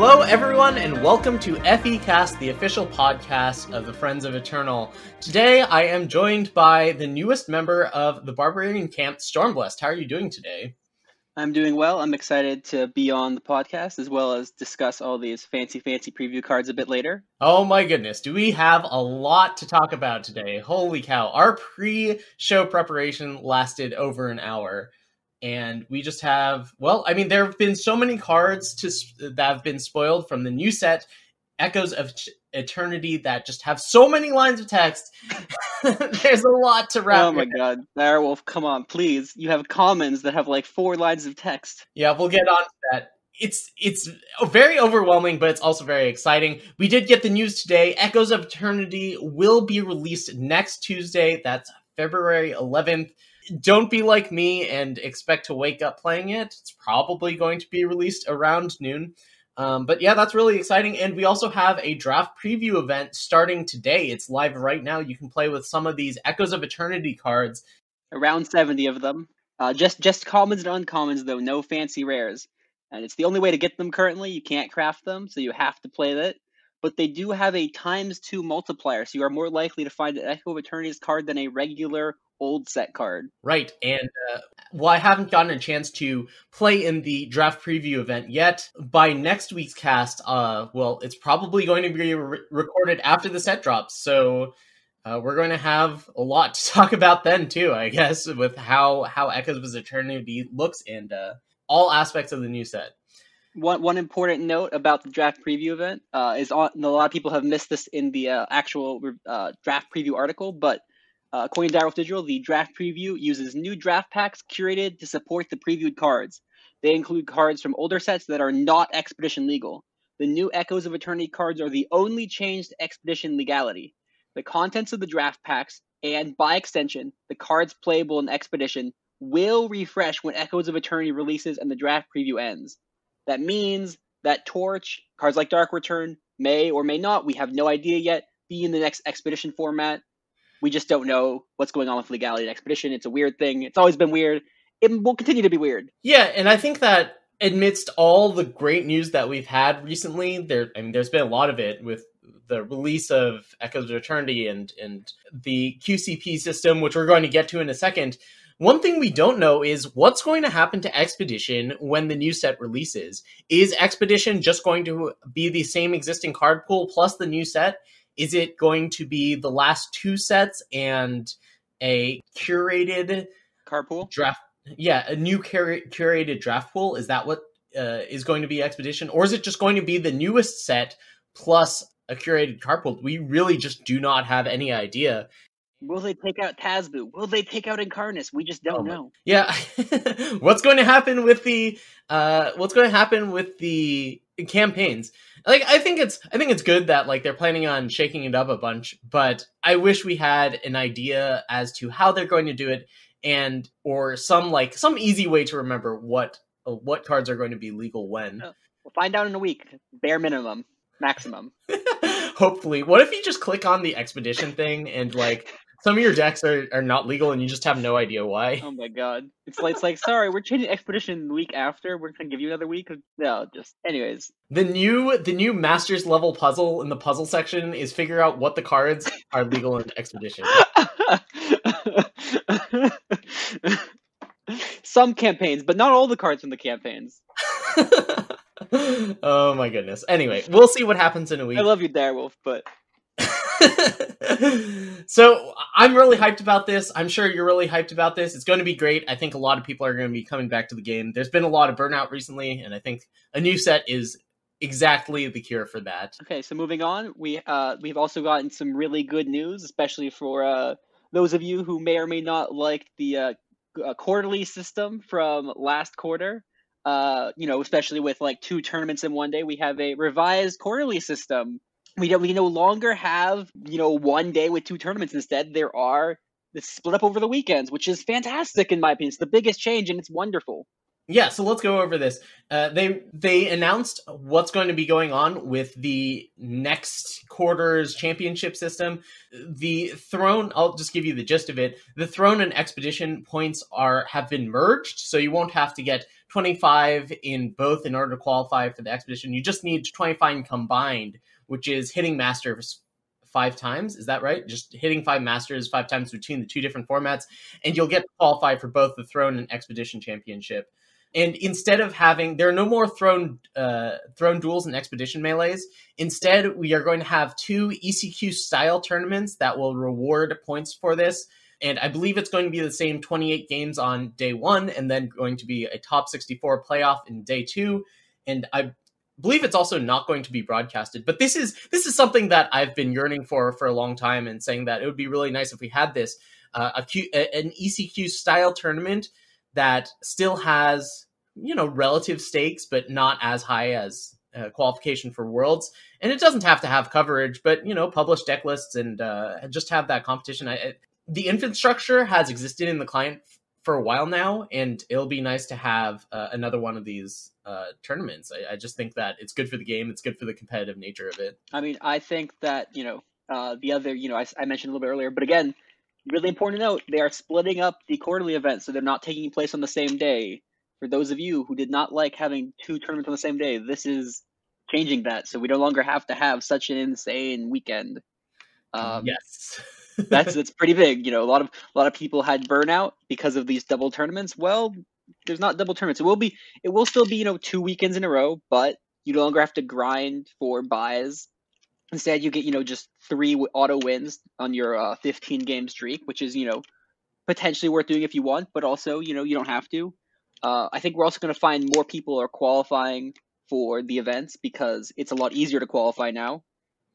Hello, everyone, and welcome to FECast, the official podcast of the Friends of Eternal. Today, I am joined by the newest member of the Barbarian Camp, Stormblessed. How are you doing today? I'm doing well. I'm excited to be on the podcast, as well as discuss all these fancy preview cards a bit later. Oh my goodness, do we have a lot to talk about today? Holy cow, our pre-show preparation lasted over an hour. And we just have, well, I mean, there have been so many cards that have been spoiled from the new set, Echoes of Eternity, that just have so many lines of text. There's a lot to wrap. Oh my god. Direwolf, come on, please. You have commons that have like 4 lines of text. Yeah, we'll get on to that. It's very overwhelming, but it's also very exciting. We did get the news today. Echoes of Eternity will be released next Tuesday. That's February 11th. Don't be like me and expect to wake up playing it. It's probably going to be released around noon. But yeah, that's really exciting. And we also have a draft preview event starting today. It's live right now. You can play with some of these Echoes of Eternity cards. Around 70 of them. Just commons and uncommons, though. No fancy rares. And it's the only way to get them currently. You can't craft them, so you have to play that. But they do have a ×2 multiplier, so you are more likely to find an Echo of Eternity's card than a regular old set card. Right, and I haven't gotten a chance to play in the draft preview event yet. By next week's cast, it's probably going to be recorded after the set drops, so we're going to have a lot to talk about then too, I guess, with how Echoes of Eternity looks and all aspects of the new set. One important note about the draft preview event is a lot of people have missed this in the actual draft preview article, but according to Direwolf Digital, the draft preview uses new draft packs curated to support the previewed cards. They include cards from older sets that are not Expedition legal. The new Echoes of Eternity cards are the only change to Expedition legality. The contents of the draft packs, and by extension, the cards playable in Expedition, will refresh when Echoes of Eternity releases and the draft preview ends. That means that Torch, cards like Dark Return, may or may not, we have no idea yet, be in the next Expedition format. We just don't know what's going on with legality in Expedition. It's a weird thing. It's always been weird. It will continue to be weird. Yeah, and I think that amidst all the great news that we've had recently, there's been a lot of it with the release of Echoes of Eternity and the QCP system, which we're going to get to in a second. One thing we don't know is what's going to happen to Expedition when the new set releases. Is Expedition just going to be the same existing card pool plus the new set? Is it going to be the last 2 sets and a curated card pool draft? Yeah, a new curated draft pool. Is that what is going to be Expedition? Or is it just going to be the newest set plus a curated card pool? We really just do not have any idea. Will they take out Tazbu? Will they take out Incarnus? We just don't know. Yeah. What's going to happen with the campaigns? Like, I think it's good that like they're planning on shaking it up a bunch, but I wish we had an idea as to how they're going to do it or some easy way to remember what cards are going to be legal when. We'll find out in a week. Bare minimum, maximum. Hopefully. What if you just click on the Expedition thing and like some of your decks are not legal and you just have no idea why? Oh my god. It's like sorry, we're changing Expedition the week after. We're going to give you another week. No, just anyways. The new Masters level puzzle in the puzzle section is figure out what the cards are legal in Expedition. Some campaigns, but not all the cards from the campaigns. Oh my goodness. Anyway, we'll see what happens in a week. I love you, Direwolf, but So I'm really hyped about this. I'm sure you're really hyped about this. It's going to be great. I think a lot of people are going to be coming back to the game. There's been a lot of burnout recently, and I think a new set is exactly the cure for that. Okay, so moving on, we've also gotten some really good news, especially for those of you who may or may not like the quarterly system from last quarter. Especially with like 2 tournaments in one day, we have a revised quarterly system. We no longer have, one day with 2 tournaments. Instead, it's split up over the weekends, which is fantastic in my opinion. It's the biggest change and it's wonderful. Yeah, so let's go over this. They announced what's going to be going on with the next quarter's championship system. The Throne, I'll just give you the gist of it. The Throne and Expedition points have been merged, so you won't have to get 25 in both in order to qualify for the Expedition. You just need 25 combined, which is hitting Masters 5 times. Is that right? Just hitting 5 Masters 5 times between the 2 different formats, and you'll get to qualify for both the Throne and Expedition Championship. And instead of there are no more throne duels and expedition melees. Instead, we are going to have 2 ECQ style tournaments that will reward points for this. And I believe it's going to be the same 28 games on day 1, and then going to be a top 64 playoff in day 2. And I believe it's also not going to be broadcasted. But this is something that I've been yearning for a long time, and saying that it would be really nice if we had this an ECQ style tournament that still has, relative stakes, but not as high as qualification for Worlds. And it doesn't have to have coverage, but, publish deck lists and just have that competition. The infrastructure has existed in the client for a while now, and it'll be nice to have another one of these tournaments. I just think that it's good for the game. It's good for the competitive nature of it. I mean, I think that, the other, I mentioned a little bit earlier, but again, really important to note, they are splitting up the quarterly events, so they're not taking place on the same day. For those of you who did not like having 2 tournaments on the same day, this is changing that, so we no longer have to have such an insane weekend. Yes. that's pretty big. A lot of people had burnout because of these double tournaments. Well, there's not double tournaments. It will still be 2 weekends in a row, but you no longer have to grind for buys. Instead, you get, just 3 auto wins on your 15 game streak, which is, potentially worth doing if you want, but also, you don't have to. I think we're also going to find more people are qualifying for the events because it's a lot easier to qualify now,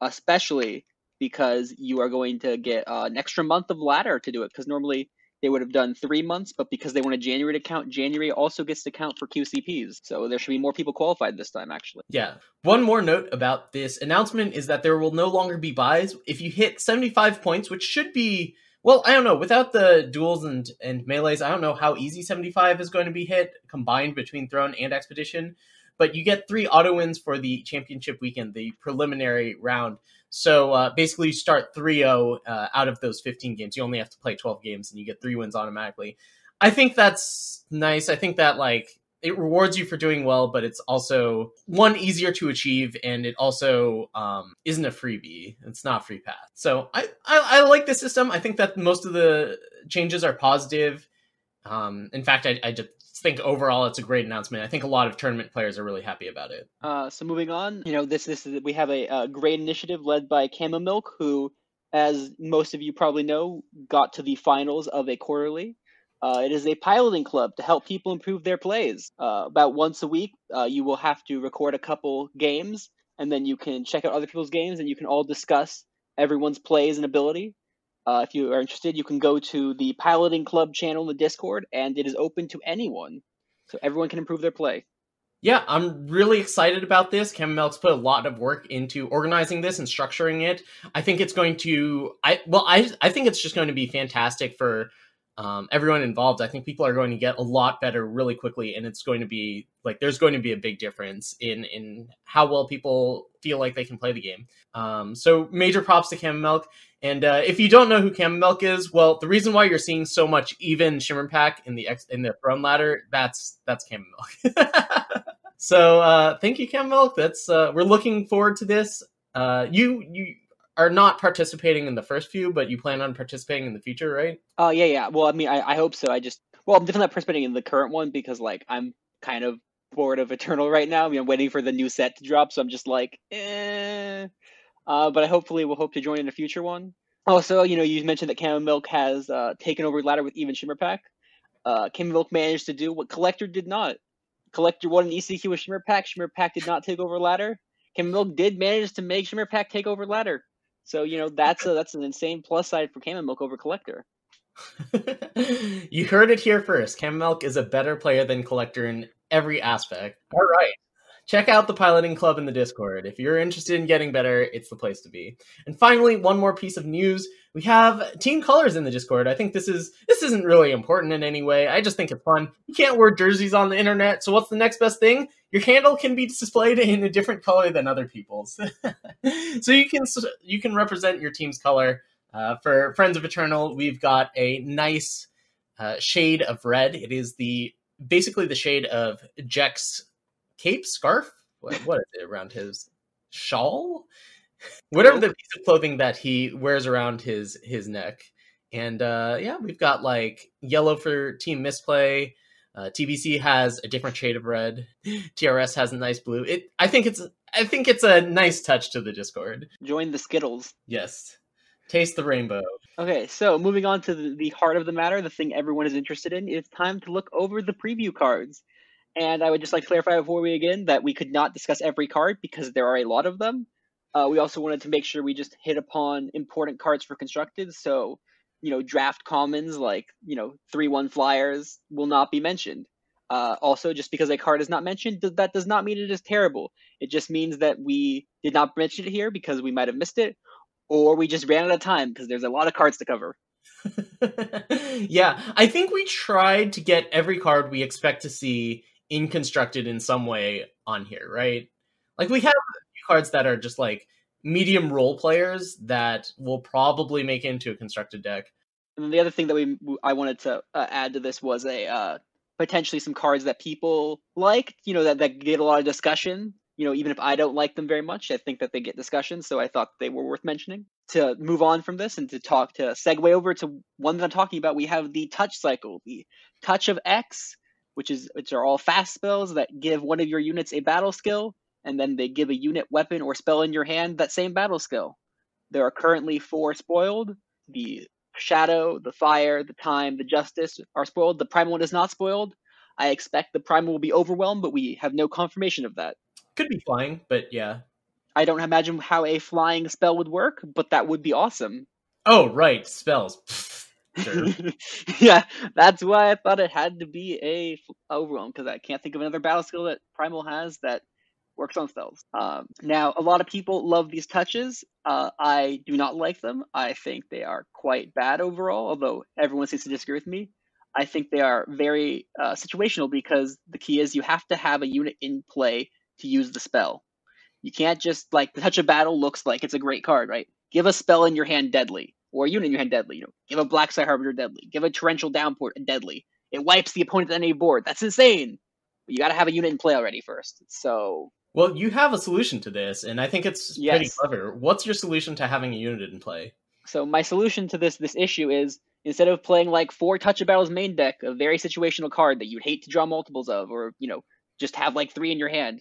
especially because you are going to get an extra month of ladder to do it, because normally they would have done 3 months, but because they wanted January to count, January also gets to count for QCPs. So there should be more people qualified this time, actually. Yeah. One more note about this announcement is that there will no longer be buys. If you hit 75 points, which should be, well, I don't know, without the duels and melees, I don't know how easy 75 is going to be hit combined between Throne and Expedition. But you get 3 auto wins for the championship weekend, the preliminary round. So basically you start 3-0 out of those 15 games. You only have to play 12 games and you get 3 wins automatically. I think that's nice. I think that it rewards you for doing well, but it's also, one, easier to achieve, and it also isn't a freebie. It's not free pass. So I like the system. I think that most of the changes are positive. In fact, I just think overall it's a great announcement. I think a lot of tournament players are really happy about it. So moving on, we have a great initiative led by Camomilk, who, as most of you probably know, got to the finals of a quarterly. It is a piloting club to help people improve their plays. About once a week, you will have to record a couple games, and then you can check out other people's games, and you can all discuss everyone's plays and ability. If you are interested, you can go to the Piloting Club channel in the Discord, and it is open to anyone. So everyone can improve their play. Yeah, I'm really excited about this. Camomilk's put a lot of work into organizing this and structuring it. I think it's going to... I think it's just going to be fantastic for everyone involved. I think people are going to get a lot better really quickly, and it's going to be there's going to be a big difference in how well people feel like they can play the game. So major props to Camomilk. And if you don't know who Camomilk is, well, the reason why you're seeing so much even Shimmer Pack in the Throne ladder, that's Camomilk. So thank you, Camomilk. That's we're looking forward to this. You are not participating in the first few, but you plan on participating in the future, right? Yeah. Well, I mean, I hope so. I'm definitely not participating in the current one because I'm kind of bored of Eternal right now. I'm waiting for the new set to drop, so I'm just but I hopefully will hope to join in a future one. Also, you mentioned that Camomilk has taken over ladder with even Shimmer Pack. Camomilk managed to do what Collector did not. Collector won an ECQ with Shimmer Pack. Shimmer Pack did not take over ladder. Camomilk did manage to make Shimmer Pack take over ladder. So, that's an insane plus side for Camomilk over Collector. You heard it here first. Camomilk is a better player than Collector in every aspect. All right. check out the piloting club in the Discord. If you're interested in getting better, it's the place to be. And finally, one more piece of news. We have team colors in the Discord. I think this isn't really important in any way. I just think it's fun. You can't wear jerseys on the internet, so what's the next best thing? Your handle can be displayed in a different color than other people's. So you can represent your team's color. For Friends of Eternal, we've got a nice shade of red. It is basically the shade of Jack's cape, scarf. What is it around his shawl? Whatever the piece of clothing that he wears around his neck. And we've got like yellow for Team Misplay. TBC has a different shade of red. TRS has a nice blue. I think it's a nice touch to the Discord. Join the Skittles. Yes. Taste the rainbow. Okay, so moving on to the heart of the matter, the thing everyone is interested in, it's time to look over the preview cards. And I would just like to clarify before we begin that we could not discuss every card because there are a lot of them. We also wanted to make sure we just hit upon important cards for Constructed. So, draft commons like, 3/1 flyers will not be mentioned. Also, just because a card is not mentioned, that does not mean it is terrible. It just means that we did not mention it here because we might have missed it, or we just ran out of time because there's a lot of cards to cover. Yeah, I think we tried to get every card we expect to see in Constructed in some way on here, right? Like, we have a few cards that are just like medium role players that will probably make it into a Constructed deck. And then the other thing that I wanted to add to this was potentially some cards that people like, that get a lot of discussion. Even if I don't like them very much, I think that they get discussion. So I thought they were worth mentioning. To move on from this and to segue over to one that I'm talking about, we have the touch cycle, the Touch of X, which are all fast spells that give one of your units a battle skill, and then they give a unit, weapon, or spell in your hand that same battle skill. There are currently 4 spoiled. The Shadow, the Fire, the Time, the Justice are spoiled. The Primal one is not spoiled. I expect the Primal will be overwhelmed, but we have no confirmation of that. Could be flying, but yeah. I don't imagine how a flying spell would work, but that would be awesome. Oh, right. Spells. Sure. Yeah, that's why I thought it had to be a overwhelm, because I can't think of another battle skill that Primal has that works on spells. Now, a lot of people love these touches. I do not like them. I think they are quite bad overall, although everyone seems to disagree with me. I think they are very situational, because the key is you have to have a unit in play to use the spell. You can't just, the Touch of Battle looks like it's a great card, right? Give a spell in your hand deadly, or a unit in your hand deadly. Give a Black Sky Harbinger deadly. Give a Torrential Downpour deadly. It wipes the opponent on any board. That's insane. But you got to have a unit in play already first. So, well, you have a solution to this, and I think it's pretty clever. What's your solution to having a unit in play? So my solution to this issue is, instead of playing 4 Touch of Battle's main deck, a very situational card that you'd hate to draw multiples of, or just have 3 in your hand,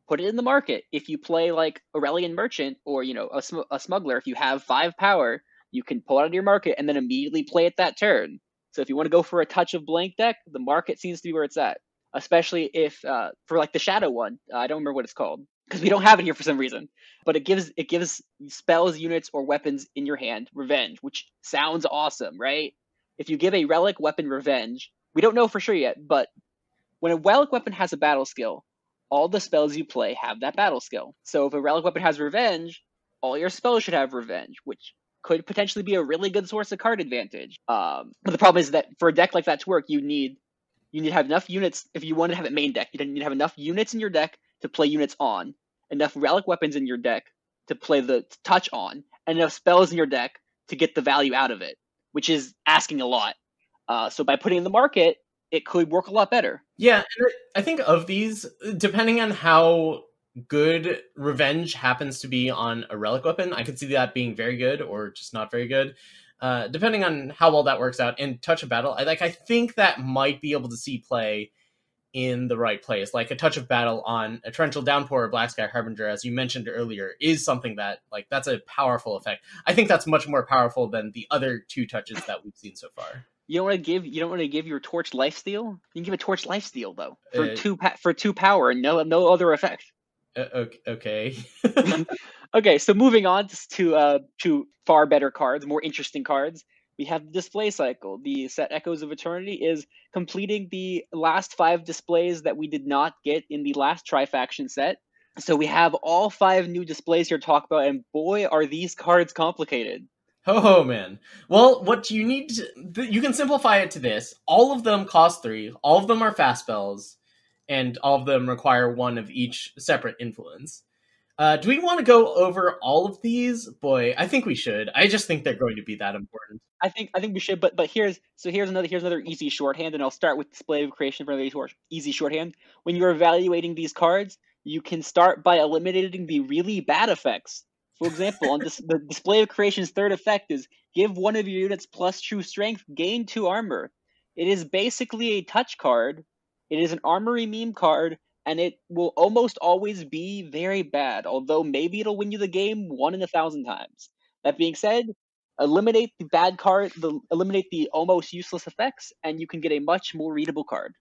put it in the market. If you play Aurelian Merchant or a Smuggler, if you have 5 power, you can pull it out of your market and then immediately play it that turn. So if you want to go for a Touch of Blank deck, the market seems to be where it's at. Especially if for the Shadow one, I don't remember what it's called because we don't have it here for some reason. But it gives spells, units, or weapons in your hand Revenge, which sounds awesome, right? If you give a Relic, Weapon, Revenge, we don't know for sure yet, but when a Relic Weapon has a battle skill, all the spells you play have that battle skill. So if a Relic Weapon has Revenge, all your spells should have Revenge, which could potentially be a really good source of card advantage. But the problem is that for a deck like that to work, you need to have enough units. If you want to have it main deck, you need to have enough units in your deck to play units on, enough Relic Weapons in your deck to play the touch on, and enough spells in your deck to get the value out of it, which is asking a lot. So by putting in the market, it could work a lot better. Yeah, and I think of these, depending on how good Revenge happens to be on a Relic Weapon, I could see that being very good or just not very good. Depending on how well that works out. In Touch of Battle, I think that might be able to see play in the right place. Like a Touch of Battle on a Torrential Downpour or Black Sky Harbinger, as you mentioned earlier, is something that, that's a powerful effect. I think that's much more powerful than the other 2 touches that we've seen so far. You don't want to give your Torch Lifesteal? You can give a Torch Lifesteal though for 2 power and no other effect. Okay. Okay, so moving on to far better cards, more interesting cards. We have the display cycle. The set Echoes of Eternity is completing the last 5 displays that we did not get in the last Tri-Faction set. So we have all 5 new displays here to talk about, and boy, are these cards complicated. Oh, man. Well, what you need to... You can simplify it to this. All of them cost 3. All of them are fast spells. And all of them require 1 of each separate influence. Do we want to go over all of these? Boy, I think we should. I just think they're going to be that important. I think we should, but here's another easy shorthand, and I'll start with Display of Creation for another easy shorthand. When you're evaluating these cards, you can start by eliminating the really bad effects. For example, on the Display of Creation's third effect is give 1 of your units plus true strength, gain 2 armor. It is basically a touch card. It is an armory meme card, and it will almost always be very bad, although maybe it'll win you the game 1 in 1,000 times. That being said, eliminate the bad card, eliminate the almost useless effects, and you can get a much more readable card.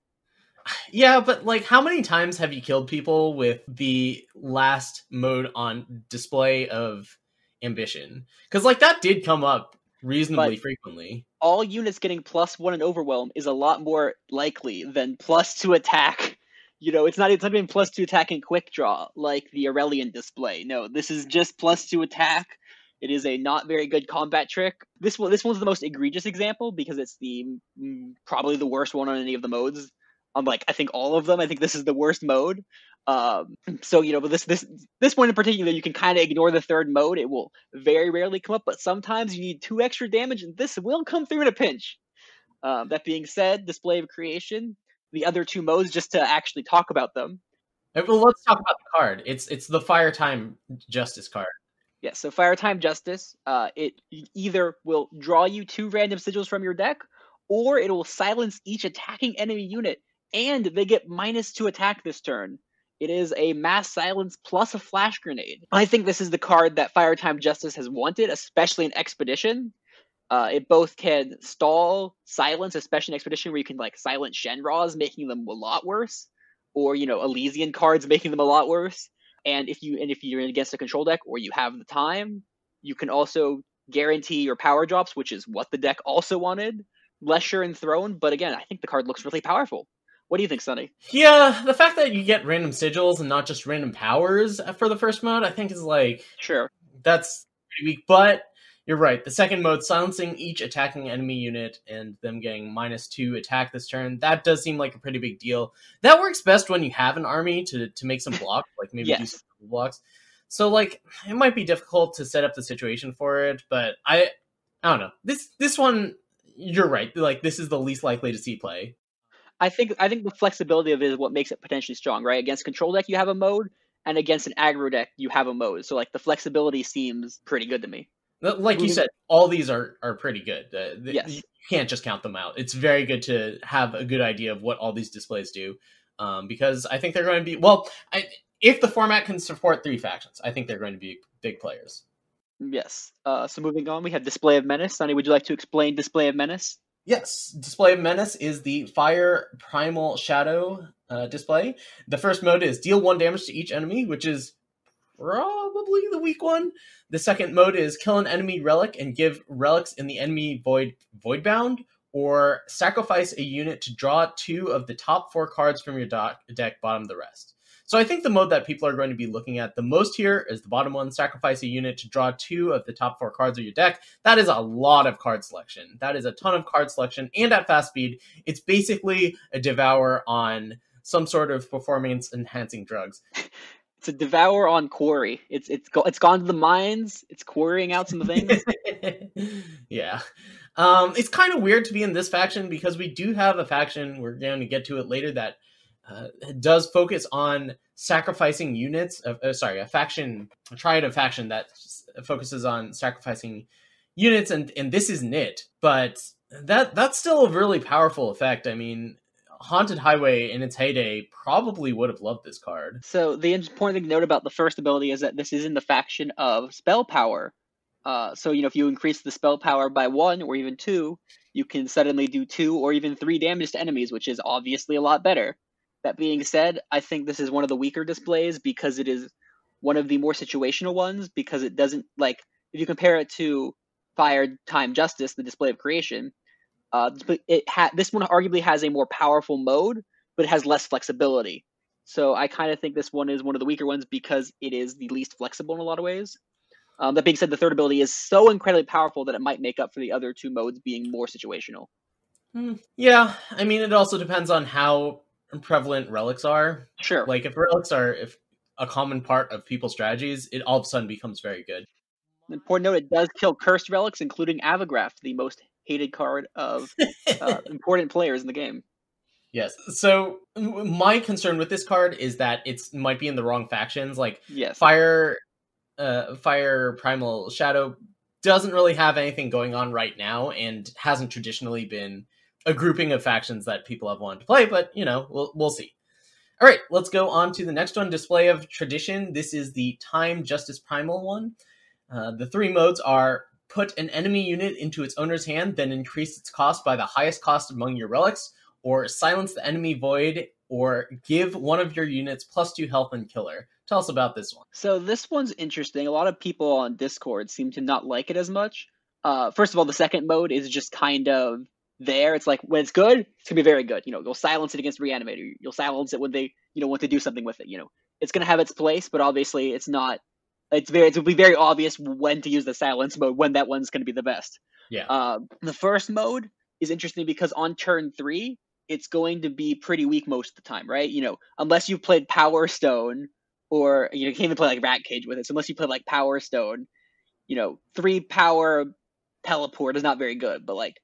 Yeah, but like, how many times have you killed people with the last mode on Display of Ambition? Because like that did come up reasonably frequently. All units getting +1 in Overwhelm is a lot more likely than +2 attack. You know, it's not even +2 attack in Quick Draw like the Aurelian display. No, this is just +2 attack. It is a not very good combat trick. This one's the most egregious example because it's probably the worst one on any of the modes. Like, I think all of them. I think this is the worst mode. So, you know, but this one in particular, you can kind of ignore the third mode. It will very rarely come up, but sometimes you need 2 extra damage, and this will come through in a pinch. That being said, Display of Creation, the other 2 modes, just to actually talk about them. Well, let's talk about the card. It's the Fire Time Justice card. Yeah, so Fire Time Justice, it either will draw you 2 random sigils from your deck, or it will silence each attacking enemy unit, and they get -2 attack this turn. It is a mass silence plus a flash grenade. I think this is the card that Fire Time Justice has wanted, especially in Expedition. It both can stall, silence, especially in Expedition, where you can like silence Shenras, making them a lot worse, or you know Elysian cards making them a lot worse. And if you're against a control deck or you have the time, you can also guarantee your power drops, which is what the deck also wanted. Lesher and Throne, but again, I think the card looks really powerful. What do you think, Sonny? Yeah, the fact that you get random sigils and not just random powers for the first mode, I think is like... Sure. That's pretty weak, but you're right. The second mode, silencing each attacking enemy unit and them getting -2 attack this turn, that does seem like a pretty big deal. That works best when you have an army to make some blocks, like maybe do some blocks. So, like, it might be difficult to set up the situation for it, but I don't know. This one, you're right. Like, this is the least likely to see play. I think the flexibility of it is what makes it potentially strong, right? Against control deck, you have a mode, and against an aggro deck, you have a mode. So, like, the flexibility seems pretty good to me. Like you said, all these are pretty good. Yes. You can't just count them out. It's very good to have a good idea of what all these displays do, because I think they're going to be... Well, if the format can support 3 factions, I think they're going to be big players. Yes. So moving on, we have Display of Menace. Sonny, would you like to explain Display of Menace? Yes, Display of Menace is the Fire Primal Shadow display. The first mode is deal 1 damage to each enemy, which is probably the weak one. The second mode is kill an enemy relic and give relics in the enemy voidbound, or sacrifice a unit to draw 2 of the top 4 cards from your deck, bottom the rest. So I think the mode that people are going to be looking at the most here is the bottom one, sacrifice a unit to draw 2 of the top 4 cards of your deck. That is a lot of card selection. That is a ton of card selection, and at fast speed, it's basically a Devour on some sort of performance-enhancing drugs. It's a Devour on Quarry. It's gone to the mines. It's quarrying out some things. Yeah. It's kind of weird to be in this faction because we do have a faction, we're going to get to it later, that does focus on sacrificing units. A triad of faction that focuses on sacrificing units, and this isn't it. But that's still a really powerful effect. I mean, Haunted Highway in its heyday probably would have loved this card. So the important thing to note about the first ability is that this is in the faction of spell power. So, you know, if you increase the spell power by 1 or even 2, you can suddenly do 2 or even 3 damage to enemies, which is obviously a lot better. That being said, I think this is one of the weaker displays because it is one of the more situational ones, because it doesn't, like, if you compare it to Fire Time Justice, the Display of Creation, this one arguably has a more powerful mode, but it has less flexibility. So I kind of think this one is one of the weaker ones because it is the least flexible in a lot of ways. That being said, the third ability is so incredibly powerful that it might make up for the other two modes being more situational. Yeah, I mean, it also depends on how prevalent relics are. Sure. Like, if relics are a common part of people's strategies, it all of a sudden becomes very good. Important note, it does kill cursed relics, including Avagraft, the most hated card of important players in the game. Yes. So my concern with this card is that it might be in the wrong factions. Like, yes. Fire Primal Shadow doesn't really have anything going on right now and hasn't traditionally been a grouping of factions that people have wanted to play, but, you know, we'll see. All right, let's go on to the next one, Display of Tradition. This is the Time Justice Primal one. The three modes are put an enemy unit into its owner's hand, then increase its cost by the highest cost among your relics, or silence the enemy void, or give one of your units +2 health and killer. Tell us about this one. So this one's interesting. A lot of people on Discord seem to not like it as much. First of all, the second mode is just kind of there. It's like, when it's good, it's gonna be very good. You know, you'll silence it against Reanimator. You'll silence it when they, you know, want to do something with it. You know, it's gonna have its place, but obviously it's not. It'll be very obvious when to use the silence mode, when that one's gonna be the best. Yeah. The first mode is interesting because on turn 3, it's going to be pretty weak most of the time, right? You know, unless you've played Power Stone, or you can't even play like Rat Cage with it. So unless you play like Power Stone, you know, 3 power teleport is not very good. But like,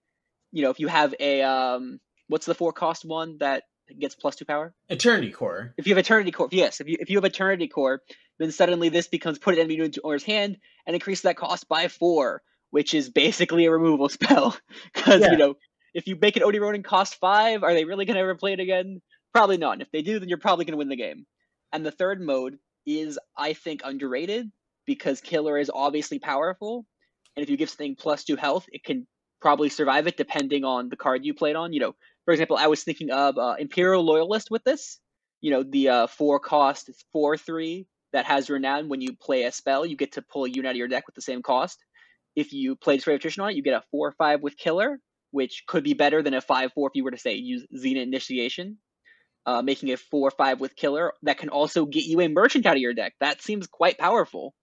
you know, if you have a what's the 4 cost one that gets +2 power? Eternity Core. If you have Eternity Core, yes. If you have Eternity Core, then suddenly this becomes put an enemy unit into owner's hand and increase that cost by 4, which is basically a removal spell. Because you know, if you make an Oni Ronin cost 5, are they really going to ever play it again? Probably not. And if they do, then you're probably going to win the game. And the third mode is, I think, underrated because Killer is obviously powerful. And if you give something +2 health, it can probably survive it depending on the card you played on. You know, for example, I was thinking of Imperial Loyalist with this. You know, the 4 cost 4/3 that has Renown. When you play a spell, you get to pull a unit out of your deck with the same cost. If you play Display of Tradition on it, you get a 4/5 with Killer, which could be better than a 5/4 if you were to, say, use Zenith Initiation. Making a 4/5 with Killer that can also get you a merchant out of your deck. That seems quite powerful.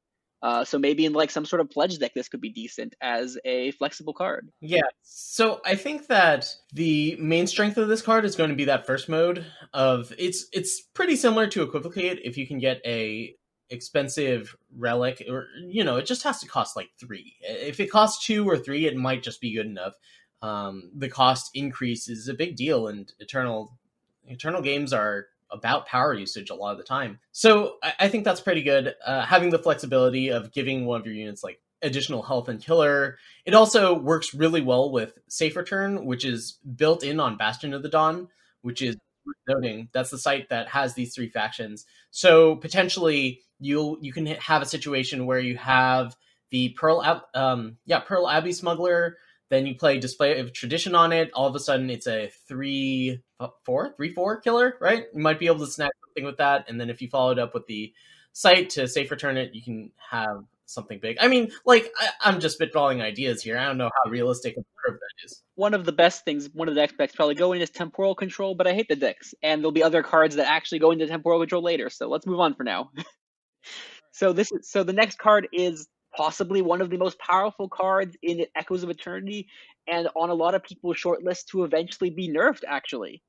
So maybe in like some sort of pledge deck, this could be decent as a flexible card. Yeah, so I think that the main strength of this card is going to be that first mode of it's pretty similar to Equivocate if you can get a expensive relic, or you know, it just has to cost like 3. If it costs 2 or 3, it might just be good enough. The cost increase is a big deal, and Eternal games are about power usage a lot of the time. So I think that's pretty good. Having the flexibility of giving one of your units like additional health and killer. It also works really well with Safe Return, which is built in on Bastion of the Dawn, which is noting that's the site that has these 3 factions. So potentially you can have a situation where you have the Pearl Abbey Smuggler. Then you play Display of Tradition on it. All of a sudden, it's a 3/4 killer, right? You might be able to snag something with that. And then if you follow it up with the site to Safe Return it, you can have something big. I mean, like, I'm just spitballing ideas here. I don't know how realistic a curve that is. One of the best things, one of the deck specs probably go in is Temporal Control, but I hate the decks. And there'll be other cards that actually go into Temporal Control later. So let's move on for now. So the next card is possibly one of the most powerful cards in Echoes of Eternity, and on a lot of people's short list to eventually be nerfed, actually.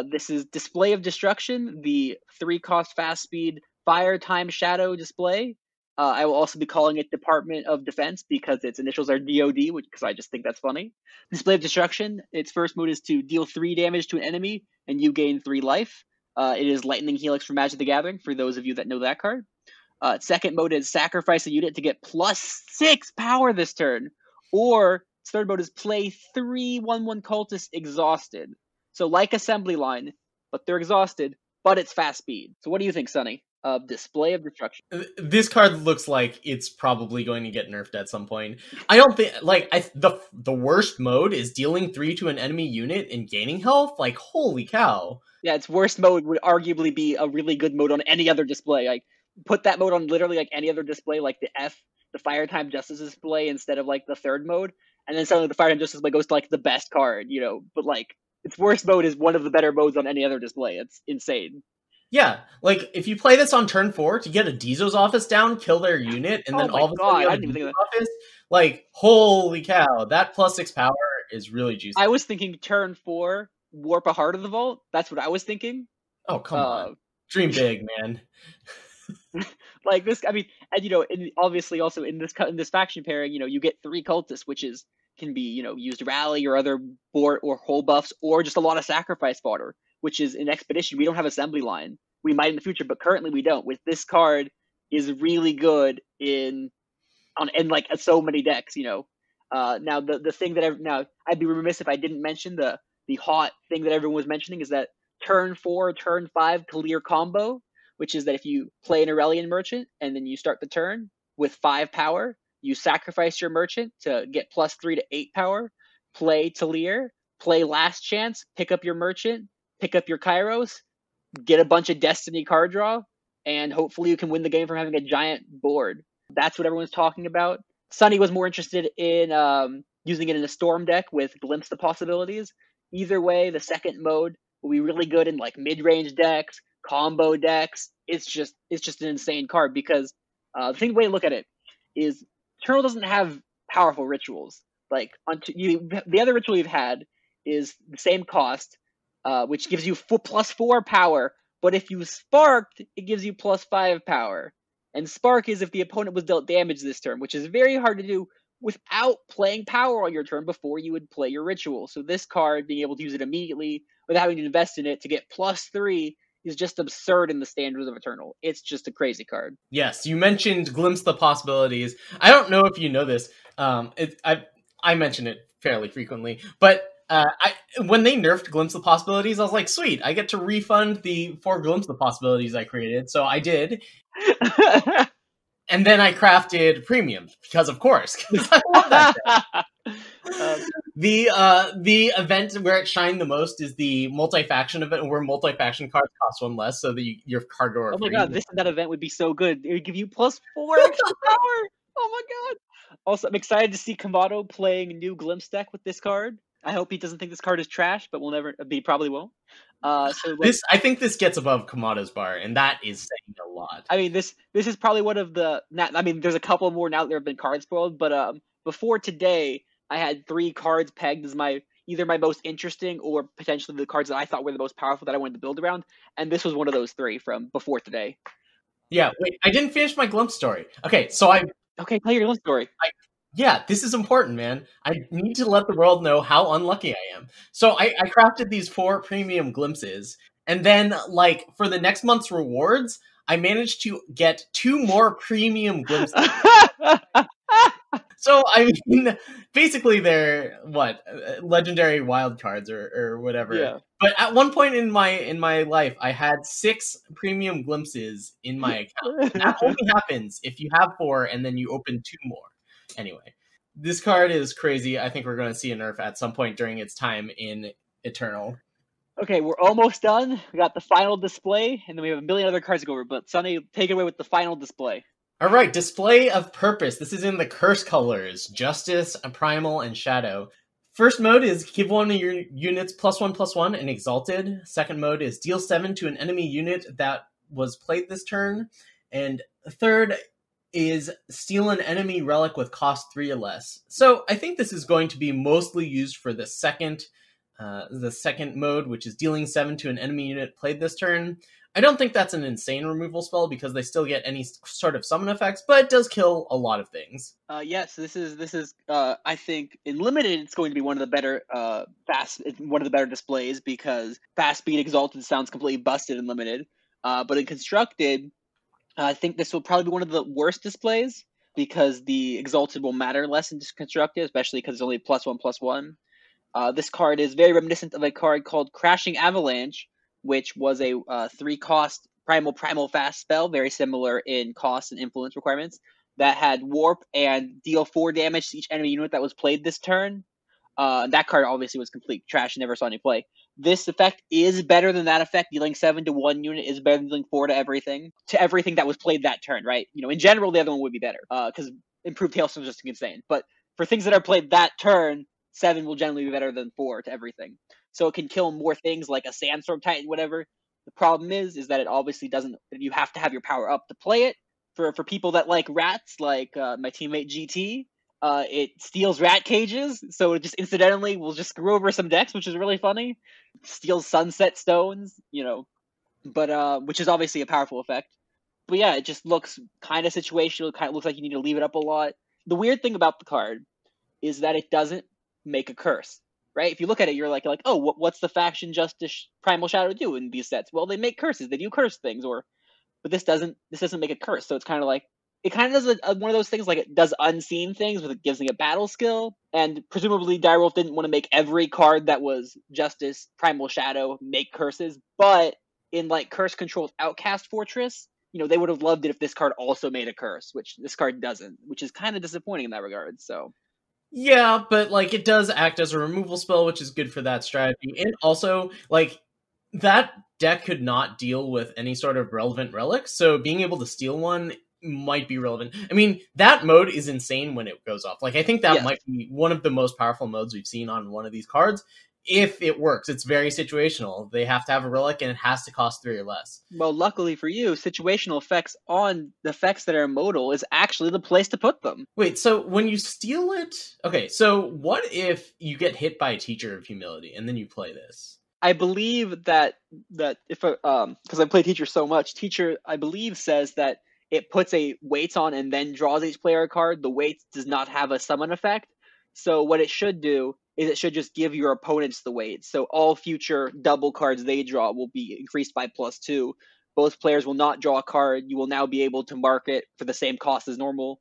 This is Display of Destruction, the 3-cost fast speed Fire Time Shadow display. I will also be calling it Department of Defense because its initials are DOD, because I just think that's funny. Display of Destruction, its first mode is to deal 3 damage to an enemy, and you gain 3 life. It is Lightning Helix for Magic the Gathering, for those of you that know that card. Second mode is sacrifice a unit to get +6 power this turn. Or third mode is play 3 1/1 cultists exhausted. So like Assembly Line, but they're exhausted, but it's fast speed. So what do you think, Sonny, of Display of Destruction? This card looks like it's probably going to get nerfed at some point. I don't think, like, the worst mode is dealing 3 to an enemy unit and gaining health? Like, holy cow. Yeah, its worst mode would arguably be a really good mode on any other display. Like, put that mode on literally like any other display, like the F the Fire Time Justice display instead of like the third mode, and then suddenly the Fire Time Justice display goes to like the best card, but like its worst mode is one of the better modes on any other display. It's insane. Yeah, like if you play this on turn 4 to get a Dezo's office down, kill their unit, and then all of a sudden you have a Dezo's office, like holy cow, that +6 power is really juicy. I was thinking turn 4, warp a Heart of the Vault. That's what I was thinking. Oh come on, dream big, man. Like this, I mean, and obviously also in this faction pairing, you get 3 cultists, which can be used rally or other board or whole buffs, or just a lot of sacrifice fodder, which is in Expedition we don't have assembly line. We might in the future, but currently we don't. With this card is really good in like so many decks. Now the thing that now I'd be remiss if I didn't mention the hot thing that everyone was mentioning is that turn 4, turn 5 clear combo, which is that if you play an Aurelian Merchant and then you start the turn with 5 power, you sacrifice your Merchant to get +3 to 8 power, play Talir, play Last Chance, pick up your Merchant, pick up your Kairos, get a bunch of Destiny card draw, and hopefully you can win the game from having a giant board. That's what everyone's talking about. Sunny was more interested in using it in a Storm deck with Glimpse the Possibilities. Either way, the second mode will be really good in like mid-range decks, combo decks. It's just an insane card because the way to look at it is Eternal doesn't have powerful rituals. Like the other ritual you've had is the same cost, which gives you +4 power, but if you sparked, it gives you +5 power. And spark is if the opponent was dealt damage this turn, which is very hard to do without playing power on your turn before you would play your ritual. So this card, being able to use it immediately without having to invest in it to get +3 is just absurd in the standards of Eternal. It's just a crazy card. Yes, you mentioned Glimpse the Possibilities. I don't know if you know this. I mention it fairly frequently, but when they nerfed Glimpse the Possibilities, I was like, sweet, I get to refund the 4 Glimpse the Possibilities I created. So I did. And then I crafted Premium, because of course. I love that. The event where it shined the most is the multi-faction event, where multi-faction cards cost 1 less, so that your card drawer. Oh my god, that event would be so good. It would give you +4 extra power. Oh my god. Also, I'm excited to see Kamado playing a new Glimpse deck with this card. I hope he doesn't think this card is trash, but he probably won't. I think this gets above Kamado's bar, and that is saying a lot. I mean, this is probably one of the. There's a couple more now that there have been cards spoiled, but before today, I had 3 cards pegged as either my most interesting or potentially the cards that I thought were the most powerful that I wanted to build around, and this was one of those 3 from before today. Yeah, wait, I didn't finish my Glimpse story. Okay, so Okay, tell your Glimpse story. Yeah, this is important, man. I need to let the world know how unlucky I am. So I crafted these 4 premium glimpses, and then, like, for the next month's rewards, I managed to get 2 more premium glimpses. So, I mean, basically they're, legendary wild cards or whatever. Yeah. But at one point in my life, I had 6 premium glimpses in my account. That only happens if you have 4 and then you open 2 more. Anyway, this card is crazy. I think we're going to see a nerf at some point during its time in Eternal. Okay, we're almost done. We got the final display, and then we have a million other cards to go over. But Sunny, take it away with the final display. All right, Display of Purpose. This is in the curse colors: Justice, Primal, and Shadow. First mode is give one of your units +1/+1 and Exalted. Second mode is deal 7 to an enemy unit that was played this turn. And third is steal an enemy relic with cost 3 or less. So I think this is going to be mostly used for the second mode, which is dealing 7 to an enemy unit played this turn. I don't think that's an insane removal spell because they still get any sort of summon effects, but it does kill a lot of things. Yes, this is I think in limited it's going to be one of the better displays because fast speed Exalted sounds completely busted in limited. But in constructed, I think this will probably be one of the worst displays because the Exalted will matter less in constructed, especially because it's only +1/+1. This card is very reminiscent of a card called Crashing Avalanche, which was a 3-cost primal fast spell, very similar in cost and influence requirements, that had warp and deal 4 damage to each enemy unit that was played this turn. That card obviously was complete trash and never saw any play. This effect is better than that effect. Dealing 7 to 1 unit is better than dealing 4 to everything that was played that turn, right? In general, the other one would be better. Because improved Hailstorm is just insane. But for things that are played that turn, 7 will generally be better than 4 to everything. So it can kill more things like a Sandstorm Titan, whatever. The problem is that it obviously doesn't. You have to have your power up to play it. For people that like rats, like my teammate GT, it steals rat cages, so it just incidentally will just screw over some decks, which is really funny. Steals sunset stones, but which is obviously a powerful effect. But yeah, it just looks kind of situational. It kind of looks like you need to leave it up a lot. The weird thing about the card is that it doesn't make a curse, right? If you look at it, you're like, oh, what's the Faction Justice Primal Shadow do in these sets? Well, they make curses. They do curse things, but this doesn't make a curse. So it's kind of like, it kind of does one of those things, like it does unseen things, but it gives me a battle skill. And presumably Direwolf didn't want to make every card that was Justice Primal Shadow make curses, but in like curse controlled Outcast Fortress, they would have loved it if this card also made a curse, which this card doesn't, which is kind of disappointing in that regard. So yeah, but like it does act as a removal spell, which is good for that strategy. And also, like, that deck could not deal with any sort of relevant relic, so being able to steal one might be relevant. I mean, that mode is insane when it goes off. Like, I think that might be one of the most powerful modes we've seen on one of these cards. If it works, it's very situational. They have to have a relic, and it has to cost 3 or less. Well, luckily for you, situational effects on the effects that are modal is actually the place to put them. Wait, so when you steal it... Okay, so what if you get hit by a Teacher of Humility, and then you play this? I believe that if because I play Teacher so much, Teacher, I believe, says that it puts a weight on and then draws each player a card. The weight does not have a summon effect. So what it should do is it should just give your opponents the weight. So all future double cards they draw will be increased by +2. Both players will not draw a card. You will now be able to mark it for the same cost as normal.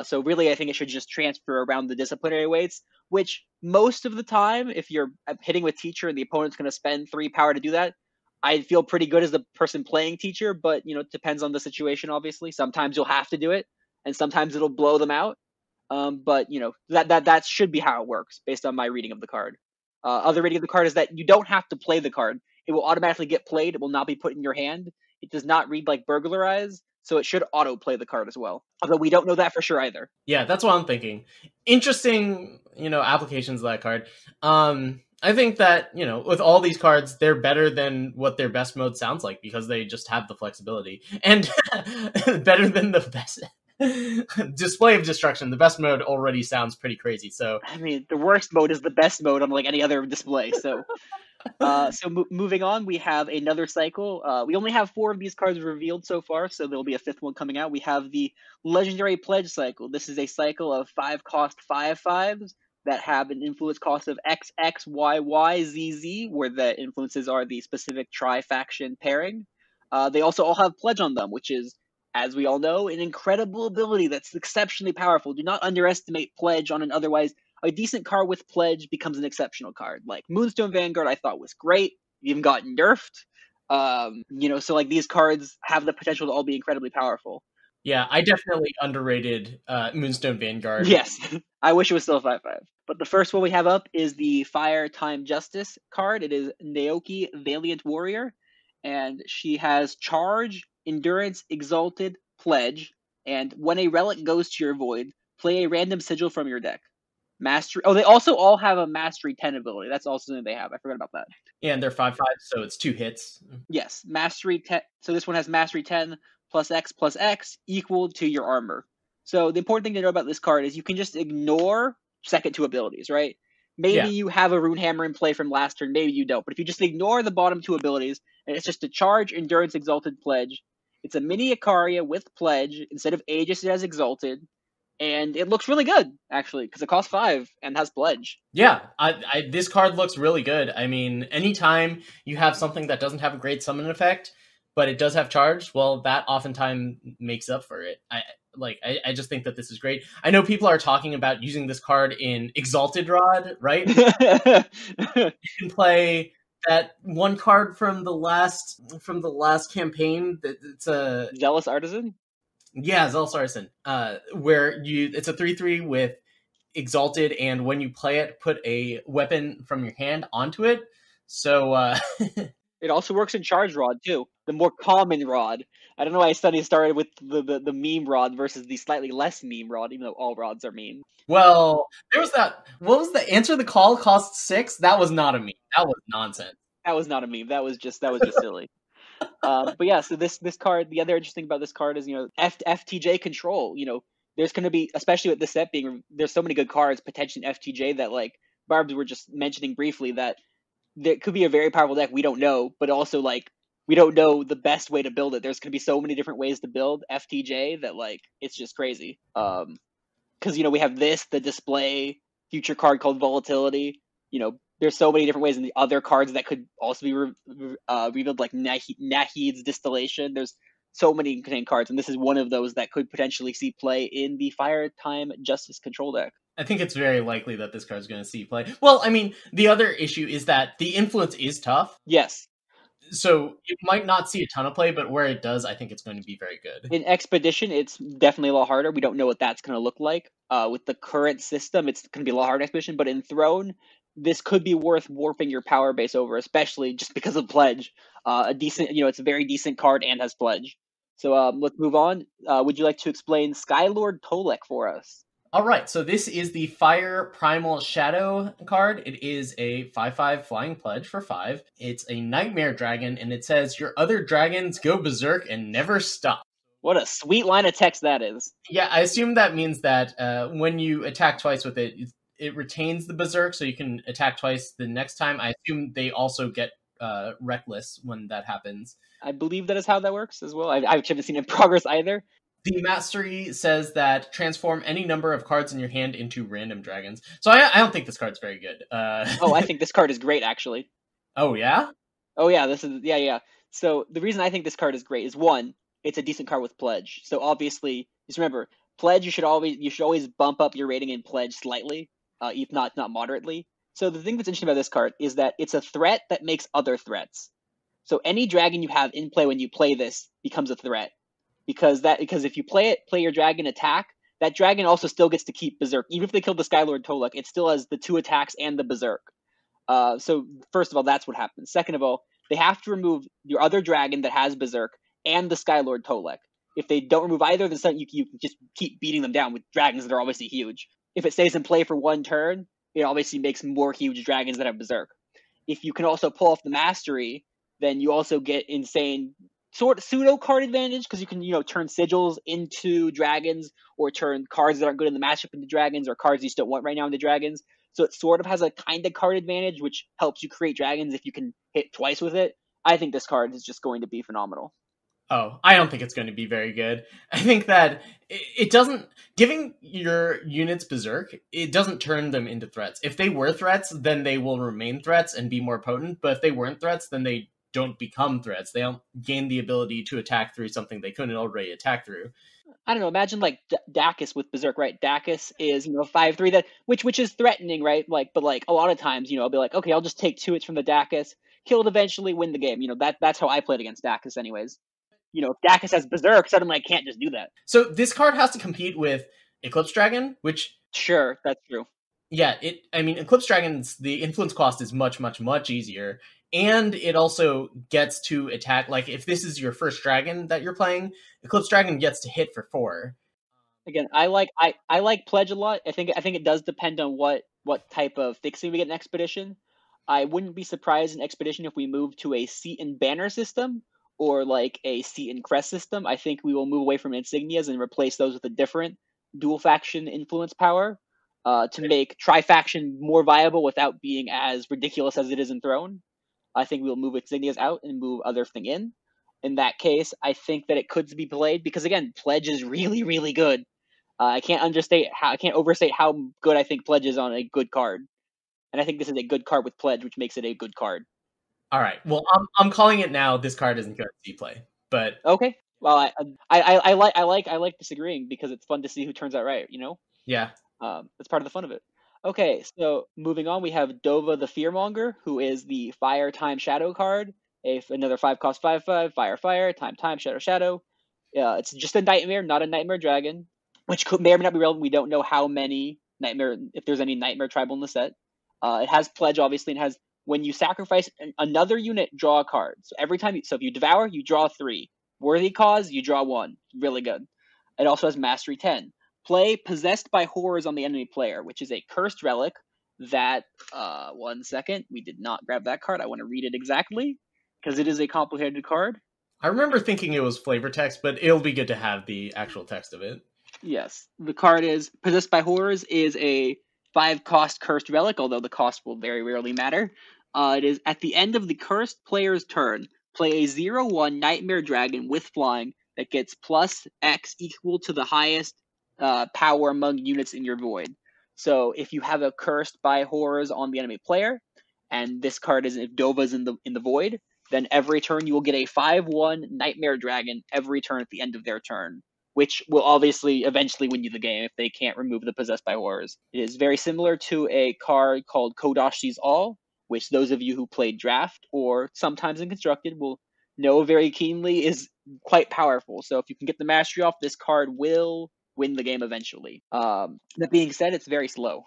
So really, I think it should just transfer around the disciplinary weights, which most of the time, if you're hitting with Teacher and the opponent's going to spend 3 power to do that, I feel pretty good as the person playing Teacher, but it depends on the situation, obviously. Sometimes you'll have to do it, and sometimes it'll blow them out. But that should be how it works based on my reading of the card. Other reading of the card is that you don't have to play the card. It will automatically get played. It will not be put in your hand. It does not read like Burglarize, so it should auto-play the card as well. Although we don't know that for sure either. Yeah, that's what I'm thinking. Interesting, applications of that card. I think that, with all these cards, they're better than what their best mode sounds like because they just have the flexibility. And better than the best... Display of Destruction. The best mode already sounds pretty crazy. So I mean, the worst mode is the best mode on like any other display. So, moving on, we have another cycle. We only have 4 of these cards revealed so far, so there'll be a 5th one coming out. We have the Legendary Pledge cycle. This is a cycle of 5-cost 5/5s that have an influence cost of X, X, Y, Y, Z, Z, where the influences are the specific tri-faction pairing. They also all have Pledge on them, which is, as we all know, an incredible ability that's exceptionally powerful. Do not underestimate Pledge on an otherwise a decent card with Pledge becomes an exceptional card. Like Moonstone Vanguard, I thought was great. It even got nerfed. So like these cards have the potential to all be incredibly powerful. Yeah, I definitely underrated Moonstone Vanguard. Yes, I wish it was still a 5/5. But the first one we have up is the Fire Time Justice card. It is Naoki, Valiant Warrior, and she has Charge, Endurance, Exalted, Pledge, and when a relic goes to your void, play a random sigil from your deck. Mastery. Oh, they also all have a Mastery 10 ability. That's also something they have. I forgot about that. Yeah, and they're 5/5, so it's 2 hits. Yes, Mastery 10. So this one has Mastery 10 plus X equal to your armor. So the important thing to know about this card is you can just ignore second 2 abilities, right? Maybe you have a Rune Hammer in play from last turn, maybe you don't. But if you just ignore the bottom 2 abilities, and it's just a Charge, Endurance, Exalted, Pledge, it's a mini Ikaria with Pledge. Instead of Aegis, it has Exalted. And it looks really good, actually, because it costs 5 and has Pledge. Yeah, this card looks really good. I mean, anytime you have something that doesn't have a great summon effect, but it does have Charge, well, that oftentimes makes up for it. I just think that this is great. I know people are talking about using this card in Exalted Rod, right? You can play that one card from the last campaign. It's a Zealous Artisan. Yeah, Zealous Artisan. Where it's a 3/3 with Exalted, and when you play it, put a weapon from your hand onto it. So It also works in Charge Rod too, the more common rod. I don't know why I started with the meme rod versus the slightly less meme rod, even though all rods are meme. Well, there was that. What was the answer? The call cost 6. That was not a meme. That was nonsense. That was not a meme. That was just silly. But yeah, so this card, the other interesting about this card is, FTJ control. There's going to be, especially with this set being, there's so many good cards potentially in FTJ that, like Barbs were just mentioning briefly, that there could be a very powerful deck we don't know, but also like we don't know the best way to build it. There's going to be so many different ways to build FTJ that like it's just crazy. Because we have the display future card called Volatility. There's so many different ways, and the other cards that could also be revealed, like Nahid's Distillation. There's so many contained cards, and this is one of those that could potentially see play in the Fire Time Justice control deck. I think it's very likely that this card is going to see play. Well, I mean, the other issue is that the influence is tough. Yes. So it might not see a ton of play, but where it does, I think it's going to be very good. In Expedition, it's definitely a lot harder. We don't know what that's going to look like. With the current system, it's going to be a lot harder in Expedition, but in Throne, this could be worth warping your power base over, especially just because of Pledge. It's a very decent card and has Pledge. So let's move on. Would you like to explain Skylord Tolek for us? All right, so this is the Fire Primal Shadow card. It is a 5/5 Flying Pledge for 5. It's a Nightmare Dragon, and it says, your other dragons go berserk and never stop. What a sweet line of text that is. Yeah, I assume that means that when you attack twice with it, it retains the berserk, so you can attack twice the next time. I assume they also get Reckless when that happens. I believe that is how that works as well. I haven't seen it in progress either. The mastery says that transform any number of cards in your hand into random dragons. So I don't think this card's very good. I think this card is great, actually. Oh, yeah? Oh, yeah. Yeah. So the reason I think this card is great is, one, it's a decent card with Pledge. So obviously, just remember, Pledge, you should always bump up your rating in Pledge slightly, if not moderately. So the thing that's interesting about this card is that it's a threat that makes other threats. So any dragon you have in play when you play this becomes a threat. Because if you play your dragon attack, that dragon also still gets to keep Berserk. Even if they kill the Skylord Tolek, it still has the 2 attacks and the Berserk. So first of all, that's what happens. Second of all, they have to remove your other dragon that has Berserk and the Skylord Tolek. If they don't remove either, then you just keep beating them down with dragons that are obviously huge. If it stays in play for 1 turn, it obviously makes more huge dragons that have Berserk. If you can also pull off the Mastery, then you also get insane sort of pseudo card advantage, because you can turn sigils into dragons, or turn cards that aren't good in the matchup into dragons, or cards you still want right now into dragons. So it sort of has a kind of card advantage, which helps you create dragons if you can hit twice with it. I think this card is just going to be phenomenal. Oh, I don't think it's going to be very good. I think that it doesn't, giving your units Berserk, it doesn't turn them into threats. If they were threats, then they will remain threats and be more potent, but if they weren't threats, then they don't become threats. They don't gain the ability to attack through something they couldn't already attack through. I don't know. Imagine like Dacus with Berserk, right? Dacus is 5/3 that which is threatening, right? But a lot of times I'll be like, okay, I'll just take 2 hits from the Dacus, kill it eventually, win the game. That's how I played against Dacus, anyways. If Dacus has Berserk, suddenly I can't just do that. So this card has to compete with Eclipse Dragon, which sure, that's true. Yeah, Eclipse Dragon's the influence cost is much, much, much easier. And it also gets to attack, like, if this is your first dragon that you're playing, Eclipse Dragon gets to hit for 4. Again, I like Pledge a lot. I think it does depend on what type of fixing we get in Expedition. I wouldn't be surprised in Expedition if we move to a seat and banner system, or like a seat and crest system. I think we will move away from insignias and replace those with a different dual faction influence power, to make Tri-Faction more viable without being as ridiculous as it is in Throne. I think we'll move insignias out and move other thing in. In that case, I think that it could be played because, again, Pledge is really, really good. I can't overstate how good I think Pledge is on a good card, and I think this is a good card with Pledge, which makes it a good card. All right. Well, I'm calling it now. This card isn't going to see play, but okay. Well, I like disagreeing because it's fun to see who turns out right. Yeah. That's part of the fun of it. Okay, so moving on, we have Dova the Fearmonger, who is the Fire Time Shadow card. Another 5 cost 5/5, Fire, Time, Shadow. It's just a Nightmare, not a Nightmare Dragon, which may or may not be relevant. We don't know how many Nightmare, if there's any Nightmare Tribal in the set. It has Pledge, obviously, and has When you sacrifice another unit, draw a card. So every time, so if you devour, you draw 3. Worthy Cause, you draw 1. Really good. It also has Mastery 10. Play Possessed by Horrors on the enemy player, which is a cursed relic that, 1 second, we did not grab that card. I want to read it exactly, because it is a complicated card. I remember thinking it was flavor text, but it'll be good to have the actual text of it. Yes. The card is Possessed by Horrors is a 5-cost cursed relic, although the cost will very rarely matter. It is at the end of the cursed player's turn, play a 0/1 Nightmare Dragon with flying that gets plus X equal to the highest power among units in your void. So if you have a Cursed by Horrors on the enemy player, and this card is if Dova's in the void, then every turn you will get a 5/1 Nightmare Dragon every turn at the end of their turn, which will obviously eventually win you the game if they can't remove the Possessed by Horrors. It is very similar to a card called Kodashi's All, which those of you who played Draft or sometimes in Constructed will know very keenly is quite powerful. So if you can get the mastery off, this card will win the game eventually. That being said, it's very slow.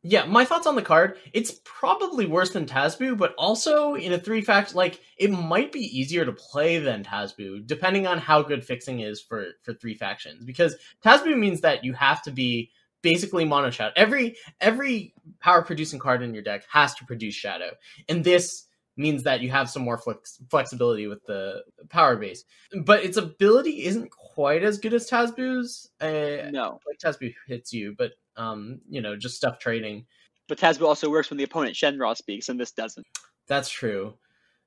Yeah, my thoughts on the card, it's probably worse than Tazbu, but also in a 3-fact, like, it might be easier to play than Tazbu, depending on how good fixing is for 3 factions. Because Tazbu means that you have to be basically mono shadow. Every power producing card in your deck has to produce shadow. And this means that you have some more flexibility with the power base. But its ability isn't quite as good as Tazbu's. No. Like Tazbu hits you, but just stuff trading. But Tazbu also works when the opponent Shenra speaks, and this doesn't. That's true.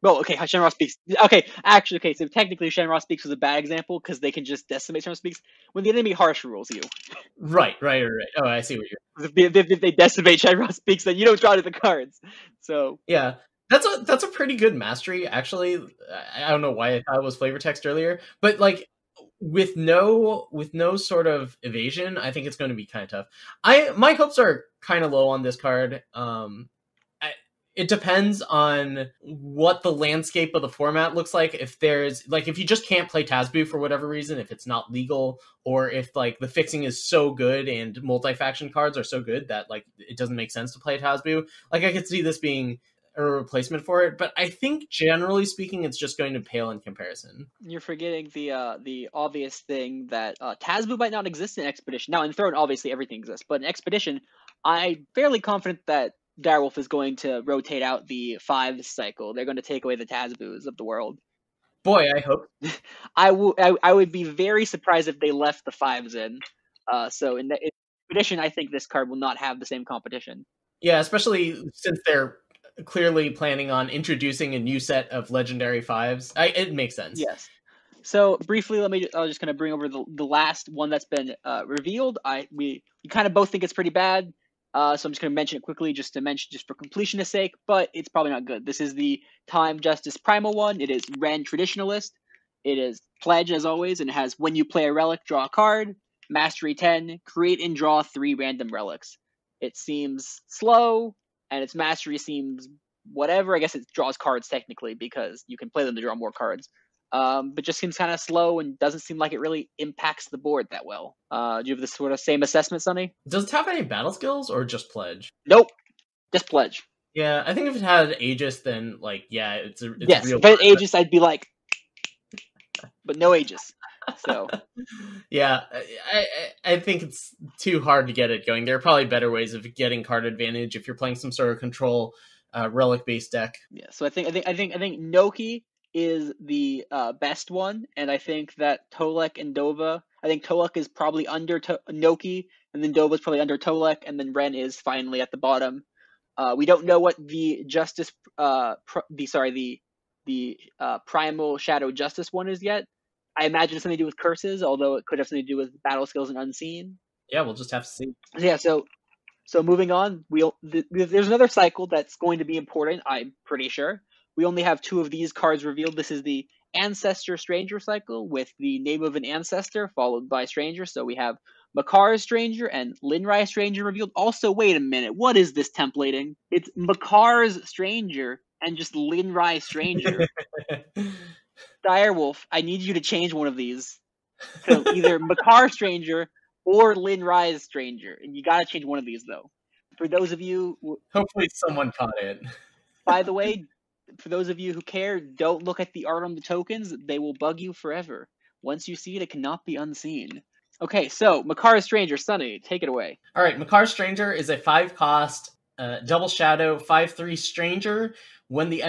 Well, okay, Shenra speaks. Okay, actually, okay, so technically Shenra speaks was a bad example because they can just decimate Shenra speaks when the enemy harsh rules you. Right. Oh, I see what you're. If they decimate Shenra speaks, then you don't draw to the cards. So yeah, that's a pretty good mastery. Actually, I don't know why I thought it was flavor text earlier, but like with no sort of evasion, I think it's going to be kind of tough. My hopes are kind of low on this card. It depends on what the landscape of the format looks like. If you just can't play Tazbu for whatever reason, if it's not legal, or if like the fixing is so good and multi-faction cards are so good that like it doesn't make sense to play Tazbu, like I could see this being a replacement for it. But I think generally speaking, it's just going to pale in comparison. You're forgetting the obvious thing that Tazbu might not exist in Expedition. Now in Throne, obviously everything exists, but in Expedition, I'm fairly confident that Direwolf is going to rotate out the 5 cycle. They're going to take away the Tazbus of the world. Boy, I hope. I would be very surprised if they left the 5s in. So in Expedition, I think this card will not have the same competition. Yeah, especially since they're clearly planning on introducing a new set of legendary 5s. It makes sense. Yes. So briefly, I'm just going to bring over the last one that's been revealed. We kind of both think it's pretty bad. So I'm just going to mention it quickly, just for completionist sake, but it's probably not good. This is the Time Justice Primal one. It is Ren Traditionalist. It is Pledge, as always, and it has when you play a relic, draw a card, Mastery 10, create and draw 3 random relics. It seems slow, and its Mastery seems whatever. I guess it draws cards technically, because you can play them to draw more cards. But just seems kind of slow and doesn't seem like it really impacts the board that well. Do you have the sort of same assessment, Sonny? Does it have any battle skills or just Pledge? Nope, just Pledge. Yeah, I think if it had Aegis, then like it's yes, real. If it had Aegis, I'd be like, but no Aegis. So yeah, I think it's too hard to get it going. There are probably better ways of getting card advantage if you're playing some sort of control relic based deck. Yeah, so I think Naoki is the best one, and I think that Tolek and Dova. I think Tolek is probably under Naoki, and then Dova is probably under Tolek, and then Ren is finally at the bottom. We don't know what the Justice, the Primal Shadow Justice one is yet. I imagine it's something to do with curses, although it could have something to do with battle skills and unseen. Yeah, we'll just have to see. Yeah, so moving on, there's another cycle that's going to be important, I'm pretty sure. We only have 2 of these cards revealed. This is the Ancestor Stranger cycle with the name of an ancestor followed by Stranger. So we have Makaras Stranger and Lin Raised Stranger revealed. Also, wait a minute. What is this templating? It's Makaras Stranger and just Lin Raised Stranger. Direwolf, I need you to change one of these to either Makaras Stranger or Lin Raised Stranger. And you got to change one of these, though. For those of you... Hopefully someone caught it. By the way, for those of you who care, don't look at the art on the tokens. They will bug you forever. Once you see it, it cannot be unseen. Okay, so Makaras Stranger, Sunny, take it away. All right, Makaras Stranger is a 5-cost double shadow 5/3 stranger. When the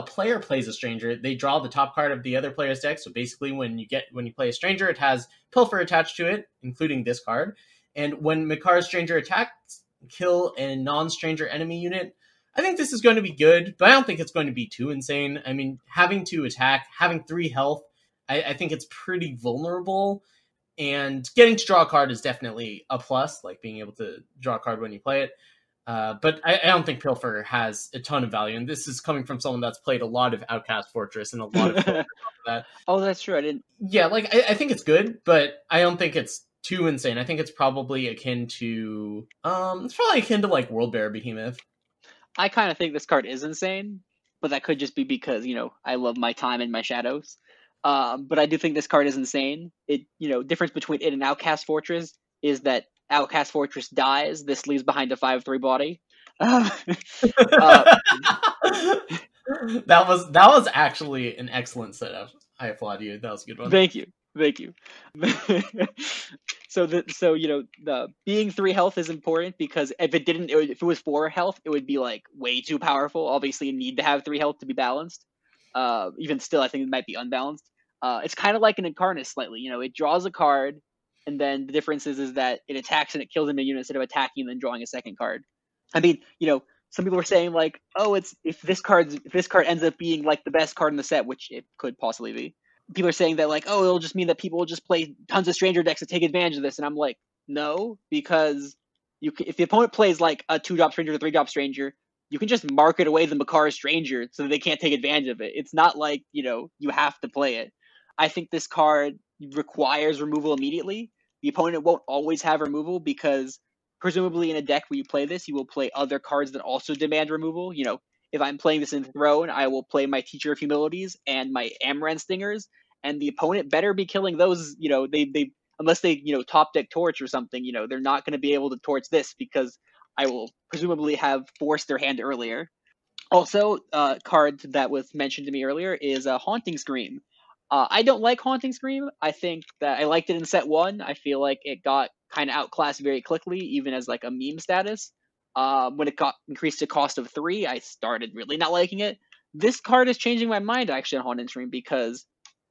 player plays a stranger, they draw the top card of the other player's deck. So basically, when you play a stranger, it has Pilfer attached to it, including this card. And when Makaras Stranger attacks, kill a non-stranger enemy unit. I think this is going to be good, but I don't think it's going to be too insane. I mean, having to attack, having 3 health, I think it's pretty vulnerable. And getting to draw a card is definitely a plus, like being able to draw a card when you play it. But I don't think Pilfer has a ton of value. And this is coming from someone that's played a lot of Outcast Fortress and a lot of that. Oh, that's true. I didn't. Yeah, like I think it's good, but I don't think it's too insane. I think it's probably akin to like World Bear Behemoth. I kind of think this card is insane, but that could just be because, I love my time in my shadows. But I do think this card is insane. Difference between it and Outcast Fortress is that Outcast Fortress dies. This leaves behind a 5/3 body. That was actually an excellent setup. I applaud you. That was a good one. Thank you. So the being 3 health is important because if it was 4 health, it would be like way too powerful. Obviously, you need to have 3 health to be balanced. Even still, I think it might be unbalanced. It's kind of like an Incarnate slightly. It draws a card, and then the difference is that it attacks and it kills a unit instead of attacking and then drawing a second card. I mean, some people are saying like, oh, if this card ends up being like the best card in the set, which it could possibly be. People are saying that like, oh, it'll just mean that people will just play tons of stranger decks to take advantage of this, and I'm like, no, because if the opponent plays like a 2-drop stranger or 3-drop stranger, you can just market away the Makaras Stranger so that they can't take advantage of it. It's not like you have to play it. I think this card requires removal immediately. The opponent won't always have removal because presumably in a deck where you play this, you will play other cards that also demand removal. If I'm playing this in Throne, I will play my Teacher of Humilities and my Amaranth Stingers, and the opponent better be killing those. They unless they top deck Torch or something. They're not going to be able to torch this because I will presumably have forced their hand earlier. Also, a card that was mentioned to me earlier is a Haunting Scream. I don't like Haunting Scream. I think that I liked it in set 1. I feel like it got kind of outclassed very quickly, even as like a meme status. When it got increased to cost of 3, I started really not liking it. This card is changing my mind actually on Haunting Scream because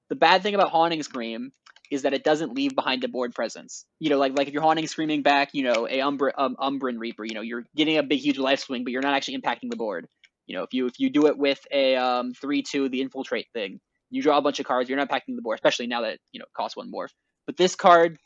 the bad thing about Haunting Scream is that it doesn't leave behind a board presence. Like if you're Haunting Screaming back, a Umbran Reaper, you're getting a big huge life swing, but you're not actually impacting the board. If you do it with a 3/2, the Infiltrate thing, you draw a bunch of cards, you're not impacting the board, especially now that it costs 1 more. But this card,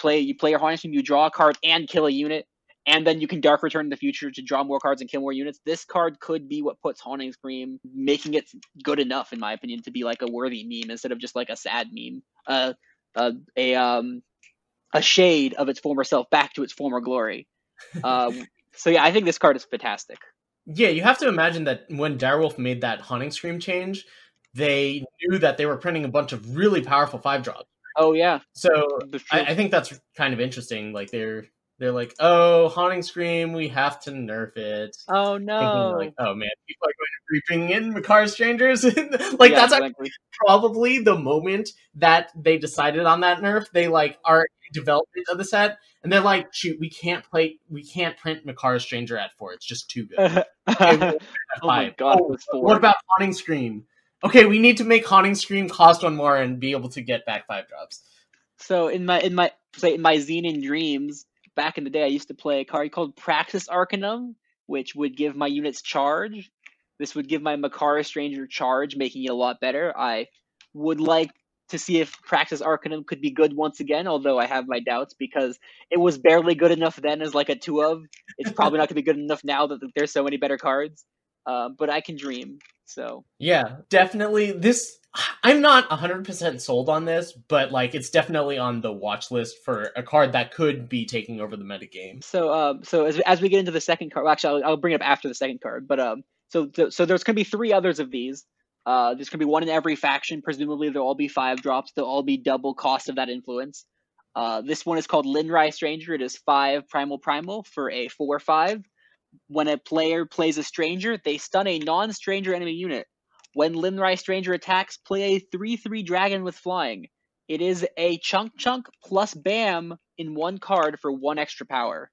you play your Haunting Scream, you draw a card and kill a unit, and then you can Dark Return in the future to draw more cards and kill more units. This card could be what puts Haunting Scream, making it good enough, in my opinion, to be like a worthy meme instead of just like a sad meme. A shade of its former self back to its former glory. So yeah, I think this card is fantastic. Yeah, you have to imagine that when Direwolf made that Haunting Scream change, they knew that they were printing a bunch of really powerful 5-drops. Oh yeah. So I think that's kind of interesting. Like they're like, oh, Haunting Scream, we have to nerf it. Oh no. Thinking like, oh man, people are going to be bringing in Makaras Strangers. Like that's exactly. Probably the moment that they decided on that nerf. They like are in development of the set, and they're like, shoot, we can't print Makaras Stranger at 4. It's just too good. Oh my god, it was 4. What about Haunting Scream? Okay, we need to make Haunting Scream cost 1 more and be able to get back 5-drops. So in my Xenon Dreams, back in the day, I used to play a card called Praxis Arcanum, which would give my units charge. This would give my Makaras Stranger charge, making it a lot better. I would like to see if Praxis Arcanum could be good once again, although I have my doubts because it was barely good enough then as like a 2 of. It's probably not going to be good enough now that there's so many better cards. But I can dream. So yeah, definitely. I'm not 100% sold on this, but like it's definitely on the watch list for a card that could be taking over the metagame. So as we get into the second card, well, actually I'll bring it up after the second card. But so there's going to be 3 others of these. There's going to be 1 in every faction. Presumably they'll all be 5-drops. They'll all be double cost of that influence. This one is called Lin Dry Stranger. It is 5 primal for a 4/5. When a player plays a stranger, they stun a non-stranger enemy unit. When Lin Raised Stranger attacks, play a 3/3 dragon with flying. It is a chunk plus bam in one card for 1 extra power.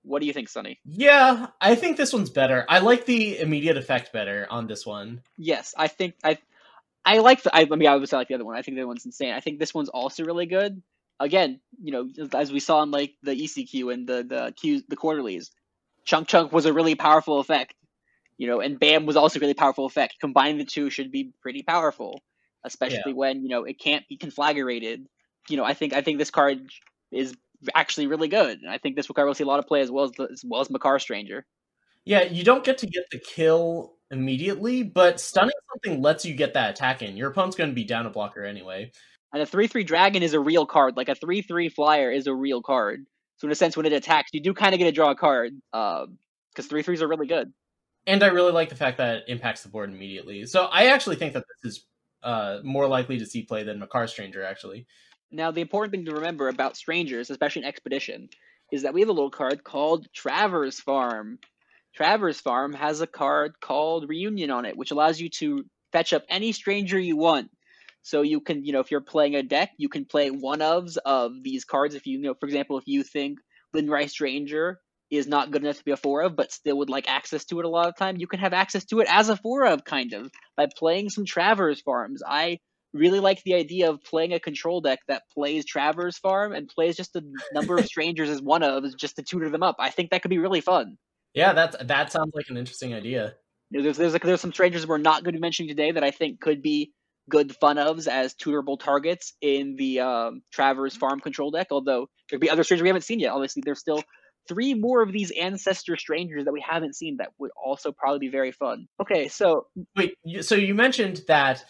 What do you think, Sonny? Yeah, I think this one's better. I like the immediate effect better on this one. Yes, I think I like the. I would say like the other one. I think the other one's insane. I think this one's also really good. Again, as we saw in like the ECQ and the quarterlies, Chunk was a really powerful effect. And Bam was also a really powerful effect. Combining the two should be pretty powerful, especially when it can't be conflagrated. I think this card is actually really good, and I think this card will see a lot of play as well as Makaras Stranger. Yeah, you don't get to get the kill immediately, but stunning something lets you get that attack in. Your opponent's going to be down a blocker anyway. And a 3/3 dragon is a real card. Like a 3/3 flyer is a real card. So in a sense, when it attacks, you do kind of get to draw a card because 3/3s are really good. And I really like the fact that it impacts the board immediately. So I actually think that this is more likely to see play than Makaras Stranger, actually. Now, the important thing to remember about Strangers, especially in Expedition, is that we have a little card called Traverse Farm. Traverse Farm has a card called Reunion on it, which allows you to fetch up any stranger you want. So you can, if you're playing a deck, you can play one of these cards. If for example, if you think Lin Raised Stranger is not good enough to be a 4 of, but still would like access to it a lot of time, you can have access to it as a 4 of, kind of, by playing some Traverse Farms. I really like the idea of playing a control deck that plays Traverse Farm and plays just a number of strangers as one of, just to tutor them up. I think that could be really fun. Yeah, that sounds like an interesting idea. There's some strangers we're not going to be mentioning today that I think could be good fun ofs as tutorable targets in the Traverse Farm control deck, although there'd be other strangers we haven't seen yet. Obviously, there's still 3 more of these Ancestor strangers that we haven't seen that would also probably be very fun. Okay, so... Wait, so you mentioned that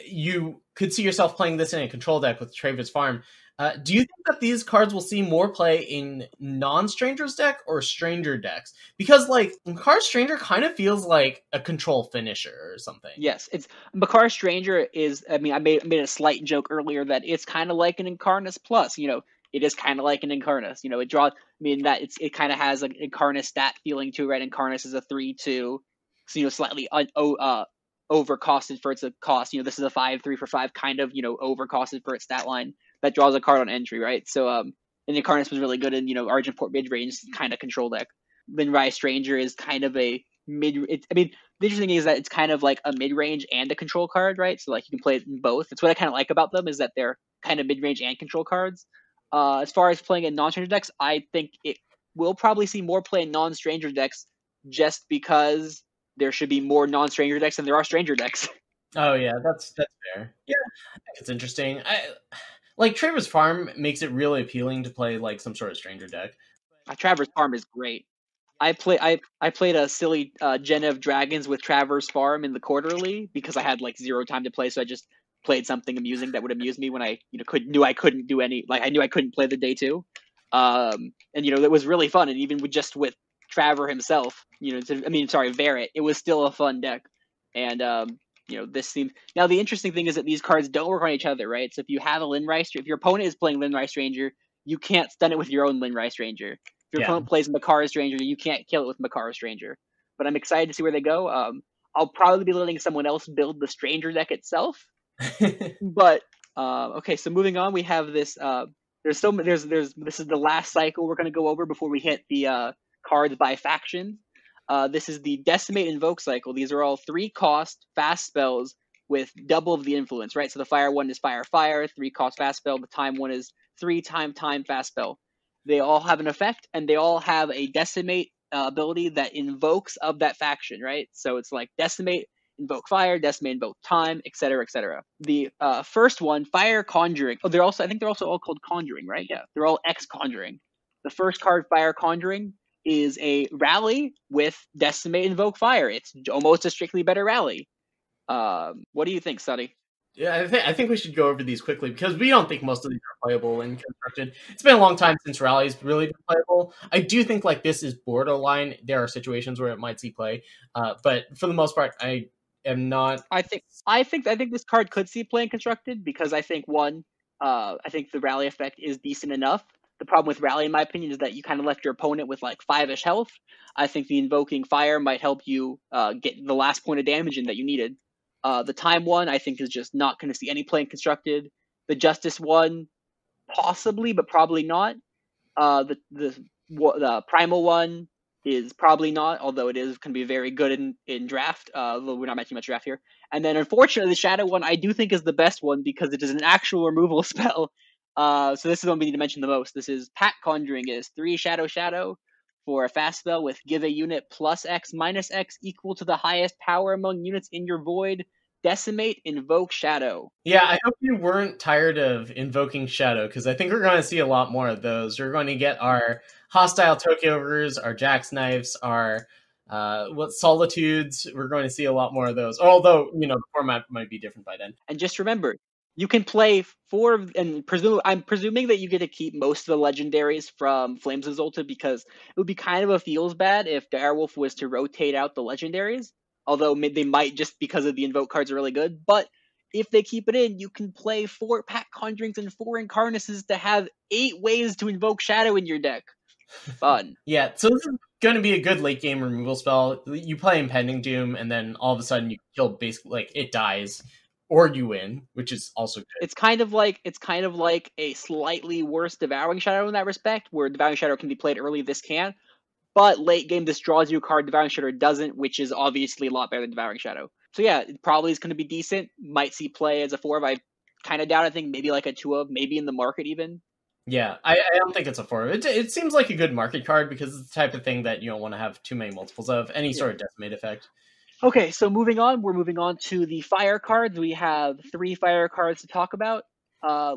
you could see yourself playing this in a control deck with Traverse Farm. Do you think that these cards will see more play in non-strangers deck or stranger decks? Because Makaras Stranger kind of feels like a control finisher or something. Yes, it's Makaras Stranger is. I made a slight joke earlier that it's kind of like an Incarnus Plus. It is kind of like an Incarnus. It draws. It kind of has an Incarnus stat feeling to it. Right, Incarnus is a 3/2, so slightly overcosted for its cost. This is a 5/3 for 5, kind of overcosted for its stat line that draws a card on entry, right? So and Incarnus was really good in Argenport mid range kind of control deck. Lin Raised Stranger is kind of a mid. The interesting thing is that it's kind of like a mid range and a control card, right? So you can play it in both. That's what I kind of like about them, is that they're kind of mid range and control cards. As far as playing in non-stranger decks, I think it will probably see more play in non-stranger decks, just because there should be more non-stranger decks than there are stranger decks. Oh yeah, that's fair. Yeah, I think it's interesting. Traverse Farm makes it really appealing to play some sort of stranger deck. Traverse Farm is great. I played a silly Gen of Dragons with Traverse Farm in the quarterly because I had 0 time to play, so I just played something amusing that would amuse me when I knew I couldn't do any, I knew I couldn't play the day 2. And it was really fun, and even with Traver himself, Varret, it was still a fun deck. And this seems... Now, the interesting thing is that these cards don't work on each other, right? So if you have a Lin Raised Stranger, if your opponent is playing Lin Raised Stranger, you can't stun it with your own Lin Raised Stranger. If your opponent plays Makaras Stranger, you can't kill it with Makaras Stranger. But I'm excited to see where they go. I'll probably be letting someone else build the Stranger deck itself. But okay, so moving on, we have this. This is the last cycle we're going to go over before we hit the cards by faction. This is the Decimate Invoke cycle. These are all 3-cost fast spells with double of the influence, right? So the fire one is fire, 3-cost fast spell. The time one is 3-time fast spell. They all have an effect, and they all have a Decimate ability that invokes of that faction, right? So it's like Decimate, invoke fire, Decimate, invoke time, etc., etc. The first one, Fire Conjuring. Oh, I think they're also all called Conjuring, right? Yeah, they're all X-Conjuring. The first card, Fire Conjuring, is a rally with Decimate, invoke fire. It's almost a strictly better rally. What do you think, Sonny? Yeah, I think we should go over these quickly because we don't think most of these are playable in Constructed. It's been a long time since Rally's really been playable. I do think this is borderline. There are situations where it might see play, but for the most part, I am not. I think this card could see play in Constructed because I think I think the rally effect is decent enough. The problem with Rally, in my opinion, is that you kind of left your opponent with like 5-ish health. I think the Invoking Fire might help you get the last point of damage in that you needed. The Time one, I think, is just not going to see any play in Constructed. The Justice one, possibly, but probably not. The Primal one is probably not, although it is going to be very good in draft, though we're not mentioning much draft here. And then, unfortunately, the Shadow one I do think is the best one because it is an actual removal spell. So this is one we need to mention the most. This is Pact Conjuring. It is 3 Shadow for a fast spell with give a unit plus X minus X equal to the highest power among units in your void. Decimate, invoke Shadow. Yeah, I hope you weren't tired of invoking Shadow, because I think we're going to see a lot more of those. We're going to get our hostile Tokyovers, our Jackknives, our Solitudes. We're going to see a lot more of those. Although, the format might be different by then. And just remember, you can play 4, and I'm presuming that you get to keep most of the legendaries from Flames of Zolta, because it would be kind of a feels bad if Direwolf was to rotate out the legendaries. Although they might, just because of the invoke cards are really good. But if they keep it in, you can play 4 Pact Conjurings and 4 Incarnaces to have 8 ways to invoke Shadow in your deck. Fun. Yeah, so this is going to be a good late game removal spell. You play Impending Doom, and then all of a sudden you kill basically, it dies, or you win, which is also good. It's kind of like a slightly worse Devouring Shadow in that respect, where Devouring Shadow can be played early, this can't. But late game, this draws you a card Devouring Shadow doesn't, which is obviously a lot better than Devouring Shadow. So yeah, it probably is going to be decent. Might see play as a 4 of. I kind of doubt. I think maybe like a 2 of, maybe in the market even. Yeah, I don't think it's a 4 of. It seems like a good market card because it's the type of thing that you don't want to have too many multiples of. Any sort of Decimate effect. Okay, so we're moving on to the fire cards. We have 3 fire cards to talk about.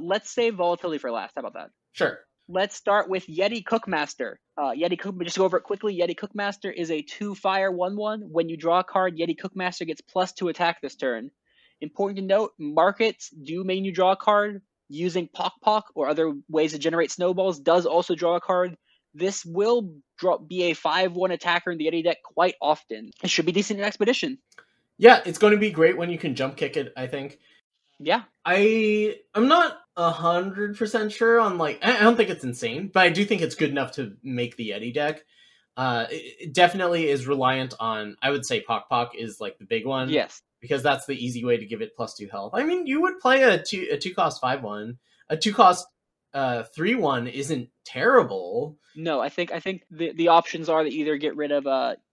Let's save volatility for last. How about that? Sure. Let's start with Yeti Cookmaster. Just to go over it quickly. Yeti Cookmaster is a 2 fire 1/1. When you draw a card, Yeti Cookmaster gets +2 attack this turn. Important to note, markets do mean you draw a card. Using Pock or other ways to generate snowballs does also draw a card. This will be a 5/1 attacker in the Yeti deck quite often. It should be decent in Expedition. Yeah, it's going to be great when you can jump kick it, I think. Yeah. I'm not 100% sure on, I don't think it's insane, but I do think it's good enough to make the Yeti deck. It definitely is reliant on, I would say Pock is the big one. Yes. Because that's the easy way to give it +2 health. I mean, you would play a 2-cost 5/1. A 2-cost 3/1 isn't terrible. No, I think the options are to either get rid of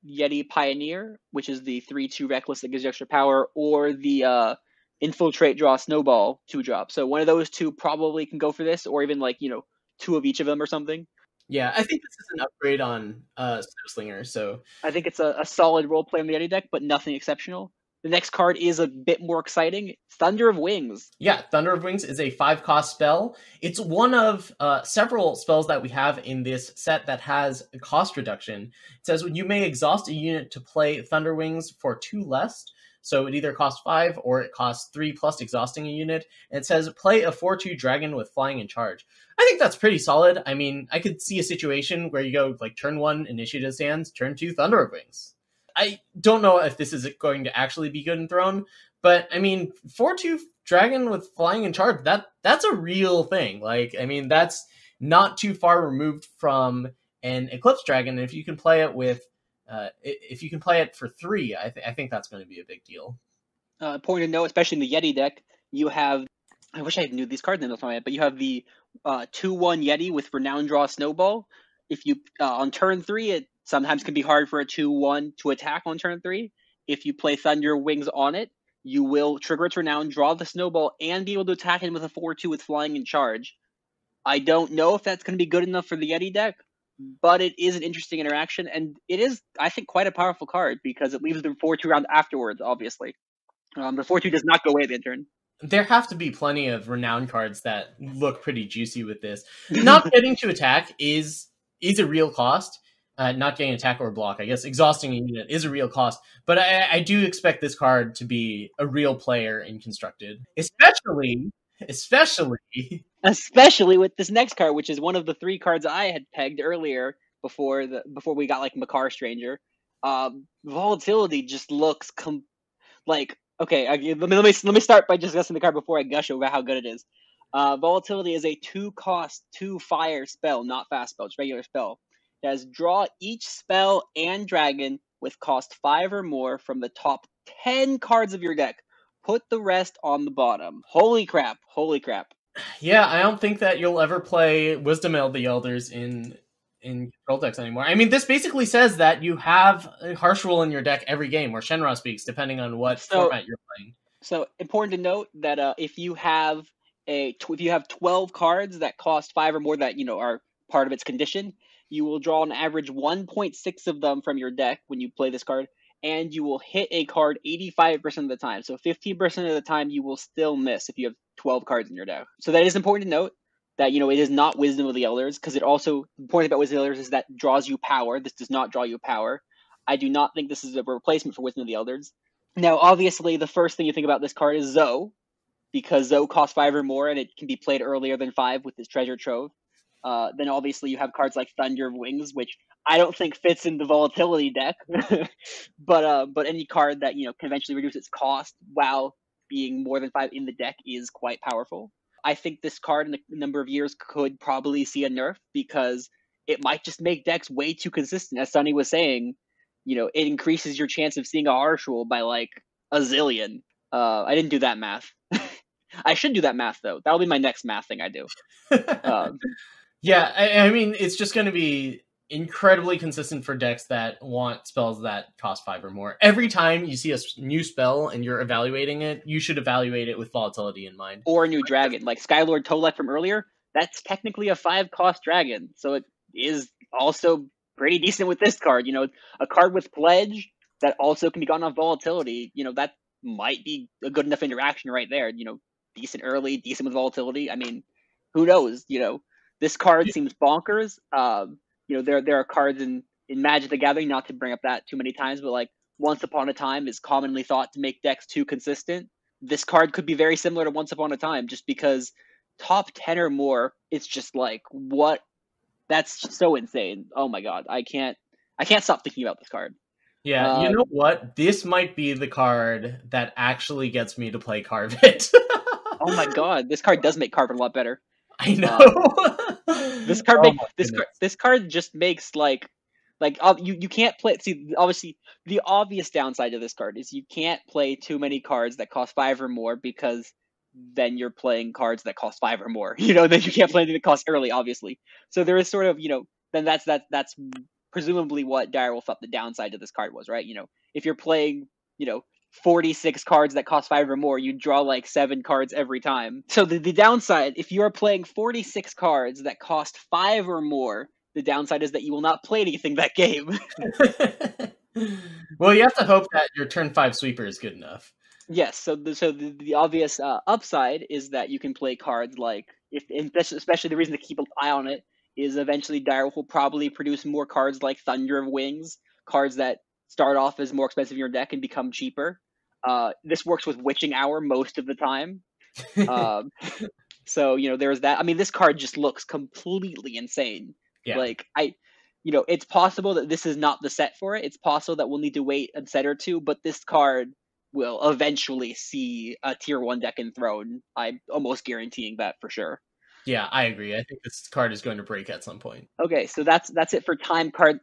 Yeti Pioneer, which is the 3/2 Reckless that gives you extra power, or the Infiltrate, Draw, Snowball 2-drop. So one of those 2 probably can go for this, or even 2 of each of them or something. Yeah, I think this is an upgrade on Snowslinger. So I think it's a solid role play on the Yeti deck, but nothing exceptional. The next card is a bit more exciting. Thunder of Wings. Yeah, Thunder of Wings is a 5-cost spell. It's one of several spells that we have in this set that has a cost reduction. It says you may exhaust a unit to play Thunder Wings for 2 less. So it either costs 5 or it costs 3 plus exhausting a unit. And it says play a 4/2 dragon with flying and charge. I think that's pretty solid. I mean, I could see a situation where you go turn 1, Initiative Sands, turn 2, Thunder of Wings. I don't know if this is going to actually be good in Throne, but I mean, 4/2 dragon with flying and charge, that's a real thing. That's not too far removed from an Eclipse Dragon. And if you can play it for 3, I think that's going to be a big deal. Important to note, especially in the Yeti deck, you have, I wish I knew these cards names off my head, but you have the 2/1 Yeti with Renown, Draw, Snowball. If you on turn 3, it sometimes can be hard for a 2/1 to attack on turn 3. If you play Thunder Wings on it, you will trigger its Renown, draw the Snowball, and be able to attack it with a 4/2 with Flying and Charge. I don't know if that's going to be good enough for the Yeti deck, but it is an interesting interaction, and it is, I think, quite a powerful card because it leaves the 4/2 round afterwards, obviously. The 4/2 does not go away at the turn. There have to be plenty of Renown cards that look pretty juicy with this. Not getting to attack is a real cost. Not getting attack or block, I guess exhausting a unit is a real cost, but I do expect this card to be a real player in Constructed, especially with this next card, which is one of the 3 cards I had pegged earlier before we got Makaras Stranger. Volatility just looks okay. Let me start by discussing the card before I gush over how good it is. Volatility is a 2-cost, 2-fire spell, not fast spell, it's regular spell. It has draw each spell and dragon with cost 5 or more from the top 10 cards of your deck. Put the rest on the bottom. Holy crap. Holy crap. Yeah, I don't think that you'll ever play Wisdom of the Elders in control decks anymore. I mean, this basically says that you have a Harsh Rule in your deck every game, or Shenron Speaks, depending on what format you're playing. So, important to note that if you have 12 cards that cost 5 or more that, are part of its condition, you will draw an average 1.6 of them from your deck when you play this card, and you will hit a card 85% of the time. So 15% of the time you will still miss if you have 12 cards in your deck. So that is important to note that, it is not Wisdom of the Elders, because the point about Wisdom of the Elders is that draws you power. This does not draw you power. I do not think this is a replacement for Wisdom of the Elders. Now, obviously, the first thing you think about this card is Zoe, because Zoe costs 5 or more, and it can be played earlier than 5 with this Treasure Trove. Then obviously you have cards like Thunder of Wings, which I don't think fits in the Volatility deck, but any card that can eventually reduce its cost while being more than 5 in the deck is quite powerful. I think this card in a number of years could probably see a nerf, because it might just make decks way too consistent. As Sunny was saying, it increases your chance of seeing a Harsh Rule by like a zillion. I didn't do that math. I should do that math though. That'll be my next math thing I do. Yeah, I mean, it's just going to be incredibly consistent for decks that want spells that cost 5 or more. Every time you see a new spell and you're evaluating it, you should evaluate it with volatility in mind. Or a new dragon, like Skylord Tolek from earlier. That's technically a 5-cost dragon, so it is also pretty decent with this card. A card with Pledge that also can be gotten off volatility. That might be a good enough interaction right there. Decent early, decent with volatility. I mean, who knows? This card seems bonkers. There are cards in Magic the Gathering, not to bring up that too many times, but like Once Upon a Time is commonly thought to make decks too consistent. This card could be very similar to Once Upon a Time, just because top 10 or more, it's just like, what? That's so insane. Oh my god, I can't stop thinking about this card. Yeah, you know what? This might be the card that actually gets me to play Carve It. Oh my god, this card does make Carve It a lot better. I know. This card just makes you can't play. See, obviously, the obvious downside of this card is you can't play too many cards that cost 5 or more, because then you're playing cards that cost 5 or more. Then you can't play anything that costs early, obviously. So there is sort of, then that's presumably what Direwolf thought the downside to this card was, right? If you're playing, 46 cards that cost 5 or more, you draw like 7 cards every time. So the downside, if you are playing 46 cards that cost 5 or more, the downside is that you will not play anything that game. Well, you have to hope that your turn 5 sweeper is good enough. Yes, so the obvious upside is that you can play cards like, especially the reason to keep an eye on it is eventually Direwolf will probably produce more cards like Thunder of Wings, cards that start off as more expensive in your deck and become cheaper. This works with Witching Hour most of the time. So, there's that. I mean, this card just looks completely insane. Yeah. It's possible that this is not the set for it. It's possible that we'll need to wait a set or two, but this card will eventually see a tier 1 deck enthroned. I'm almost guaranteeing that for sure. Yeah, I agree. I think this card is going to break at some point. Okay, so that's it for time card.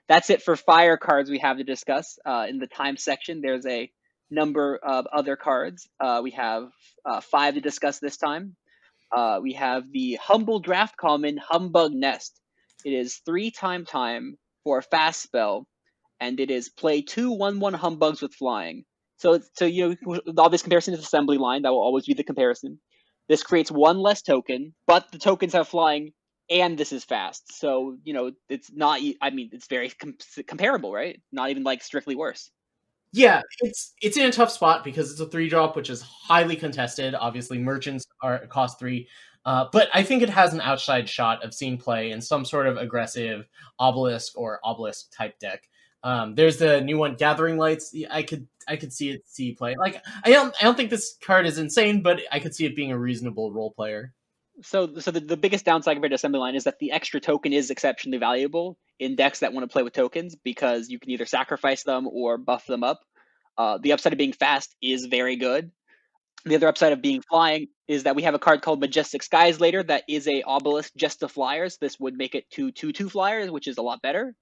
That's it for fire cards we have to discuss. In the time section, there's a number of other cards. We have 5 to discuss this time. We have the Humble Draft Common Humbug Nest. It is 3 time for a fast spell, and it is play 2 1/1 humbugs with flying. So the obvious comparison is Assembly Line. That will always be the comparison. This creates 1 less token, but the tokens have flying, and this is fast. So, it's not, it's very comparable, right? Not even like strictly worse. Yeah, it's in a tough spot because it's a 3-drop, which is highly contested. Obviously, merchants cost 3. But I think it has an outside shot of seeing play in some sort of aggressive obelisk or obelisk type deck. There's the new one, Gathering Lights. I could see play. Like, I don't think this card is insane, but I could see it being a reasonable role player. So the biggest downside compared to Assembly Line is that the extra token is exceptionally valuable in decks that want to play with tokens, because you can either sacrifice them or buff them up. The upside of being fast is very good. The other upside of being flying is that we have a card called Majestic Skies later that is a obelisk just to flyers. This would make it 2/2/2 flyers, which is a lot better.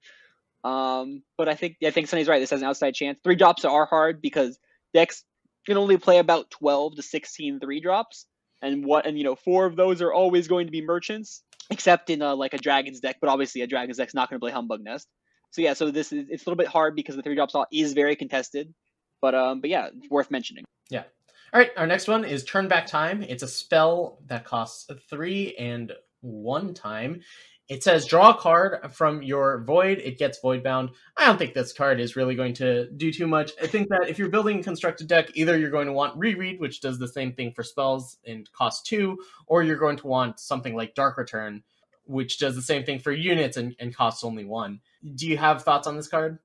But I think Sunny's right. This has an outside chance. 3-drops are hard because decks can only play about 12 to 16 3-drops, and 4 of those are always going to be merchants, except in like a Dragon's deck. But obviously, a Dragon's deck's not going to play Humbug Nest. So yeah, it's a little bit hard because the 3-drop slot is very contested. But yeah, it's worth mentioning. Yeah. All right, our next one is Turn Back Time. It's a spell that costs 3 and 1 time. It says draw a card from your void. It gets void bound. I don't think this card is really going to do too much. I think that if you're building a constructed deck, either you're going to want Reread, which does the same thing for spells and costs 2, or you're going to want something like Dark Return, which does the same thing for units and costs only 1. Do you have thoughts on this card?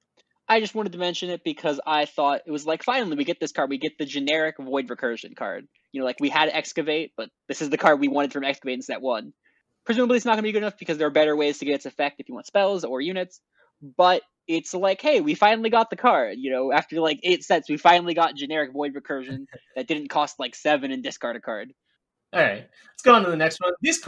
I just wanted to mention it because I thought it was like, finally, we get this card. We get the generic Void Recursion card. Like we had Excavate, but this is the card we wanted from Excavate in set 1. Presumably it's not going to be good enough because there are better ways to get its effect if you want spells or units. But it's like, hey, we finally got the card. After like 8 sets, we finally got generic Void Recursion that didn't cost like 7 and discard a card. All right, let's go on to the next one. This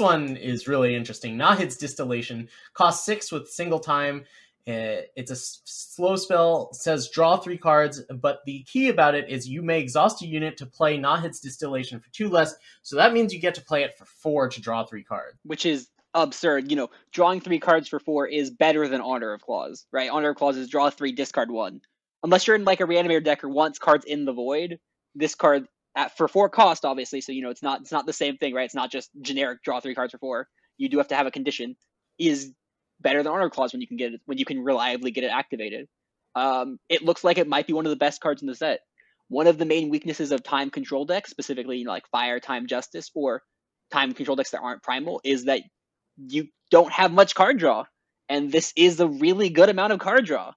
one is really interesting. Nahid's Distillation costs 6 with single time. It's a slow spell, says draw 3 cards, but the key about it is you may exhaust a unit to play Nahid's Distillation for 2 less, so that means you get to play it for 4 to draw 3 cards. Which is absurd. Drawing 3 cards for 4 is better than Honor of Claws, right? Honor of Claws is draw 3, discard 1. Unless you're in like a Reanimator deck or wants cards in the void, this card, for 4 cost, obviously, so it's not the same thing, right? It's not just generic draw 3 cards for 4. You do have to have a condition, is better than Honor Clause when you can reliably get it activated. It looks like it might be one of the best cards in the set. One of the main weaknesses of time control decks, specifically like Fire, Time, Justice, or time control decks that aren't primal, is that you don't have much card draw, and this is a really good amount of card draw.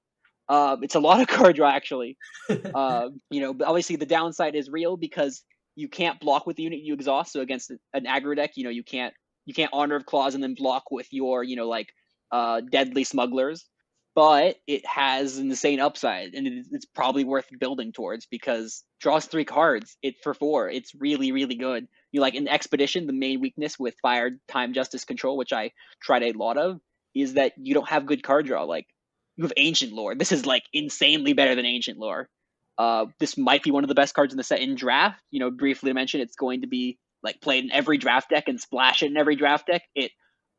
It's a lot of card draw, actually. But obviously the downside is real because you can't block with the unit you exhaust. So against an aggro deck, you can't Honor of Claws and then block with your Deadly Smugglers, but it has an insane upside, and it's probably worth building towards because draws 3 cards. It for 4. It's really, really good. In Expedition, the main weakness with Fire, Time, Justice, Control, which I tried a lot of, is that you don't have good card draw. Like you have Ancient Lore. This is like insanely better than Ancient Lore. This might be one of the best cards in the set in draft. Briefly to mention, it's going to be like played in every draft deck and splash it in every draft deck. It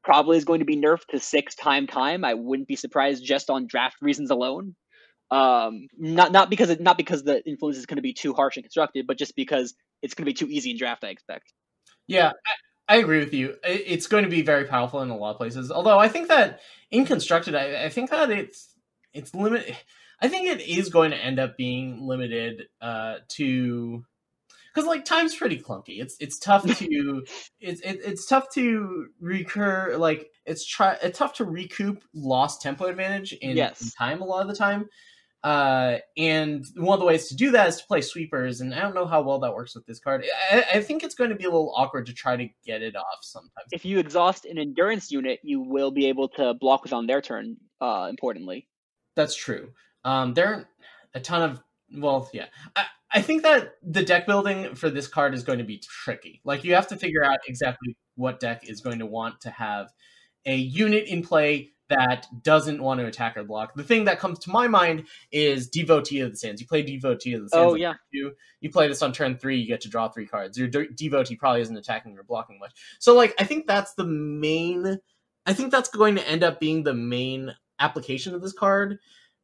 probably is going to be nerfed to 6 time. I wouldn't be surprised just on draft reasons alone. Not because the influence is going to be too harsh and constructed, but just because it's going to be too easy in draft, I expect. Yeah, I agree with you. It's going to be very powerful in a lot of places. Although I think that in constructed, I think that it's limited. I think it is going to end up being limited to. Because like time's pretty clunky. It's tough to it's tough to recur. Like it's tough to recoup lost tempo advantage in time a lot of the time. And one of the ways to do that is to play sweepers, and I don't know how well that works with this card. I think it's going to be a little awkward to try to get it off sometimes. If you exhaust an endurance unit, you will be able to block with on their turn. Importantly, that's true. There aren't a ton of I think that the deck building for this card is going to be tricky. Like, you have to figure out exactly what deck is going to want to have a unit in play that doesn't want to attack or block. The thing that comes to my mind is Devotee of the Sands. You play Devotee of the Sands. Oh, yeah. You play this on turn 3, you get to draw 3 cards. Your Devotee probably isn't attacking or blocking much. So, like, I think that's going to end up being the main application of this card.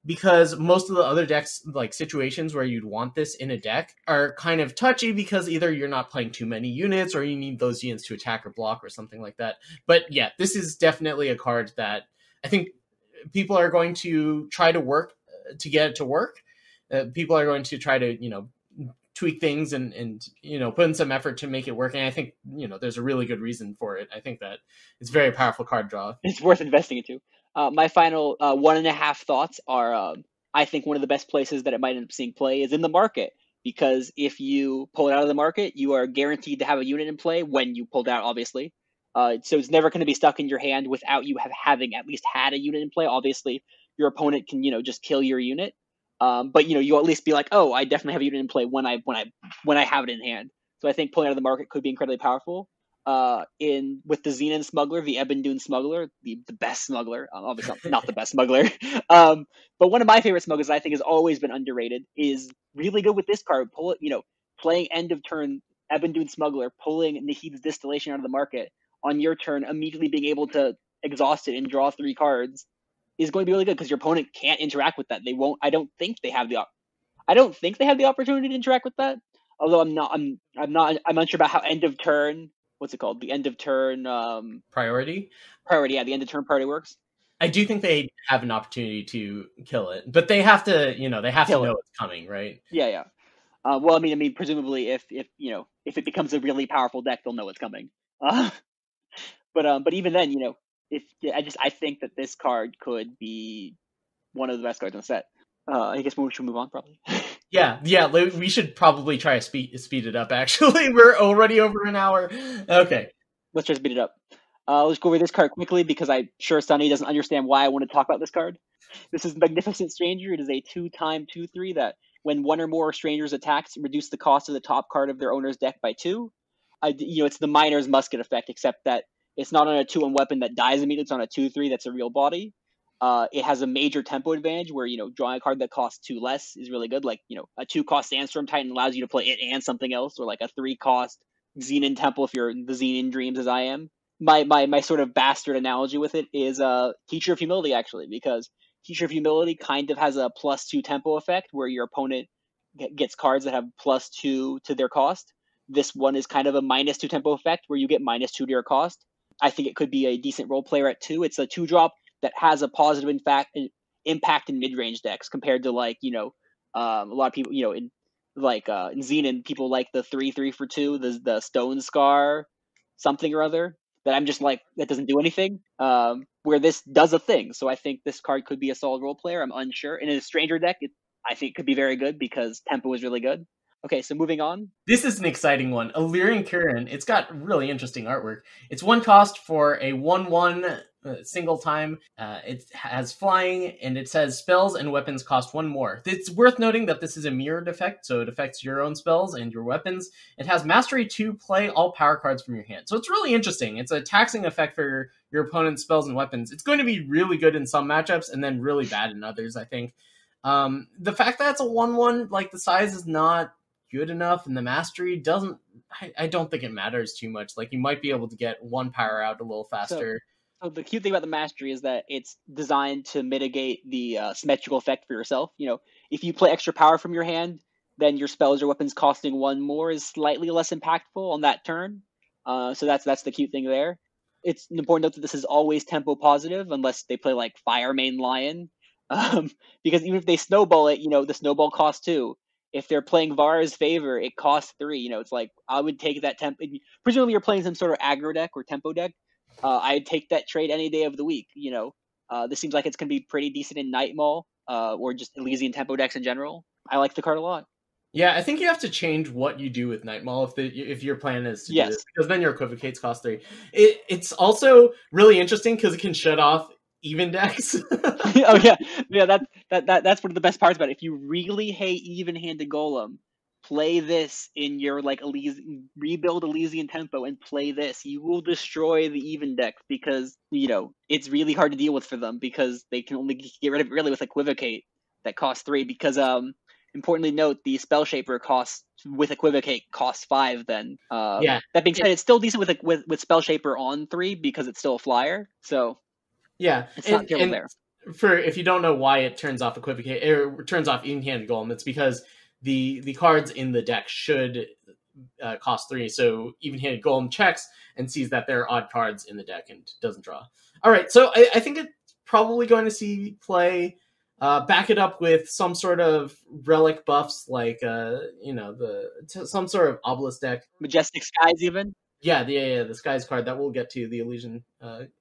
Because most of the other decks, like situations where you'd want this in a deck, are kind of touchy because either you're not playing too many units or you need those units to attack or block or something like that. But yeah, this is definitely a card that I think people are going to try to work to get it to work. People are going to try to, tweak things and put in some effort to make it work. And I think, there's a really good reason for it. I think that it's very powerful card draw. It's worth investing into. My final 1.5 thoughts are, I think one of the best places that it might end up seeing play is in the market, because if you pull it out of the market, you are guaranteed to have a unit in play when you pulled out, obviously. So it's never going to be stuck in your hand without you having at least had a unit in play. Obviously, your opponent can, just kill your unit. But you'll at least be like, oh, I definitely have a unit in play when I have it in hand. So I think pulling out of the market could be incredibly powerful. With the Xenon Smuggler, the Ebon Dune Smuggler, the best smuggler, obviously not the best smuggler, but one of my favorite smugglers I think has always been underrated, is really good with this card. Playing end of turn Ebon Dune Smuggler, pulling Nahid's Distillation out of the market on your turn, immediately being able to exhaust it and draw 3 cards is going to be really good because your opponent can't interact with that. They won't. I don't think they have the opportunity to interact with that. Although I'm unsure about how end of turn. What's it called? The end of turn priority. Priority, yeah, the end of turn priority works. I do think they have an opportunity to kill it, but they have to, they have to know it's coming, right? Yeah. Well, I mean, presumably, if it becomes a really powerful deck, they'll know it's coming. But even then, I think that this card could be one of the best cards in the set. I guess we should move on, probably. Yeah, we should probably try to speed it up, actually. We're already over an hour. Okay. Let's just speed it up. Let's go over this card quickly, because I'm sure Sunny doesn't understand why I want to talk about this card. This is Magnificent Stranger. It is a 2/2 2/3 that when one or more strangers attacks, reduce the cost of the top card of their owner's deck by 2. It's the Miner's Musket effect, except that it's not on a 2/1 weapon that dies immediately. It's on a 2/3 that's a real body. It has a major tempo advantage where, drawing a card that costs 2 less is really good. Like, a 2-cost Sandstorm Titan allows you to play it and something else, or like a 3-cost Xenon Temple if you're the Xenon Dreams as I am. My sort of bastard analogy with it is Teacher of Humility, actually, because Teacher of Humility kind of has a +2 tempo effect where your opponent gets cards that have +2 to their cost. This one is kind of a -2 tempo effect where you get -2 to your cost. I think it could be a decent role player at 2. It's a 2-drop that has a positive impact in mid-range decks compared to, like, a lot of people, in Xenon, people like the 3/3 for 2, the Stone Scar something or other, that I'm just like, that doesn't do anything, where this does a thing. So I think this card could be a solid role player. I'm unsure. And in a Stranger deck, I think it could be very good because tempo is really good. Okay, so moving on. This is an exciting one. Illyrian Kirin. It's got really interesting artwork. It's 1 cost for a 1/1 single time. It has flying, and it says spells and weapons cost 1 more. It's worth noting that this is a mirrored effect, so it affects your own spells and your weapons. It has Mastery to play all power cards from your hand. So it's really interesting. It's a taxing effect for your opponent's spells and weapons. It's going to be really good in some matchups and then really bad in others, I think. The fact that it's a 1/1, like, the size is not good enough, and the mastery doesn't, I don't think it matters too much. Like, you might be able to get 1 power out a little faster. So the cute thing about the mastery is that it's designed to mitigate the symmetrical effect for yourself. If you play extra power from your hand, then your spells or weapons costing 1 more is slightly less impactful on that turn. So that's the cute thing there. It's important to note that this is always tempo positive unless they play like Fire Main Lion, because even if they snowball it, the snowball costs 2. If they're playing Vara's Favor, it costs 3. It's like, I would take that tempo. Presumably you're playing some sort of aggro deck or tempo deck. I'd take that trade any day of the week. This seems like it's going to be pretty decent in Night Maul, or just Elysian tempo decks in general. I like the card a lot. Yeah, I think you have to change what you do with Night Maul if your plan is to do this, because then your Equivocates cost 3. It's also really interesting because it can shut off even decks. Oh yeah. That's one of the best parts about it. If you really hate even-handed Golem, play this in your rebuild Elysian tempo and play this. You will destroy the even deck because it's really hard to deal with for them because they can only get rid of it really with Equivocate that costs 3. Because importantly note, the Spell Shaper with Equivocate costs 5. Then that being said, it's still decent with Spell Shaper on 3 because it's still a flyer. So yeah, it's not terrible there. For if you don't know why it turns off Equivocate or turns off even-handed Golem, it's because the cards in the deck should cost 3. So even-handed Golem checks and sees that there are odd cards in the deck and doesn't draw. All right, so I think it's probably going to see play. Back it up with some sort of relic buffs, like some sort of obelisk deck. Majestic Skies, even. Yeah, the Skies card that we'll get to, the Illusion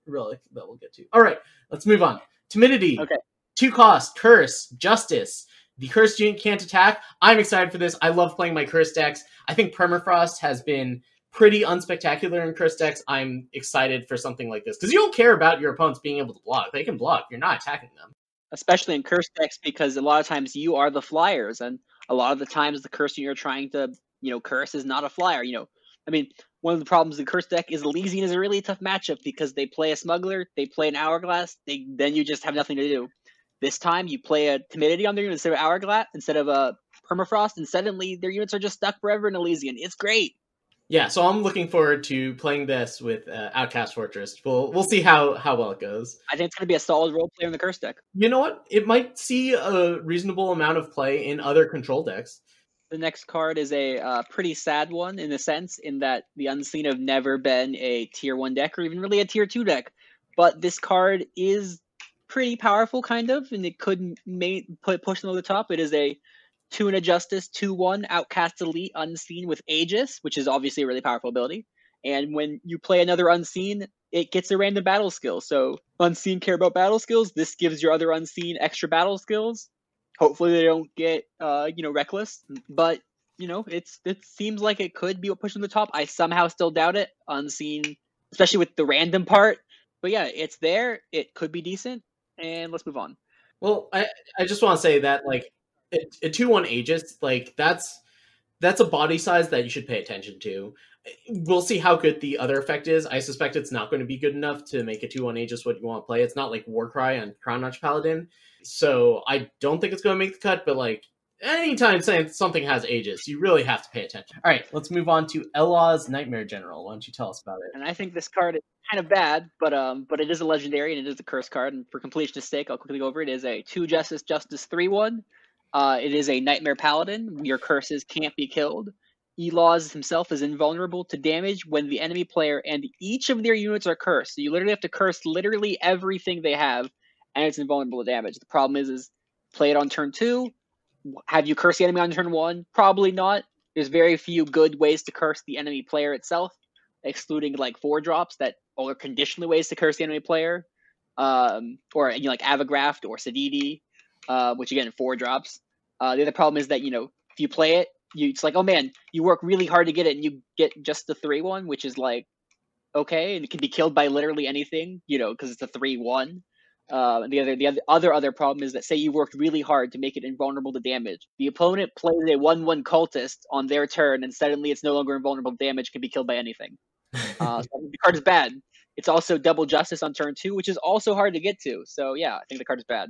relic that we'll get to. All right, let's move on. Timidity. Okay. 2 cost, Curse, Justice. The Cursed unit can't attack. I'm excited for this. I love playing my Curse decks. I think Permafrost has been pretty unspectacular in Curse decks. I'm excited for something like this because you don't care about your opponents being able to block. They can block. You're not attacking them. especially in curse decks, because a lot of times you are the flyers, and a lot of the times the curse you're trying to curse is not a flyer. I mean, one of the problems in curse deck is Elysian is a really tough matchup because they play a smuggler, they play an hourglass, then you just have nothing to do. This time you play a timidity on their unit instead of hourglass, instead of a permafrost, and suddenly their units are just stuck forever in Elysian. It's great. Yeah, so I'm looking forward to playing this with Outcast Fortress. We'll see how well it goes. I think it's going to be a solid role player in the curse deck. You know what? It might see a reasonable amount of play in other control decks. The next card is a pretty sad one in a sense, in that the Unseen have never been a tier 1 deck or even really a tier 2 deck. But this card is pretty powerful, kind of, and it could push them over the top. It is a 2 Justice, 2/1 Outcast Elite Unseen with Aegis, which is obviously a really powerful ability. And when you play another Unseen, it gets a random battle skill. So Unseen care about battle skills. This gives your other Unseen extra battle skills. Hopefully they don't get reckless. But it seems like it could be what pushes them to the top. I somehow still doubt it. Unseen, especially with the random part. But yeah, it's there. It could be decent. And let's move on. Well, I just want to say that a 2/1 Aegis, that's a body size that you should pay attention to. We'll see how good the other effect is. I suspect it's not going to be good enough to make a 2/1 Aegis what you want to play. It's not like Warcry on Crown Notch Paladin. So I don't think it's going to make the cut, but anytime something has Aegis, you really have to pay attention. All right, let's move on to Elaw's Nightmare General. Why don't you tell us about it? And I think this card is kind of bad, but it is a legendary and it is a curse card. And for completion's sake, I'll quickly go over it. It is a 2 Justice 3/1. It is a Nightmare Paladin. Your curses can't be killed. Elaz himself is invulnerable to damage when the enemy player and each of their units are cursed. So you literally have to curse literally everything they have, and it's invulnerable to damage. The problem is play it on turn 2. Have you curse the enemy on turn 1? Probably not. There's very few good ways to curse the enemy player itself, excluding 4-drops that are conditionally ways to curse the enemy player, or like Avagraft or Sadidi, which again 4-drops. The other problem is that if you play it, it's like, oh man, you work really hard to get it, and you get just the 3/1, which is okay, and it can be killed by literally anything, because it's a 3/1. And the other problem is that, say you worked really hard to make it invulnerable to damage, the opponent plays a 1/1 cultist on their turn, and suddenly it's no longer invulnerable to damage, can be killed by anything. So the card is bad. It's also double justice on turn 2, which is also hard to get to. So yeah, I think the card is bad.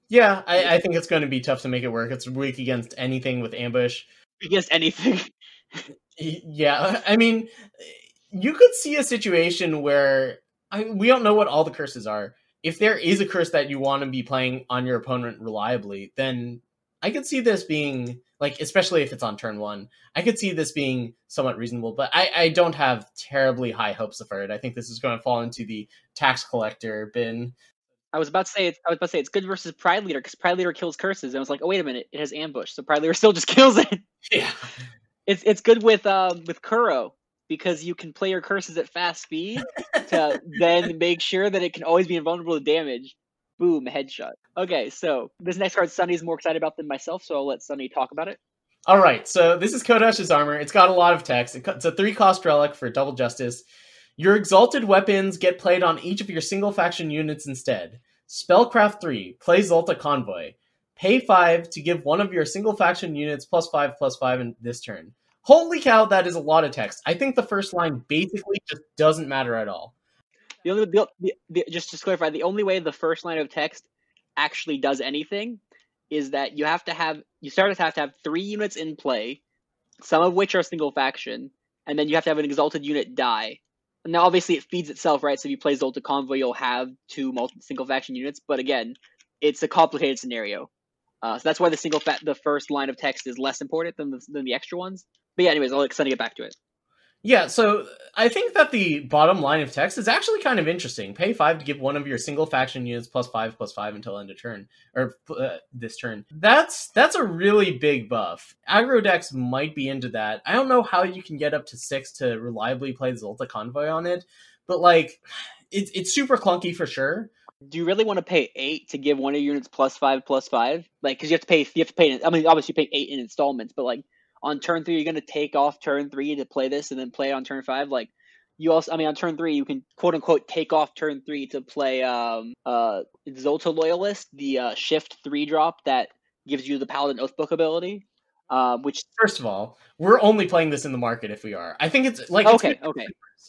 Yeah, I think it's going to be tough to make it work. It's weak against anything with ambush. Against anything. Yeah, I mean, you could see a situation where we don't know what all the curses are. If there is a curse that you want to be playing on your opponent reliably, then I could see this being, especially if it's on turn 1, I could see this being somewhat reasonable, but I don't have terribly high hopes for it. I think this is going to fall into the tax collector bin. I was about to say it's good versus Pride Leader, because Pride Leader kills curses. And I was like, oh wait a minute, it has ambush, so Pride Leader still just kills it. Yeah, it's good with Kuro, because you can play your curses at fast speed to then make sure that it can always be invulnerable to damage. Boom, headshot. Okay, so this next card Sunny's more excited about than myself, so I'll let Sunny talk about it. All right, so this is Kodash's armor. It's got a lot of text. It's a 3-cost relic for double justice. Your exalted weapons get played on each of your single faction units instead. Spellcraft 3, play Zolta Convoy. Pay 5 to give one of your single faction units +5/+5 in this turn. Holy cow, that is a lot of text. I think the first line basically just doesn't matter at all. Just to clarify, the only way the first line of text actually does anything is that you have to have 3 units in play, some of which are single faction, and then you have to have an exalted unit die. Now, obviously, it feeds itself, right? So if you play Zolta Convoy, you'll have 2 single faction units. But again, it's a complicated scenario. So that's why the first line of text is less important than the extra ones. But yeah, anyways, I'll let Sunny get back to it. Yeah, so I think that the bottom line of text is actually kind of interesting. Pay 5 to give one of your single faction units +5/+5 until end of turn, or this turn. That's a really big buff. Aggro decks might be into that. I don't know how you can get up to 6 to reliably play Zolta Convoy on it, but it's super clunky for sure. Do you really want to pay 8 to give one of your units +5/+5? Because you have to pay. I mean, obviously you pay 8 in installments, but on turn 3, you're going to take off turn 3 to play this and then play it on turn 5. You also, I mean, on turn 3, you can quote unquote take off turn 3 to play Zolta Loyalist, the shift 3 drop that gives you the Paladin Oathbook ability. Which, first of all, we're only playing this in the market if we are. I think it's like okay.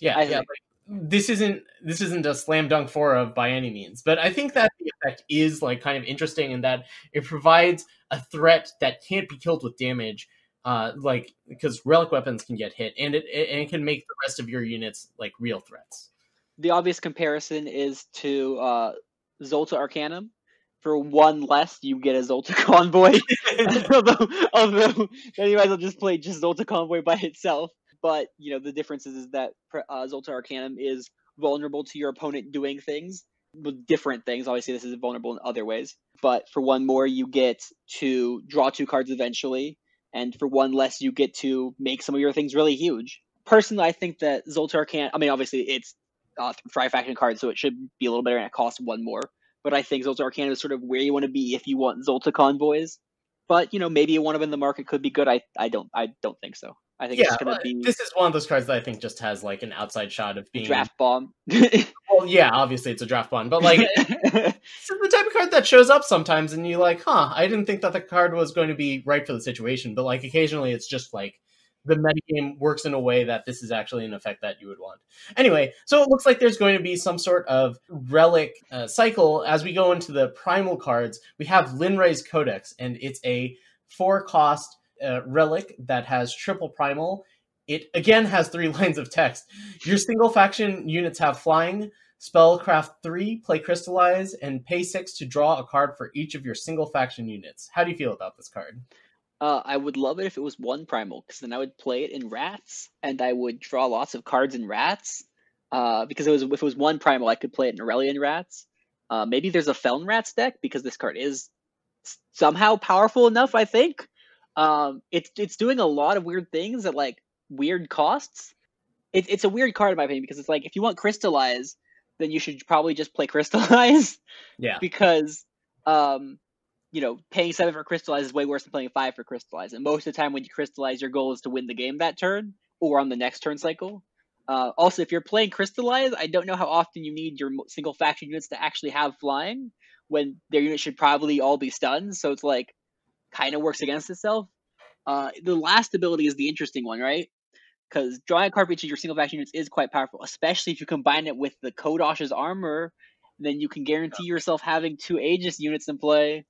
Yeah. Like, this isn't a slam dunk for of by any means, but I think that the effect is like kind of interesting in that it provides a threat that can't be killed with damage, like because relic weapons can get hit, and it can make the rest of your units like real threats. The obvious comparison is to Zolta Arcanum. For 1 less, you get a Zolta Convoy. although then you might as well just play just Zolta Convoy by itself. But the difference is that Zolta Arcanum is vulnerable to your opponent doing things with different things. Obviously, this is vulnerable in other ways. But for 1 more, you get to draw 2 cards eventually, and for 1 less, you get to make some of your things really huge. Personally, I think that Zolta Arcanum. I mean, obviously, it's Tri-Faction card, so it should be a little better and it costs 1 more. But I think Zolta Arcanum is sort of where you want to be if you want Zolta Convoys. But maybe one of them in the market could be good. I don't think so. I think it's going to be. This is one of those cards that I think just has like an outside shot of being draft bomb. Well, yeah, obviously it's a draft bomb, but like it's the type of card that shows up sometimes, and you're like, I didn't think that the card was going to be right for the situation. But like occasionally, it's just like the metagame works in a way that this is actually an effect that you would want. Anyway, so it looks like there's going to be some sort of relic cycle. As we go into the primal cards, we have Lin Raised Codex, and it's a 4-cost relic that has triple primal. It again has 3 lines of text. Your single faction units have flying, spellcraft 3, play crystallize, and pay 6 to draw a card for each of your single faction units. How do you feel about this card? I would love it if it was 1 primal, because then I would play it in Rats, and I would draw lots of cards in Rats. Because if it was 1 primal, I could play it in Aurelian Rats. Maybe there's a Feln Rats deck, because this card is somehow powerful enough, I think. It's doing a lot of weird things at like weird costs. It's a weird card in my opinion, because it's like if you want Crystallize, then you should probably just play Crystallize. Yeah. Because paying 7 for Crystallize is way worse than playing 5 for Crystallize. And most of the time when you Crystallize, your goal is to win the game that turn or on the next turn cycle. Also, if you're playing Crystallize, I don't know how often you need your single faction units to actually have flying when their units should probably all be stunned. So it's like kind of works against itself. The last ability is the interesting one, right? Because drawing a card for each of your single faction units is quite powerful, especially if you combine it with the Kodosh's armor. Then you can guarantee yourself having 2 Aegis units in play.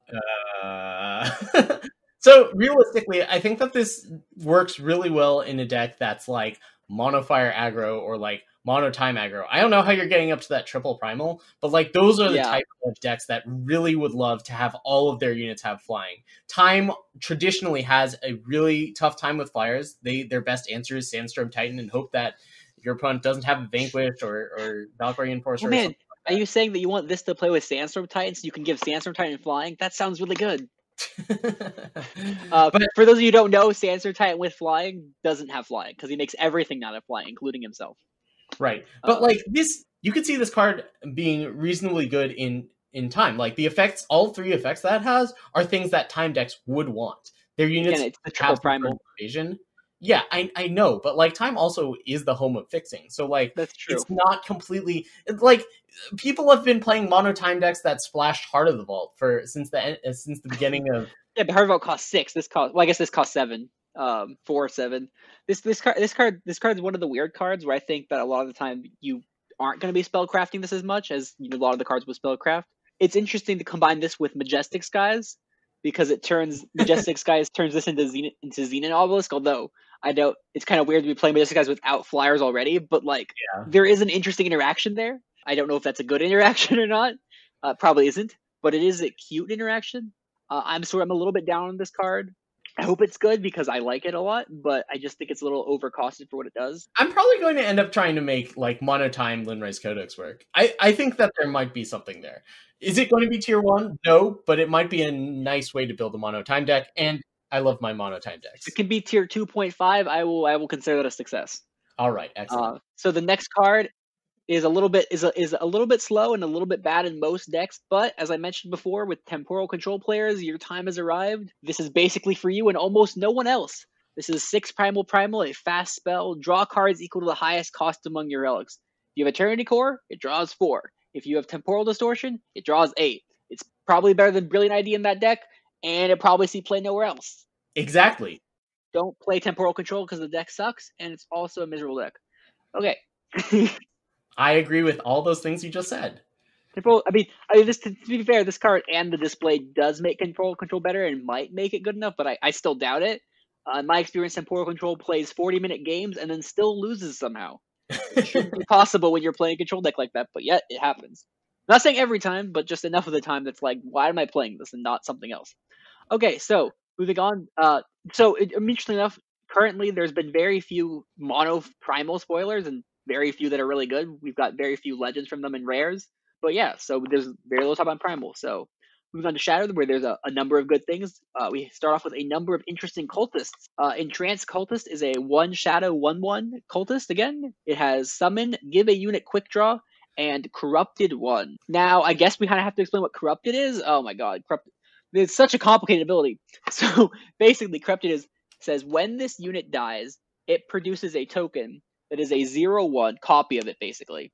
So realistically, I think that this works really well in a deck that's like mono fire aggro or like mono time aggro. I don't know how you're getting up to that triple primal, but like those are the type of decks that really would love to have all of their units have flying. Time traditionally has a really tough time with flyers. Their best answer is Sandstorm Titan and hope that your opponent doesn't have a Vanquish or Valkyrie Enforcer. Oh, man. Are you saying that you want this to play with Sandstorm Titan so you can give Sandstorm Titan flying? That sounds really good. But for those of you who don't know, Sandstorm Titan with flying doesn't have flying because he makes everything not have flying, including himself. Right. But like this, you could see this card being reasonably good in time. Like the effects, all 3 effects that it has are things that time decks would want. Their units it's the triple primal evasion. Yeah, I know, but like time also is the home of fixing. So like that's true. It's not completely like people have been playing mono time decks that splashed Heart of the Vault since the beginning of. Yeah, but Heart of the Vault costs 6. I guess this costs 7. 4, 7. This card is one of the weird cards where I think that a lot of the time you aren't going to be spellcrafting this as much as a lot of the cards with spellcraft. It's interesting to combine this with Majestic Skies because it turns Majestic Skies turns this into Xenon Obelisk. Although I know it's kind of weird to be playing Majestic Skies without flyers already, but like there is an interesting interaction there. I don't know if that's a good interaction or not. Probably isn't, but it is a cute interaction. I'm a little bit down on this card. I hope it's good because I like it a lot, but I just think it's a little overcosted for what it does. I'm probably going to end up trying to make like monotime Lin Raised Codex work. I think that there might be something there. Is it going to be tier 1? No, but it might be a nice way to build a monotime deck, and I love my monotime decks. It can be tier 2.5. I will consider that a success. All right, excellent. So the next card is a little bit slow and a little bit bad in most decks, but as I mentioned before, with temporal control players, your time has arrived. This is basically for you and almost no one else. This is 6 Primal, a fast spell. Draw cards equal to the highest cost among your relics. If you have Eternity Core, it draws 4. If you have Temporal Distortion, it draws 8. It's probably better than Brilliant ID in that deck, and it probably see play nowhere else. Exactly. Don't play Temporal Control because the deck sucks, and it's also a miserable deck. Okay. I agree with all those things you just said. Temporal, I mean, this, to be fair, this card and the display does make Control better and might make it good enough, but I still doubt it. In my experience, Temporal Control plays 40-minute games and then still loses somehow. It shouldn't be possible when you're playing a control deck like that, but yet it happens. I'm not saying every time, but just enough of the time that's like, why am I playing this and not something else? Okay, so moving on. Interestingly enough, currently there's been very few mono primal spoilers and very few that are really good. We've got very few legends from them and rares. But yeah, so there's very little talk on primal. So moving on to Shadow, where there's a number of good things. We start off with a number of interesting cultists. Entranced Cultist is a 1 Shadow 1/1 cultist again. It has Summon, Give a Unit Quick Draw, and Corrupted 1. Now, I guess we kind of have to explain what Corrupted is. Oh my god, Corrupted. It's such a complicated ability. So basically, Corrupted says when this unit dies, it produces a token that is a 0/1 copy of it, basically.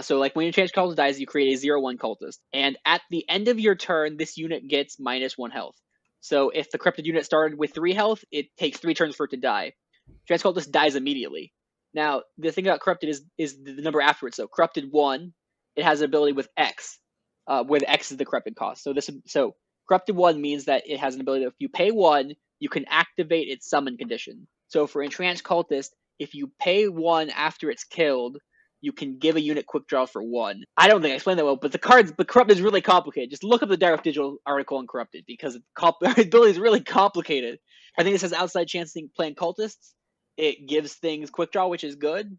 So like when your Entranced Cultist dies, you create a 0/1 cultist. And at the end of your turn, this unit gets -1 health. So if the Corrupted unit started with 3 health, it takes 3 turns for it to die. Entranced Cultist dies immediately. Now, the thing about Corrupted is the number afterwards. So Corrupted 1, it has an ability with X, where the X is the corrupted cost. So Corrupted 1 means that it has an ability that if you pay 1, you can activate its summon condition. So for Entranced Cultist, if you pay 1 after it's killed, you can give a unit quick draw for 1. I don't think I explained that well, but Corrupted is really complicated. Just look up the Direct Digital article on Corrupted, because the ability is really complicated. I think this has outside chancing playing cultists. It gives things quick draw, which is good.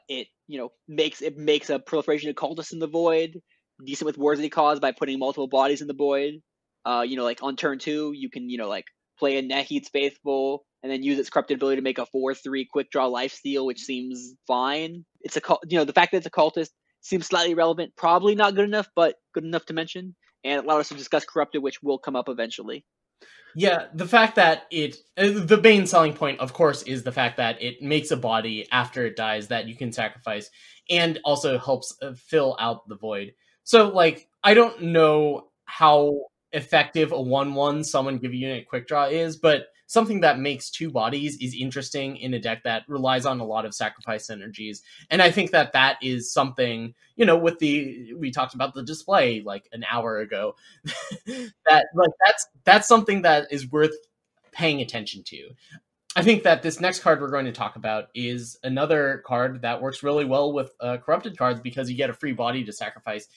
It makes a proliferation of cultists in the void decent with Worthy Cause by putting multiple bodies in the void. Like on turn 2, you can play a Nahid's Faithful and then use its corrupted ability to make a 4/3 quick draw lifesteal, which seems fine. It's the fact that it's a cultist seems slightly relevant, probably not good enough, but good enough to mention, and it allowed us to discuss Corrupted, which will come up eventually. Yeah, the fact that the main selling point, of course, is the fact that it makes a body after it dies that you can sacrifice, and also helps fill out the void. So, I don't know how effective a 1/1 summon give unit quick draw is, but something that makes 2 bodies is interesting in a deck that relies on a lot of sacrifice synergies. And I think that is something, we talked about the display an hour ago, that's something that is worth paying attention to. I think that this next card we're going to talk about is another card that works really well with corrupted cards because you get a free body to sacrifice.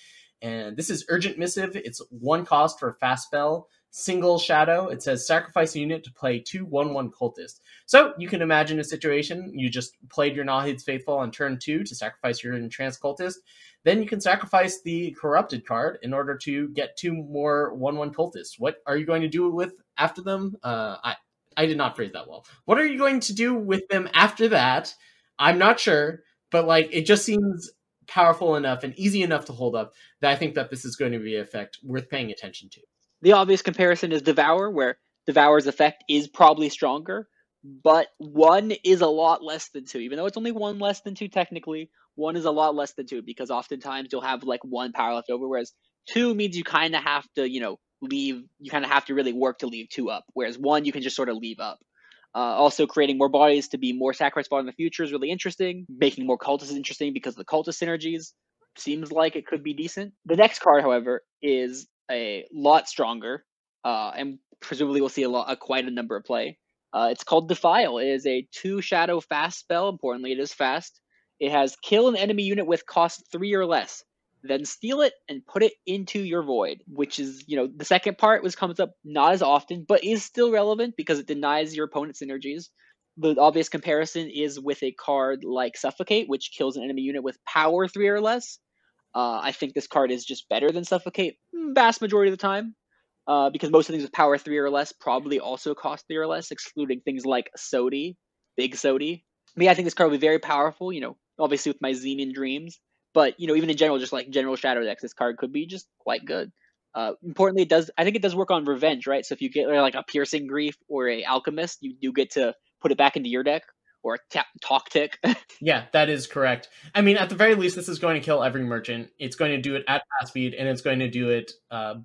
And this is Urgent Missive. It's 1 cost for a fast spell, single shadow. It says sacrifice a unit to play 2 1/1 cultists. So you can imagine a situation, you just played your Nahid's Faithful on turn 2 to sacrifice your Entranced Cultist. Then you can sacrifice the corrupted card in order to get 2 more 1/1 cultists. What are you going to do with after them? I did not phrase that well. What are you going to do with them after that? I'm not sure, but it just seems powerful enough and easy enough to hold up that I think that this is going to be an effect worth paying attention to. The obvious comparison is Devour, where Devour's effect is probably stronger, but 1 is a lot less than 2. Even though it's only 1 less than 2 technically, 1 is a lot less than 2 because oftentimes you'll have 1 power left over, whereas 2 means you kind of have to, leave, you kind of have to really work to leave 2 up, whereas 1 you can just sort of leave up. Also, creating more bodies to be more sacrifice body in the future is really interesting. Making more cultists is interesting because of the cultist synergies. Seems like it could be decent. The next card, however, is a lot stronger, and presumably we'll see quite a number of play. It's called Defile. It is a 2 shadow fast spell. Importantly, it is fast. It has kill an enemy unit with cost 3 or less. Then steal it and put it into your void, which is, the second part comes up not as often, but is still relevant because it denies your opponent's synergies. The obvious comparison is with a card like Suffocate, which kills an enemy unit with power 3 or less. I think this card is just better than Suffocate vast majority of the time, because most of the things with power 3 or less probably also cost 3 or less, excluding things like Sodi, Big Sodi. I think this card will be very powerful, obviously with my Xenian Dreams. But, even in general, just general Shadow decks, this card could be just quite good. Importantly, I think it does work on revenge, right? So if you get like a Piercing Grief or a Alchemist, you do get to put it back into your deck, or a Talk Tick. Yeah, that is correct. I mean, at the very least, this is going to kill every merchant. It's going to do it at fast speed, and it's going to do it, a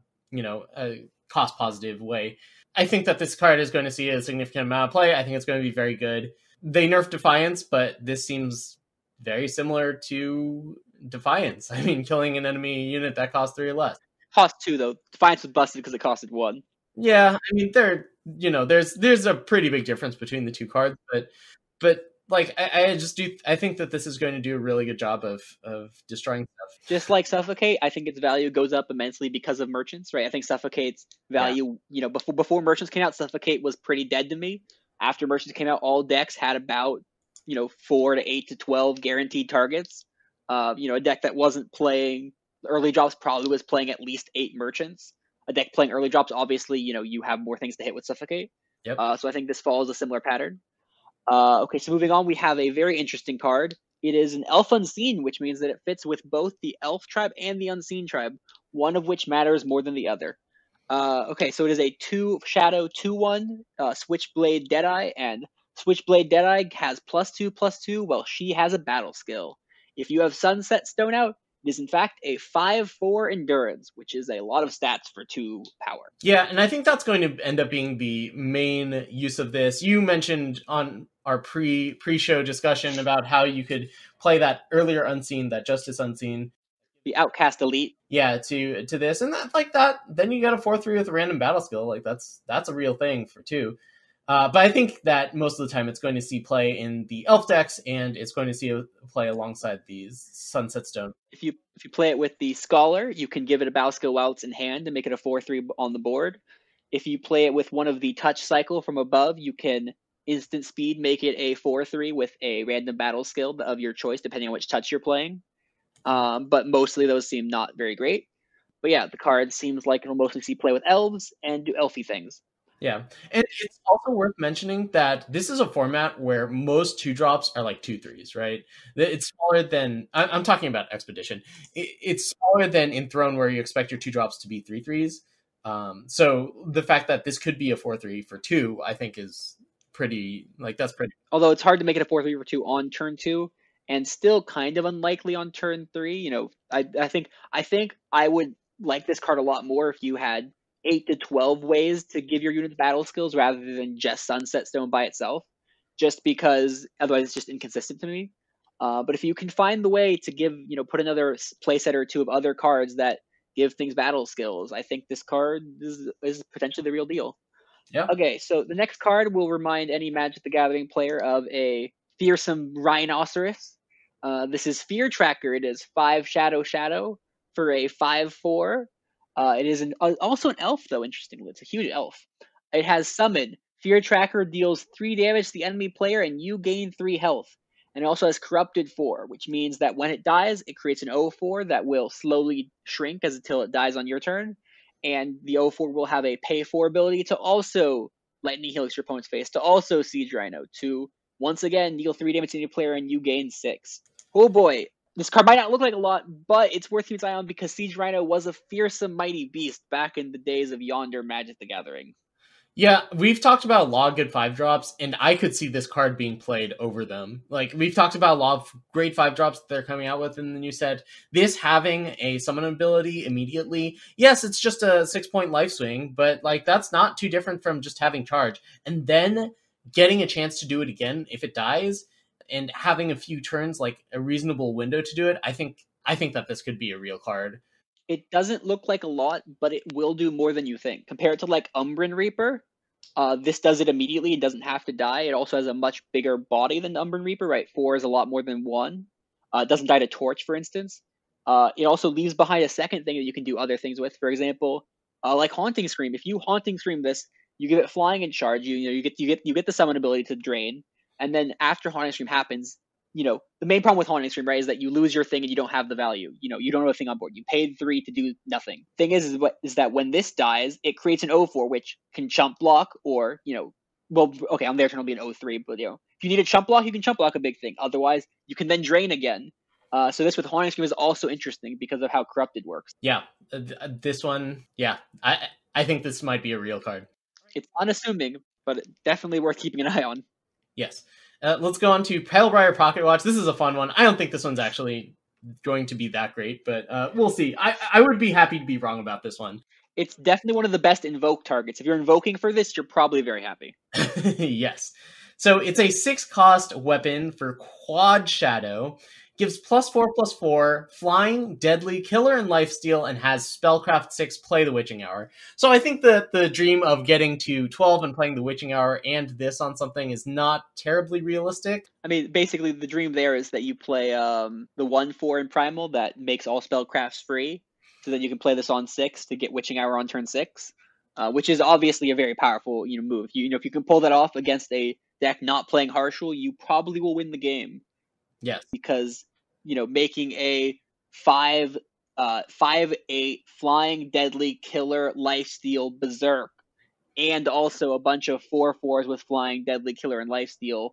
cost positive way. I think that this card is going to see a significant amount of play. I think it's going to be very good. They nerfed Defiance, but this seems very similar to Defiance. I mean, killing an enemy unit that costs 3 or less. Cost 2 though. Defiance was busted because it costed 1. Yeah, I mean, there's a pretty big difference between the two cards, but like I think that this is going to do a really good job of destroying stuff. Just like Suffocate, I think its value goes up immensely because of merchants, right? I think Suffocate's value, before merchants came out, Suffocate was pretty dead to me. After merchants came out, all decks had about 4 to 8 to 12 guaranteed targets. A deck that wasn't playing early drops probably was playing at least 8 merchants. A deck playing early drops, obviously, you have more things to hit with Suffocate. Yep. So I think this follows a similar pattern. Okay, so moving on, we have a very interesting card. It is an Elf Unseen, which means that it fits with both the Elf tribe and the Unseen tribe, one of which matters more than the other. Okay, so it is a 2-shadow 2/1 Switchblade Deadeye, and Switchblade Deadeye has +2/+2 while she has a battle skill. If you have Sunset Stone out, it is in fact a 5/4 endurance, which is a lot of stats for 2 power. Yeah, and I think that's going to end up being the main use of this. You mentioned on our pre-show discussion about how you could play that earlier Unseen, that Justice Unseen, the Outcast Elite. Yeah, to this, and that then you got a 4/3 with a random battle skill. Like that's a real thing for 2. But I think that most of the time it's going to see play in the Elf decks, and it's going to see play alongside these Sunset Stone. If you play it with the Scholar, you can give it a battle skill while it's in hand and make it a 4/3 on the board. If you play it with one of the Touch Cycle from above, you can instant speed make it a 4/3 with a random battle skill of your choice, depending on which touch you're playing. But mostly those seem not very great. But yeah, the card seems like it'll mostly see play with elves and do elfy things. Yeah, and it's also worth mentioning that this is a format where most 2-drops are like 2/3s, right? It's smaller than, I'm talking about Expedition. It's smaller than in Throne, where you expect your 2-drops to be 3/3s. So the fact that this could be a 4/3 for 2, I think is pretty, that's pretty. Although it's hard to make it a 4/3 for 2 on turn 2, and still kind of unlikely on turn 3. I think I would like this card a lot more if you had 8 to 12 ways to give your units battle skills rather than just Sunset Stone by itself, just because otherwise it's just inconsistent to me. But if you can find the way to give, put another playset or 2 of other cards that give things battle skills, I think this card is potentially the real deal. Yeah. Okay, so the next card will remind any Magic the Gathering player of a fearsome rhinoceros. This is Fear Tracker. It is 5 shadow for a 5/4. It is also an elf, though, interestingly. It's a huge elf. It has Summon. Fear Tracker deals 3 damage to the enemy player, and you gain 3 health. And it also has Corrupted 4, which means that when it dies, it creates an 0/4 that will slowly shrink until it dies on your turn. And the 0/4 will have a pay 4 ability to also Lightning Helix your opponent's face, to also Siege Rhino, to once again deal 3 damage to any player, and you gain 6. Oh boy. This card might not look like a lot, but it's worth keeping its eye on because Siege Rhino was a fearsome mighty beast back in the days of yonder Magic the Gathering. Yeah, we've talked about a lot of good 5-drops, and I could see this card being played over them. We've talked about a lot of great 5-drops that they're coming out with in the new set. This having a summon ability immediately, yes, it's just a 6-point life swing, but that's not too different from just having charge. And then getting a chance to do it again if it dies, and having a few turns, a reasonable window to do it, I think that this could be a real card. It doesn't look like a lot, but it will do more than you think. Compared to Umbran Reaper, this does it immediately. It doesn't have to die. It also has a much bigger body than Umbran Reaper, right? 4 is a lot more than 1. It doesn't die to Torch, for instance. It also leaves behind a second thing that you can do other things with. For example, like Haunting Scream. If you Haunting Scream this, you give it flying and charge. You get the summon ability to drain. And then after Haunting Scream happens, the main problem with Haunting Scream, right, is that you lose your thing and you don't have the value. You don't have a thing on board. You paid 3 to do nothing. Thing is that when this dies, it creates an 0/4, which can chump block or, well, okay, on their turn it'll be an 0/3, but, if you need a chump block, you can chump block a big thing. Otherwise, you can then drain again. So this with Haunting Scream is also interesting because of how Corrupted works. Yeah, this one, yeah, I think this might be a real card. It's unassuming, but definitely worth keeping an eye on. Yes. Let's go on to Pale Brier Pocket Watch. This is a fun one. I don't think this one's actually going to be that great, but we'll see. I would be happy to be wrong about this one. It's definitely one of the best invoke targets. If you're invoking for this, you're probably very happy. Yes. So it's a 6-cost weapon for Quad Shadow. Gives +4/+4, flying, deadly, killer, and lifesteal, and has Spellcraft 6, play the Witching Hour. So I think that the dream of getting to 12 and playing the Witching Hour and this on something is not terribly realistic. I mean, basically, the dream there is that you play the 1/4 in Primal that makes all Spellcrafts free, so then you can play this on 6 to get Witching Hour on turn 6, which is obviously a very powerful move. If you can pull that off against a deck not playing Harshal, you probably will win the game. Yes. Because, making a 5/8 flying, deadly, killer, lifesteal, berserk, and also a bunch of 4/4s with flying, deadly, killer, and lifesteal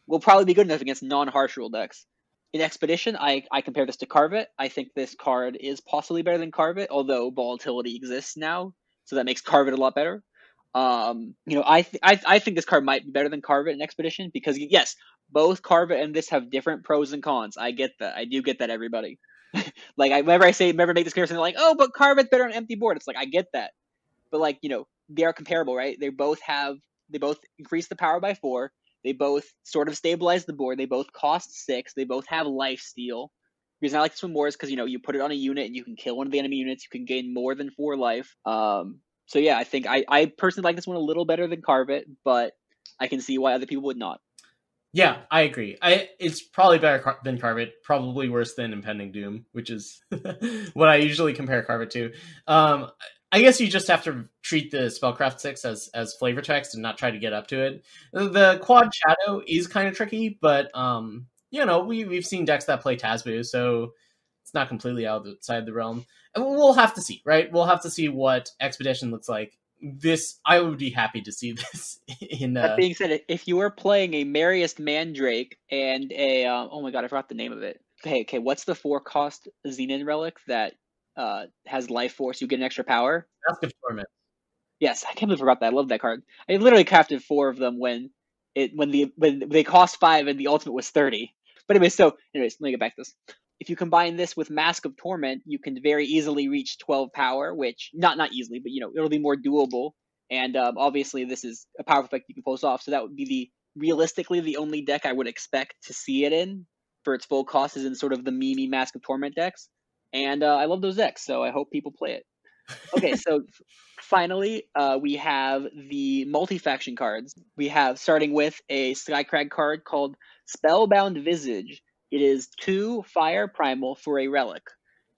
will probably be good enough against non-harsh decks. In Expedition, I compare this to Carve It. I think this card is possibly better than Carve It, although volatility exists now, so that makes Carve It a lot better. I think this card might be better than Carve It in Expedition because, yes, both Carve It and this have different pros and cons. I get that. I do get that, everybody. Whenever make this comparison, they're like, oh, but Carve It's better on empty board. It's like, I get that. But, they are comparable, right? They both increase the power by 4. They both sort of stabilize the board. They both cost 6. They both have lifesteal. The reason I like this one more is because, you put it on a unit and you can kill one of the enemy units. You can gain more than 4 life. So yeah, I think I personally like this one a little better than Carve It, but I can see why other people would not. Yeah, I agree. It's probably better than Carve It, probably worse than Impending Doom, which is what I usually compare Carve It to. I guess you just have to treat the Spellcraft 6 as flavor text and not try to get up to it. The Quad Shadow is kind of tricky, but we've seen decks that play Tazbu, so it's not completely outside the realm. And we'll have to see, right? We'll have to see what Expedition looks like. I would be happy to see this in... That being said, if you were playing a Merriest Mandrake and a... oh my god, I forgot the name of it. Okay, what's the 4-cost Xenon relic that has Life Force? You get an extra power? Mask of Torment. Yes, I can't believe I forgot that. I love that card. I literally crafted 4 of them when they cost 5 and the ultimate was 30. But anyways, let me get back to this. If you combine this with Mask of Torment, you can very easily reach 12 power, which, not easily, but, it'll be more doable. And obviously, this is a powerful effect you can pull off. So that would be realistically the only deck I would expect to see it in for its full cost is in sort of the Mimi Mask of Torment decks. And I love those decks, so I hope people play it. Okay, so finally, we have the multi-faction cards. We have, starting with a Skycrag card called Spellbound Visage. It is 2 fire primal for a relic.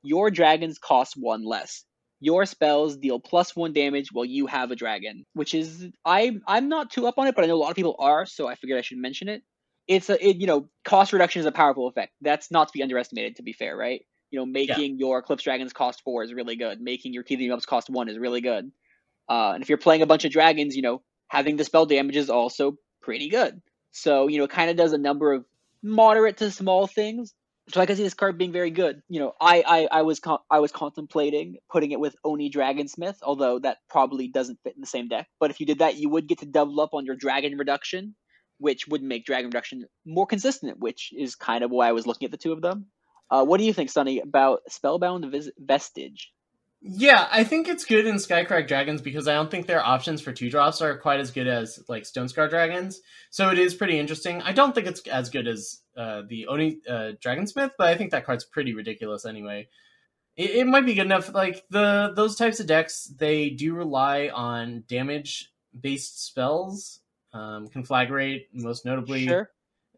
Your dragons cost 1 less. Your spells deal +1 damage while you have a dragon, which is I'm not too up on it, but I know a lot of people are, so I figured I should mention it. Cost reduction is a powerful effect. That's not to be underestimated, to be fair, right? Making your Eclipse Dragons cost 4 is really good. Making your Teething Ups cost 1 is really good. And if you're playing a bunch of dragons, having the spell damage is also pretty good. So, it kind of does a number of moderate to small things. So I can see this card being very good. I was contemplating putting it with Oni Dragonsmith, although that probably doesn't fit in the same deck. But if you did that, you would get to double up on your Dragon Reduction, which would make Dragon Reduction more consistent, which is kind of why I was looking at the two of them. What do you think, Sonny, about Spellbound Vestige? Yeah, I think it's good in Skycrag Dragons because I don't think their options for 2-drops are quite as good as Stonescar Dragons. So it is pretty interesting. I don't think it's as good as the Oni Dragonsmith, but I think that card's pretty ridiculous anyway. It might be good enough. Those types of decks, they do rely on damage-based spells. Conflagrate, most notably. Sure.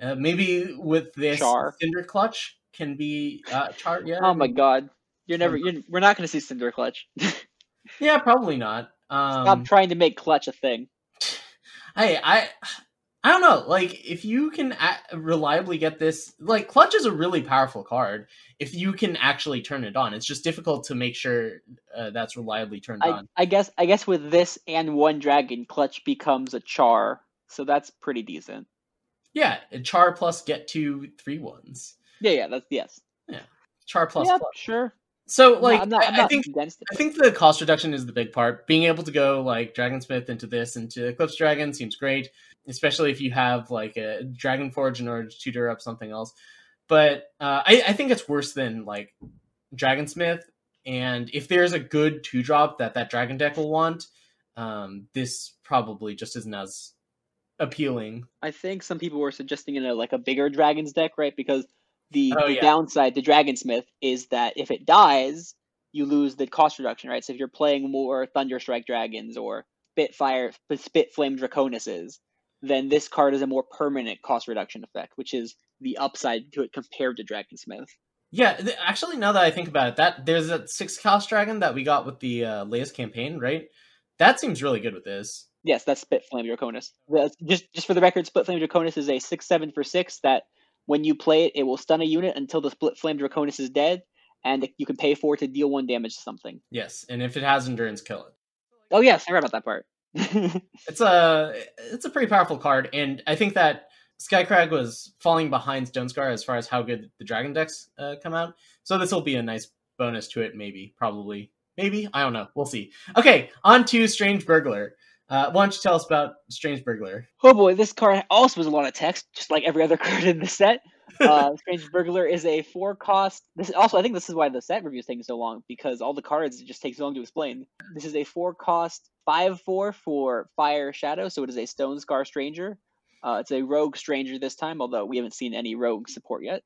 Maybe with this Char. Cinder Clutch can be Char. Yeah. Oh my god. We're not going to see Cinder Clutch. Yeah, probably not. Stop trying to make Clutch a thing. Hey, I don't know. If you can reliably get this, Clutch is a really powerful card. If you can actually turn it on, it's just difficult to make sure that's reliably turned on. I guess with this and 1 dragon, Clutch becomes a Char, so that's pretty decent. Yeah, a Char plus get 2 3/1s. Yeah, that's yes. Yeah, char plus Yeah, plus. sure. So like, I'm not I think against it. I think the cost reduction is the big part. Being able to go like Dragonsmith into Eclipse Dragon seems great, especially if you have like a Dragon Forge in order to tutor up something else. But I think it's worse than like Dragonsmith. And if there's a good 2-drop that Dragon deck will want, this probably just isn't as appealing. I think some people were suggesting in a bigger Dragons deck, right? Because the Oh yeah, downside to Dragonsmith is that if it dies, you lose the cost reduction, right? So if you're playing more Thunderstrike Dragons or Spit Flame Draconuses, then this card is a more permanent cost reduction effect, which is the upside to it compared to Dragonsmith. yeah. Actually, now that I think about it, that there's that 6-cost dragon that we got with the latest campaign, right? That seems really good with this. Yes, that's Spit Flame Draconis. Just for the record, Split Flame Draconis is a 6/7 for 6 that when you play it, it will stun a unit until the Split Flame Draconis is dead, and you can pay 4 to deal 1 damage to something. Yes, and if it has endurance, kill it. Oh yes, I read about that part. It's a pretty powerful card, and I think that Skycrag was falling behind Stonescar as far as how good the Dragon decks come out. So this will be a nice bonus to it, maybe, probably, maybe. I don't know. We'll see. Okay, on to Strange Burglar. Why don't you tell us about Strange Burglar? Oh boy, this card also has a lot of text, just like every other card in the set. Strange Burglar is a 4-cost. I think this is why the set review is taking so long, because all the cards it just takes so long to explain. This is a 4-cost 5/4 for Fire Shadow, so it is a Stonescar Stranger. It's a Rogue Stranger this time, although we haven't seen any Rogue support yet.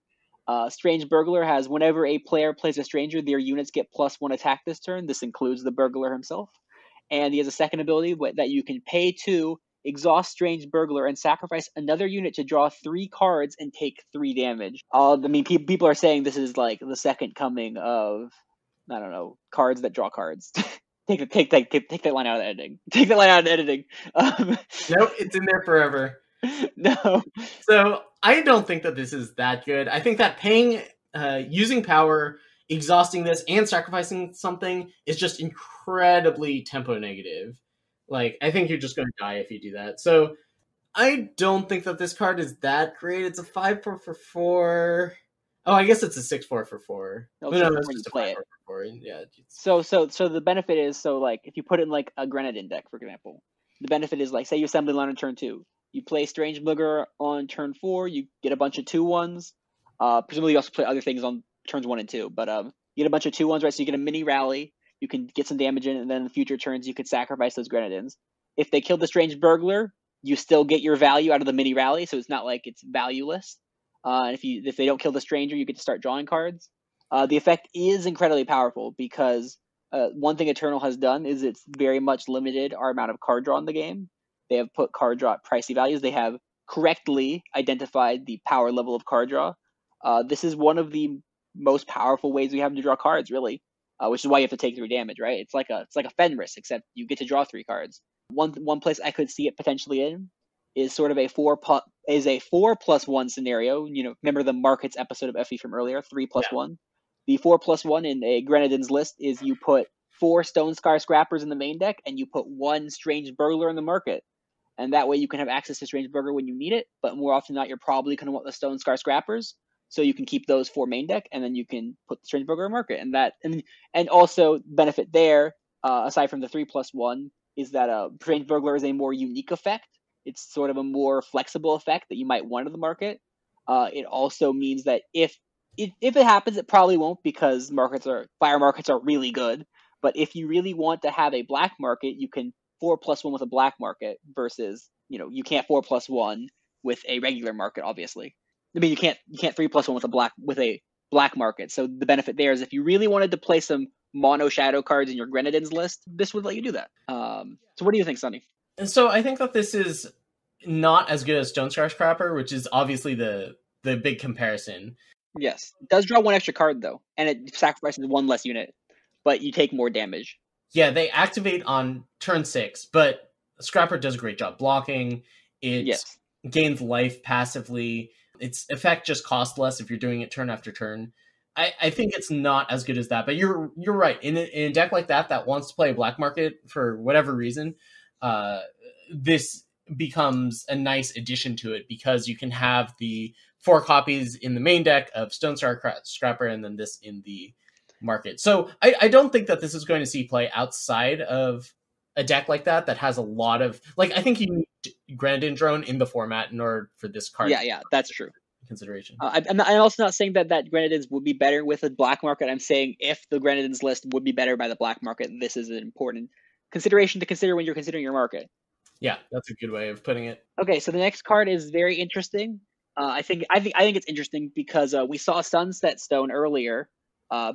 Strange Burglar has whenever a player plays a Stranger, their units get +1 attack this turn. This includes the Burglar himself. And he has a second ability that you can pay 2, exhaust Strange Burglar, and sacrifice another unit to draw 3 cards and take 3 damage. I mean, people are saying this is like the second coming of, I don't know, cards that draw cards. Take that line out of the editing. Take that line out of the editing. Nope, it's in there forever. No. So I don't think that this is that good. I think that paying, using power, exhausting this, and sacrificing something is just incredibly tempo negative. Like, I think you're just going to die if you do that. So I don't think that this card is that great. It's a 5/4 for 4. Oh, I guess it's a 6/4 for 4. No, No, it's it's just a play 5/4 for 4. Yeah. So the benefit is, so like if you put it in like a Grenadin deck, for example, the benefit is like, say you assembly line on turn 2, you play Strange Booger on turn 4, you get a bunch of 2/1s. Presumably you also play other things on turns 1 and 2, but you get a bunch of 2/1s, right? So you get a mini rally, you can get some damage in, and then in future turns you could sacrifice those Grenadins. If they kill the Strange Burglar, you still get your value out of the mini rally, so it's not like it's valueless. And if they don't kill the Stranger, you get to start drawing cards. The effect is incredibly powerful because one thing Eternal has done is it's very much limited our amount of card draw in the game. They have put card draw at pricey values. They have correctly identified the power level of card draw. This is one of the most powerful ways we have to draw cards, really, which is why you have to take 3 damage, right? It's like a Fenris, except you get to draw 3 cards. One place I could see it potentially in is sort of a 4+1 scenario. You know, remember the markets episode of FE from earlier, 3+1. The 4+1 in a Grenadin's list is you put 4 Stonescar Scrappers in the main deck, and you put 1 Strange Burglar in the market. And that way you can have access to Strange Burglar when you need it, but more often than not, you're probably going to want the Stonescar Scrappers, so you can keep those for main deck, and then you can put the Strange Burglar in market. And also benefit there, aside from the 3+1, is that Strange Burglar is a more unique effect. It's sort of a more flexible effect that you might want in the market. It also means that if it happens, it probably won't, because fire markets are really good. But if you really want to have a black market, you can 4+1 with a black market versus, you can't 4+1 with a regular market, obviously. I mean, you can't 3+1 with a black market. So the benefit there is if you really wanted to play some mono shadow cards in your Grenadin's list, this would let you do that. So what do you think, Sonny? And so I think that this is not as good as Stonescar Scrapper, which is obviously the big comparison. Yes. It does draw 1 extra card, though, and it sacrifices 1 less unit, but you take more damage. Yeah, they activate on turn 6, but Scrapper does a great job blocking. It gains life passively. Its effect just costs less if you're doing it turn after turn. I think it's not as good as that, but you're right. In a deck like that wants to play a black market for whatever reason, this becomes a nice addition to it, because you can have the 4 copies in the main deck of Stone Star Scrapper and then this in the market. So I don't think that this is going to see play outside of a deck like that has a lot of, like, I think you need Granadin Drone in the format in order for this card. Yeah, that's true. Consideration. I'm also not saying that Granadins would be better with a black market. I'm saying if the Granadins list would be better by the black market, this is an important consideration to consider when you're considering your market. Yeah, that's a good way of putting it. Okay, so the next card is very interesting. I think it's interesting because we saw Sunset Stone earlier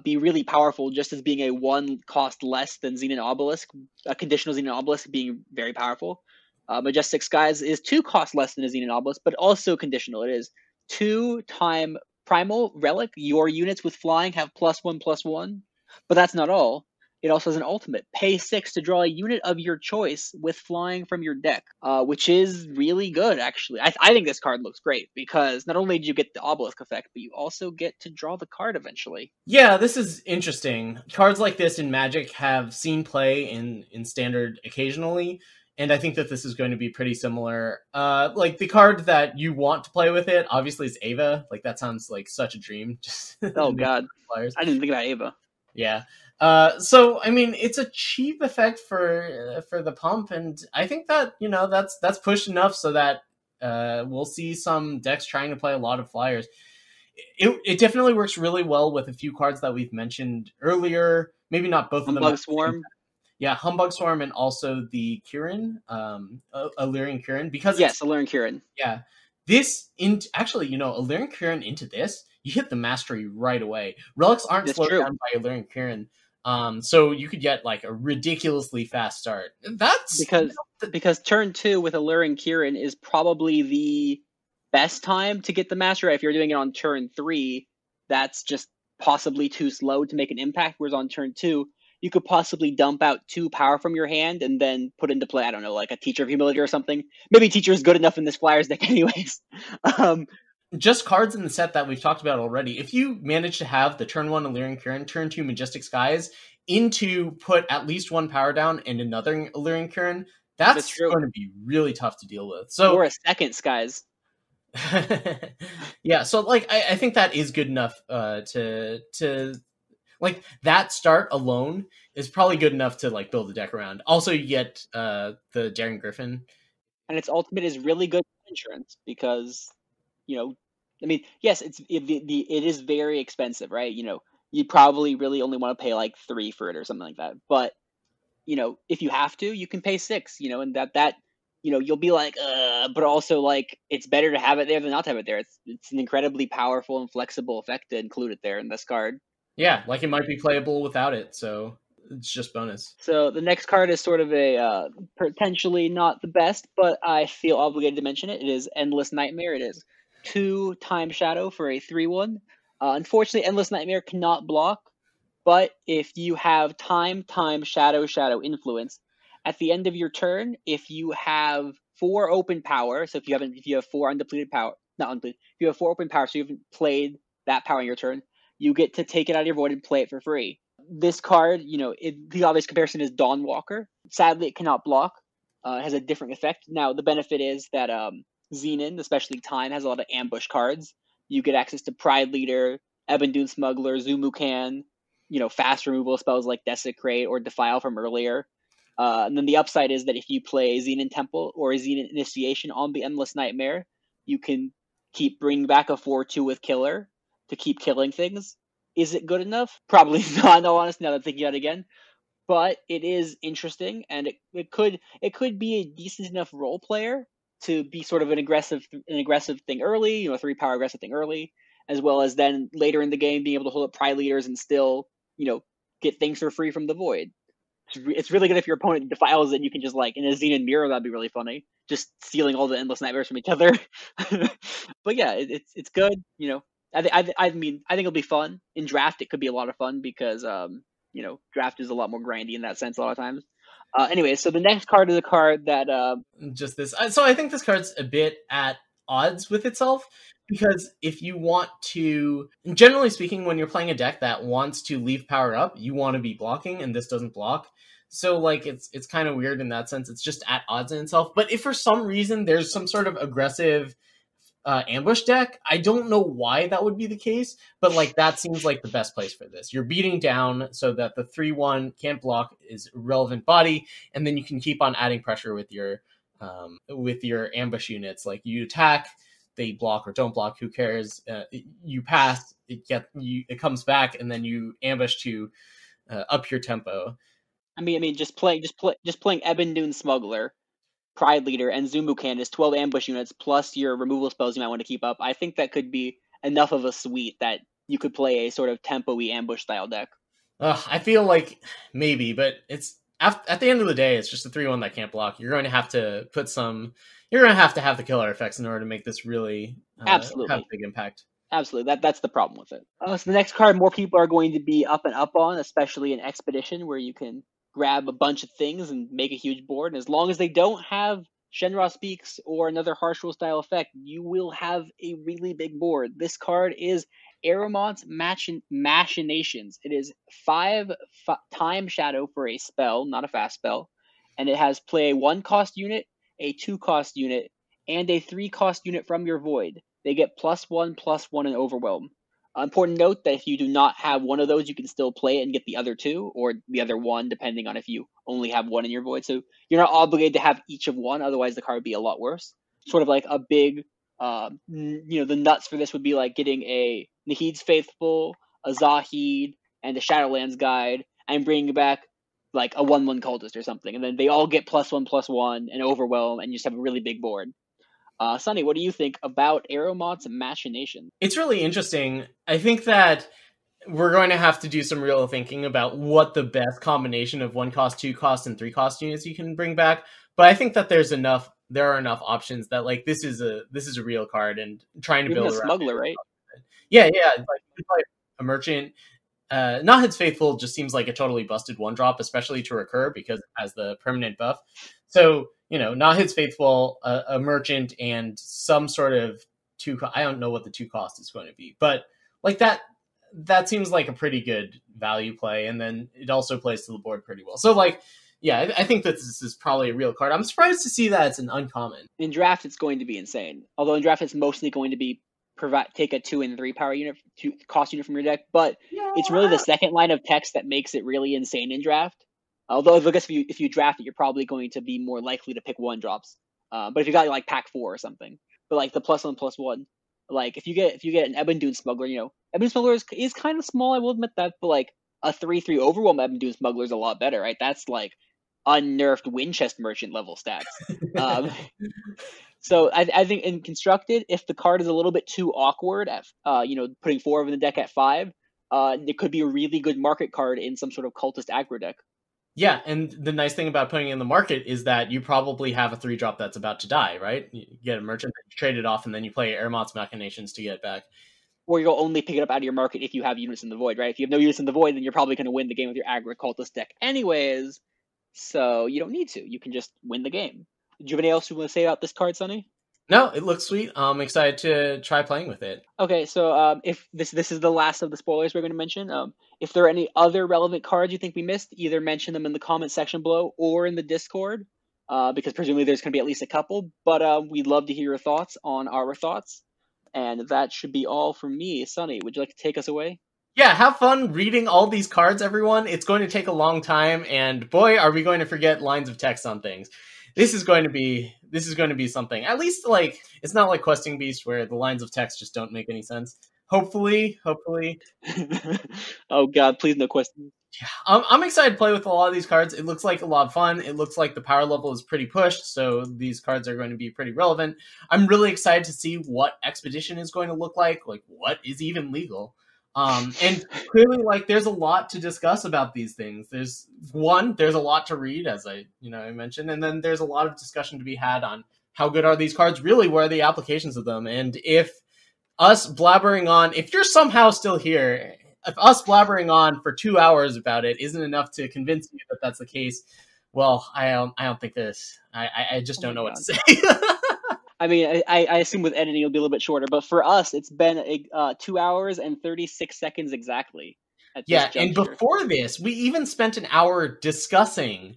be really powerful, just as being a 1 cost less than Xenon Obelisk, a conditional Xenon Obelisk being very powerful. Majestic Skies is 2 costs less than a Xenon Obelisk, but also conditional. It is 2-time Primal Relic. Your units with flying have +1/+1, but that's not all. It also has an ultimate. Pay 6 to draw a unit of your choice with flying from your deck, which is really good, actually. I think this card looks great, because not only do you get the Obelisk effect, but you also get to draw the card eventually. Yeah, this is interesting. Cards like this in Magic have seen play in Standard occasionally, and I think that this is going to be pretty similar. Like, the card that you want to play with it, obviously, is Ava. Like, that sounds like such a dream. Oh, God. I didn't think about Ava. Yeah. So, I mean, it's a cheap effect for the pump, and I think that, that's pushed enough so that we'll see some decks trying to play a lot of flyers. It definitely works really well with a few cards that we've mentioned earlier. Maybe not both of them. Humbug Swarm. Yeah, Humbug Swarm, and also the Kirin, Alluring Kirin, because Alluring Kirin. Yeah, actually, Alluring Kirin into this, you hit the mastery right away. Relics aren't slowed down by Alluring Kirin, so you could get like a ridiculously fast start. That's because turn 2 with Alluring Kirin is probably the best time to get the mastery. If you're doing it on turn 3, that's just possibly too slow to make an impact. Whereas on turn 2, you could possibly dump out 2 power from your hand and then put into play, I don't know, like a Teacher of Humility or something. Maybe Teacher is good enough in this Flyers deck anyways. Just cards in the set that we've talked about already. If you manage to have the turn 1 Alluring Kirin, turn 2 Majestic Skies, into put at least 1 power down and another Alluring Kirin, that's going to be really tough to deal with. So, or a second Skies. Yeah, so like I think that is good enough to like, that start alone is probably good enough to like build a deck around. Also, you get the Daring Griffin, and its ultimate is really good insurance because, I mean, yes, it is very expensive, right? You probably really only want to pay like 3 for it or something like that. But if you have to, you can pay 6. And that you'll be like, but also like it's better to have it there than not to have it there. It's an incredibly powerful and flexible effect to include it there in this card. Yeah, like it might be playable without it, so it's just bonus. So the next card is sort of a potentially not the best, but I feel obligated to mention it. It is Endless Nightmare. It is 2 Time Shadow for a 3/1. Unfortunately, Endless Nightmare cannot block, but if you have Time, Shadow, Influence, at the end of your turn, if you have 4 open power, so if you have 4 undepleted power, not undepleted, if you have 4 open power, so you haven't played that power in your turn, you get to take it out of your void and play it for free. This card, the obvious comparison is Dawnwalker. Sadly, it cannot block. It has a different effect. Now, the benefit is that Xenon, especially Time, has a lot of ambush cards. You get access to Pride Leader, Ebon Dune Smuggler, Zumukan, fast removal spells like Desecrate or Defile from earlier. And then the upside is that if you play Xenon Temple or Xenon Initiation on the Endless Nightmare, you can keep bringing back a 4/2 with Killer to keep killing things. Is it good enough? Probably not, in all honesty, now that I'm thinking about it again. But it is interesting, and it could be a decent enough role player to be sort of an aggressive thing early, 3-power aggressive thing early, as well as then later in the game being able to hold up Pride Leaders and still, get things for free from the void. It's really good if your opponent defiles it and you can just, like, in a Xenon Mirror, that'd be really funny. Just stealing all the Endless Nightmares from each other. But yeah, it's good, I mean, I think it'll be fun. In Draft, it could be a lot of fun because, Draft is a lot more grindy in that sense a lot of times. Anyway, so the next card is a card that... Just this. So I think this card's a bit at odds with itself, because if you want to... Generally speaking, when you're playing a deck that wants to leave power up, you want to be blocking, and this doesn't block. So like it's kind of weird in that sense. It's just at odds in itself. But if for some reason there's some sort of aggressive ambush deck, I don't know why that would be the case, but like that seems like the best place for this. You're beating down so that the 3/1 can't block is relevant body, and then you can keep on adding pressure with your ambush units. Like you attack, they block or don't block, who cares? You pass, it comes back, and then you ambush to up your tempo. I mean, just playing Ebon Dune Smuggler, Pride Leader, and Zumbu Candace, 12 ambush units, plus your removal spells you might want to keep up. I think that could be enough of a suite that you could play a sort of tempo-y ambush style deck. I feel like maybe, but it's at the end of the day, it's just a 3/1 that can't block. You're going to have to put some. You're going to have the killer effects in order to make this really absolutely have a big impact. Absolutely, that's the problem with it. So the next card, more people are going to be up and up on, especially in Expedition, where you can grab a bunch of things and make a huge board. And as long as they don't have Shenra Speaks or another harsh rule style effect, you will have a really big board. This card is Aeromont's Machinations. It is 5 time shadow for a spell, not a fast spell, and it has play a 1-cost unit, a 2-cost unit, and a 3-cost unit from your void. They get +1/+1 in Overwhelm. Important note that if you do not have one of those, you can still play it and get the other 2 or the other 1, depending on if you only have 1 in your void. So you're not obligated to have each of 1, otherwise the card would be a lot worse. Sort of like a big, the nuts for this would be like getting a Nahid's Faithful, a Zahid, and a Shadowlands Guide, and bringing back like a 1/1 cultist or something, and then they all get +1/+1 and Overwhelm, and you just have a really big board. Sunny, what do you think about Aeromont's Machination? It's really interesting. I think that we're going to have to do some real thinking about what the best combination of 1-cost, 2-cost, and 3-cost units you can bring back. But I think that there are enough options that like this is a real card, and trying to Even build a smuggler, right? Yeah. Like you play a merchant. Nahid's Faithful just seems like a totally busted 1-drop, especially to recur because it has the permanent buff. So Nahid's Faithful, a merchant, and some sort of I don't know what the 2-cost is going to be, but like that seems like a pretty good value play, and then it also plays to the board pretty well. So like, yeah, I think that this is probably a real card. I'm surprised to see that it's an uncommon. In draft, it's going to be insane. Although in draft, it's mostly going to be take a 2 and 3 power unit, 2 cost unit from your deck, but it's really the second line of text that makes it really insane in draft. Although I guess if you draft it, you're probably going to be more likely to pick 1-drops. But if you got like pack 4 or something, but like the +1/+1, like if you get an Ebon Dune Smuggler, Ebon Dune Smuggler is kind of small, I will admit that, but like a 3/3 Overwhelm Ebon Dune Smuggler is a lot better, right? That's like unnerfed Winchester Merchant level stats. So I think in Constructed, if the card is a little bit too awkward at putting 4 in the deck at 5, it could be a really good market card in some sort of cultist aggro deck. Yeah, and the nice thing about putting it in the market is that you probably have a 3-drop that's about to die, right? You get a merchant, you trade it off, and then you play Aeromont's Machinations to get it back. Or you'll only pick it up out of your market if you have units in the void, right? If you have no units in the void, then you're probably going to win the game with your aggro cultist deck anyways. So you don't need to. You can just win the game. Do you have anything else you want to say about this card, Sonny? No, it looks sweet. I'm excited to try playing with it. Okay, so if this is the last of the spoilers we're going to mention, if there are any other relevant cards you think we missed, either mention them in the comment section below or in the Discord, because presumably there's going to be at least a couple. But we'd love to hear your thoughts on our thoughts, and that should be all from me. Sonny, would you like to take us away? Yeah, have fun reading all these cards, everyone. It's going to take a long time, and boy, are we going to forget lines of text on things. This is going to be something. At least, like, it's not like Questing Beast where the lines of text just don't make any sense. Hopefully. Oh God, please no Questing. Yeah, I'm excited to play with a lot of these cards. It looks like a lot of fun. It looks like the power level is pretty pushed, so these cards are going to be pretty relevant. I'm really excited to see what Expedition is going to look like what is even legal. And clearly, like, there's a lot to discuss about these things. There's a lot to read, as I mentioned, and then there's a lot of discussion to be had on how good are these cards really, where are the applications of them, and if us blabbering on, if you're somehow still here, if us blabbering on for 2 hours about it isn't enough to convince you that that's the case, well, I don't think this. I just don't know what to say. I mean, I assume with editing it'll be a little bit shorter, but for us, it's been 2 hours and 36 seconds exactly. at this Yeah, and juncture. before this, we even spent an hour discussing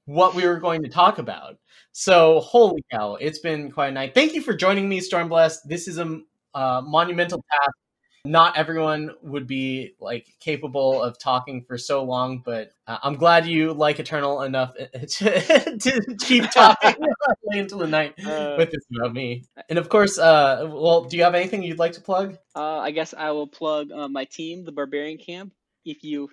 what we were going to talk about. So, holy cow, it's been quite a night. Thank you for joining me, Stormblessed. This is a monumental task. Not everyone would be like capable of talking for so long, but I'm glad you like Eternal enough to keep talking into the night with this about me. And of course, well, do you have anything you'd like to plug? I guess I will plug my team, the Barbarian Camp. If you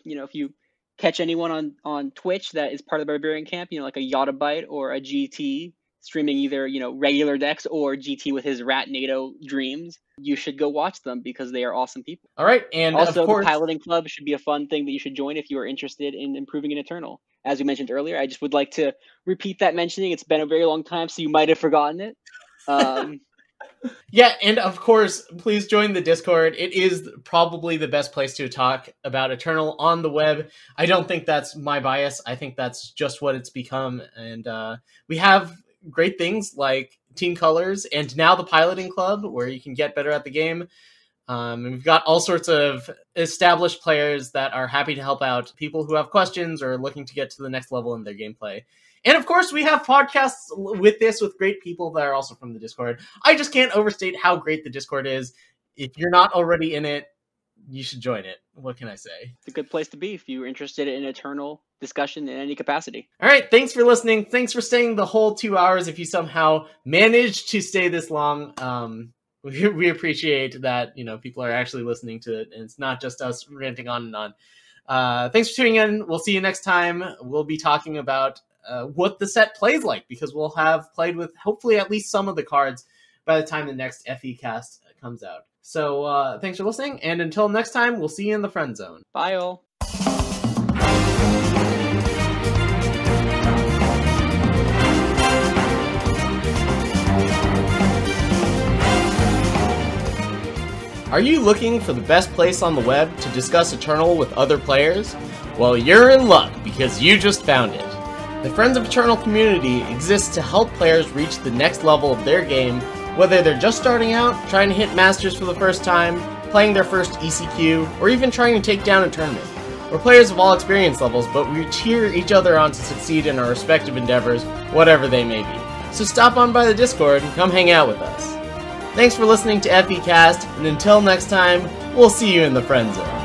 catch anyone on Twitch that is part of the Barbarian Camp, like a Yottabyte or a GT streaming either regular decks or GT with his Rat NATO dreams, you should go watch them because they are awesome people. All right, and also of course, the Piloting Club should be a fun thing that you should join if you are interested in improving in Eternal. As we mentioned earlier, I just would like to repeat that mentioning. It's been a very long time, so you might have forgotten it. Yeah, and of course, please join the Discord. It is probably the best place to talk about Eternal on the web. I don't think that's my bias. I think that's just what it's become. And we have great things like Team Colors and now the Piloting Club, where you can get better at the game. And we've got all sorts of established players that are happy to help out people who have questions or looking to get to the next level in their gameplay. And of course, we have podcasts with great people that are also from the Discord. I just can't overstate how great the Discord is. If you're not already in it, you should join it. What can I say? It's a good place to be if you're interested in Eternal discussion in any capacity. All right, thanks for listening. Thanks for staying the whole 2 hours. If you somehow managed to stay this long, we appreciate that people are actually listening to it, and it's not just us ranting on and on. Thanks for tuning in. We'll see you next time. We'll be talking about what the set plays like, because we'll have played with hopefully at least some of the cards by the time the next FECast comes out. So thanks for listening, and until next time, we'll see you in the friend zone. Bye, all. Are you looking for the best place on the web to discuss Eternal with other players? Well, you're in luck, because you just found it. The Friends of Eternal community exists to help players reach the next level of their game, whether they're just starting out, trying to hit Masters for the first time, playing their first ECQ, or even trying to take down a tournament. We're players of all experience levels, but we cheer each other on to succeed in our respective endeavors, whatever they may be. So stop on by the Discord and come hang out with us. Thanks for listening to FECast, and until next time, we'll see you in the friend zone.